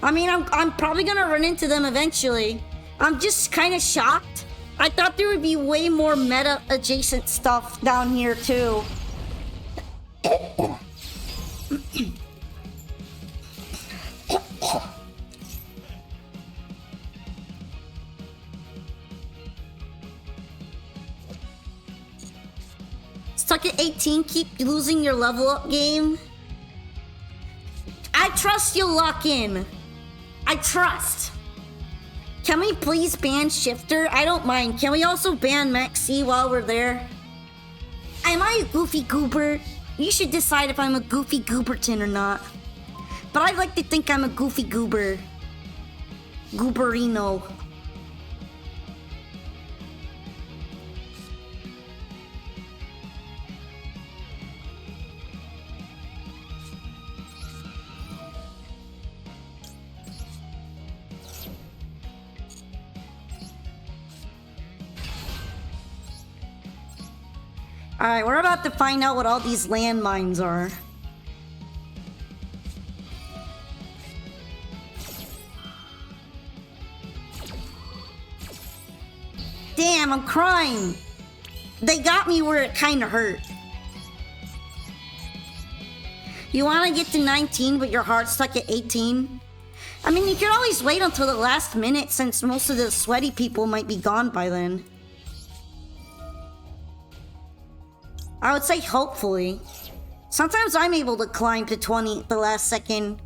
A: I mean, I'm probably gonna run into them eventually. I'm just kind of shocked. I thought there would be way more meta adjacent stuff down here too. Stuck at 18, keep losing your level up game. I trust you'll lock in. I trust. Can we please ban Shifter? I don't mind. Can we also ban Maxi while we're there? Am I a goofy goober? You should decide if I'm a goofy gooberton or not. But I'd like to think I'm a goofy goober. Gooberino. Alright, we're about to find out what all these landmines are. damn, I'm crying. They got me where it kind of hurt. You want to get to 19, but your heart's stuck at 18? I mean, you could always wait until the last minute since most of the sweaty people might be gone by then. I would say hopefully. Sometimes I'm able to climb to 20 at the last second.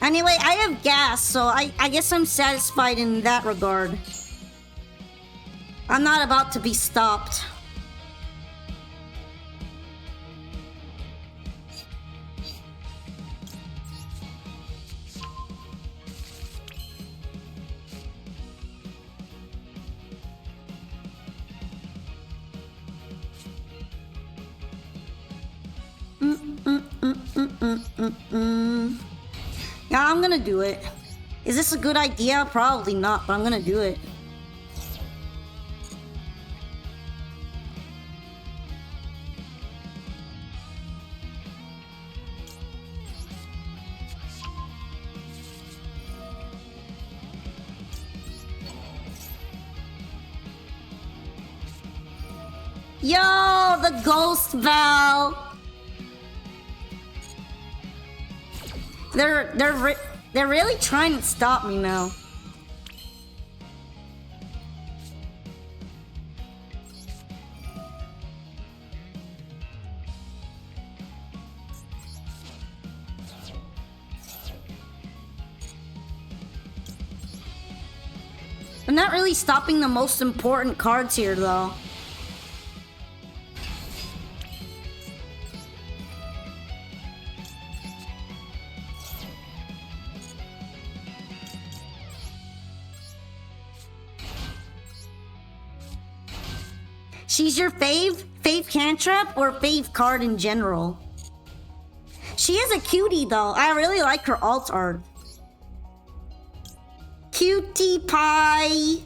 A: Anyway, I have gas, so I guess I'm satisfied in that regard. I'm not about to be stopped. Yeah, I'm gonna do it. Is this a good idea? Probably not, but I'm gonna do it. Yo, the ghost Val. They're really trying to stop me now. I'm not really stopping the most important cards here, though. She's your fave cantrip or fave card in general? She is a cutie though. I really like her alt art. Cutie pie.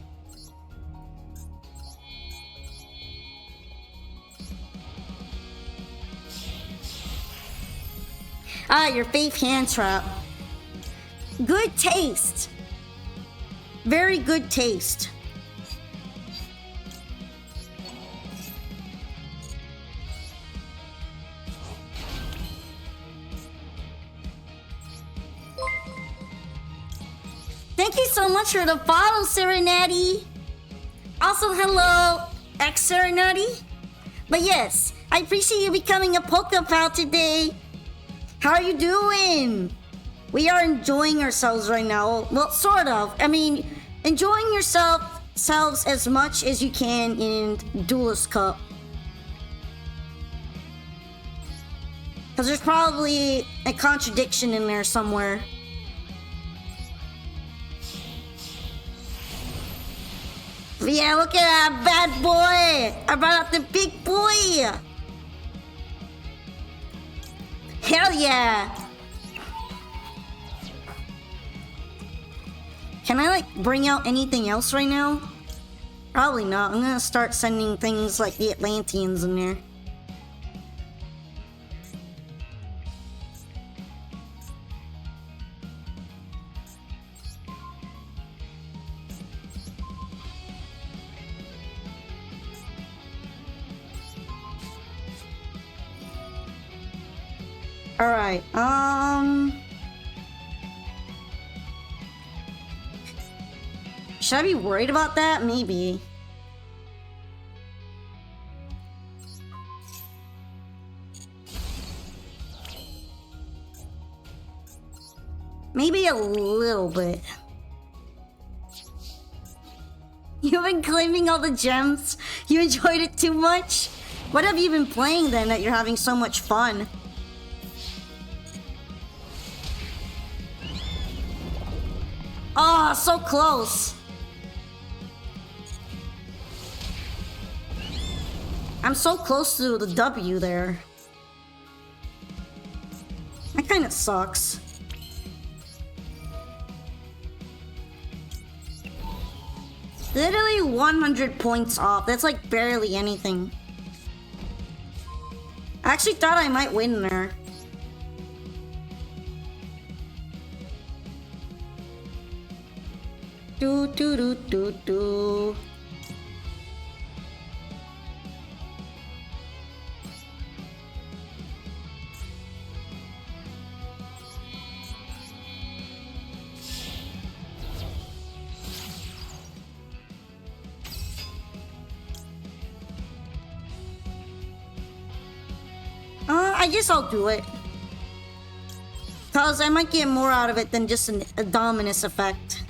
A: Ah, your fave cantrip. Good taste. Very good taste. Thank you so much for the follow, Serenity. Also, hello, ex-Serenity. But yes, I appreciate you becoming a Pokepal today. How are you doing? We are enjoying ourselves right now. Well, sort of. I mean, enjoying yourselves as much as you can in Duelist Cup. Because there's probably a contradiction in there somewhere. But yeah, look at that bad boy! I brought out the big boy! Hell yeah! Can I like bring out anything else right now? Probably not. I'm gonna start sending things like the Atlanteans in there. Alright, should I be worried about that? Maybe. Maybe a little bit. You've been claiming all the gems? You enjoyed it too much? What have you been playing then that you're having so much fun? Oh, so close. I'm so close to the W there. That kind of sucks. Literally 100 points off. That's like barely anything. I actually thought I might win there. Do do do do do. I guess I'll do it. Cause I might get more out of it than just a dominus effect.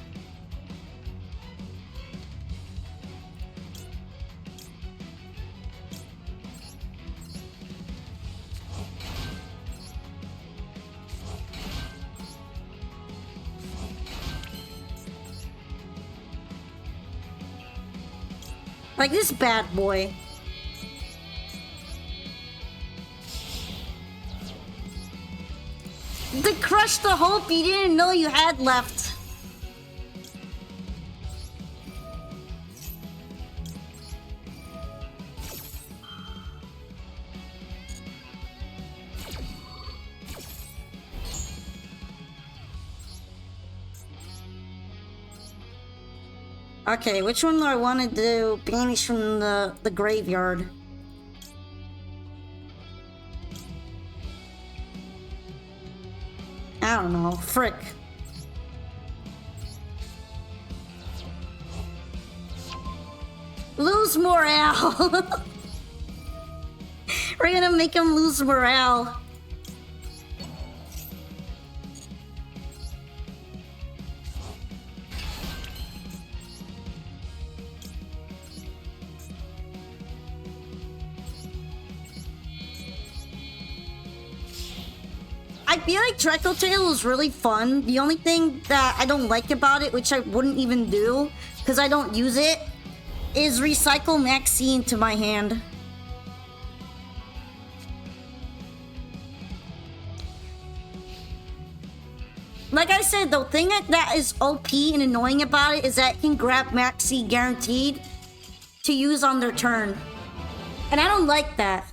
A: Like this bad boy. To crush the hope you didn't know you had left. Okay, which one do I want to banish from the graveyard? I don't know. Frick. Lose morale. We're gonna make him lose morale. I feel like Dracotail is really fun. The only thing that I don't like about it, which I wouldn't even do, because I don't use it, is recycle Maxi into my hand. Like I said, the thing that is OP and annoying about it is that it can grab Maxi guaranteed to use on their turn. And I don't like that.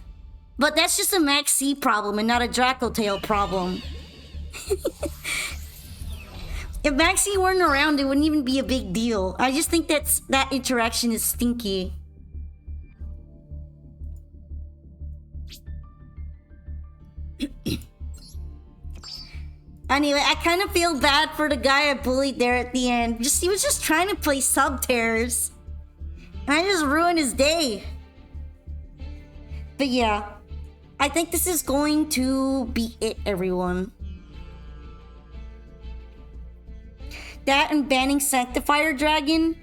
A: But that's just a Maxi problem and not a Dracotail problem. If Maxi weren't around, it wouldn't even be a big deal. I just think that interaction is stinky. Anyway, I kind of feel bad for the guy I bullied there at the end. He was just trying to play sub-terrors. And I just ruined his day. But yeah. I think this is going to be it, everyone. That and banning Sanctifier Dragon.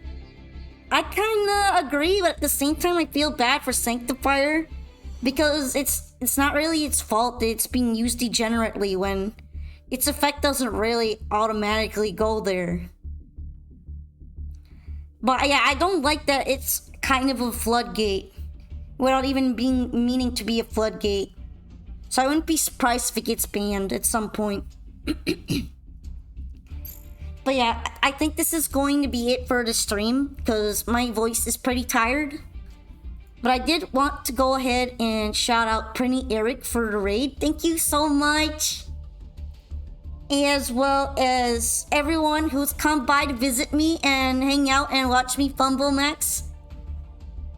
A: I kinda agree, but at the same time I feel bad for Sanctifier. Because it's not really its fault that it's being used degenerately when its effect doesn't really automatically go there. But yeah, I don't like that it's kind of a floodgate. Without even meaning to be a floodgate. So I wouldn't be surprised if it gets banned at some point. But yeah, I think this is going to be it for the stream, because my voice is pretty tired. But I did want to go ahead and shout out Prinny Eric for the raid. Thank you so much. As well as everyone who's come by to visit me and hang out and watch me fumble Max.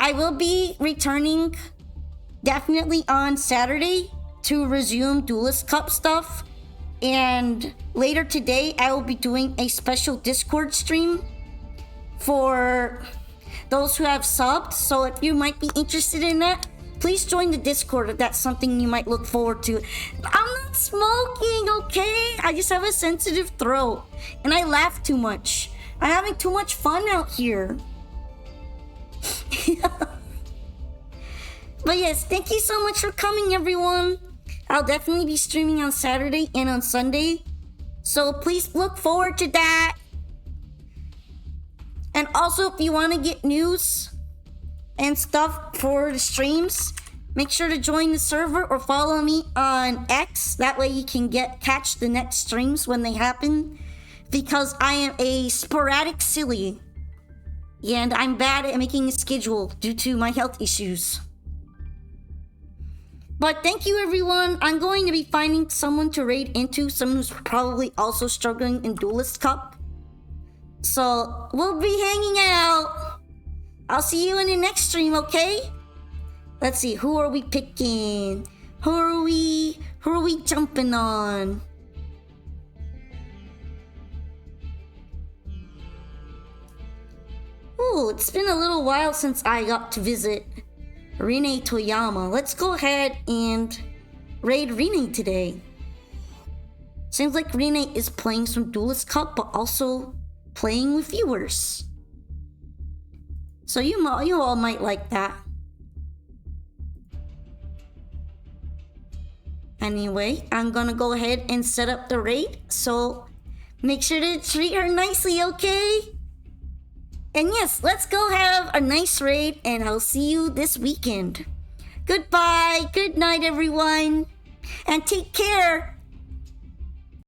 A: I will be returning definitely on Saturday to resume Duelist Cup stuff. And later today, I will be doing a special Discord stream for those who have subbed. So if you might be interested in that, please join the Discord if that's something you might look forward to. I'm not smoking, okay? I just have a sensitive throat. And I laugh too much. I'm having too much fun out here. But yes, thank you so much for coming, everyone. I'll definitely be streaming on Saturday and on Sunday, so please look forward to that. And also, if you want to get news and stuff for the streams, make sure to join the server or follow me on X. That way you can catch the next streams when they happen, because I am a sporadic silly. And I'm bad at making a schedule due to my health issues. But thank you, everyone. I'm going to be finding someone to raid into, someone who's probably also struggling in Duelist Cup. So we'll be hanging out. I'll see you in the next stream, okay? Let's see, who are we picking? Who are we jumping on? Ooh, it's been a little while since I got to visit Rine Toyama. Let's go ahead and raid Rine today. Seems like Rine is playing some Duelist Cup, but also playing with viewers. So you all might like that. Anyway, I'm gonna go ahead and set up the raid, so make sure to treat her nicely, okay? And yes, let's go have a nice raid, and I'll see you this weekend. Goodbye, good night, everyone, and take care.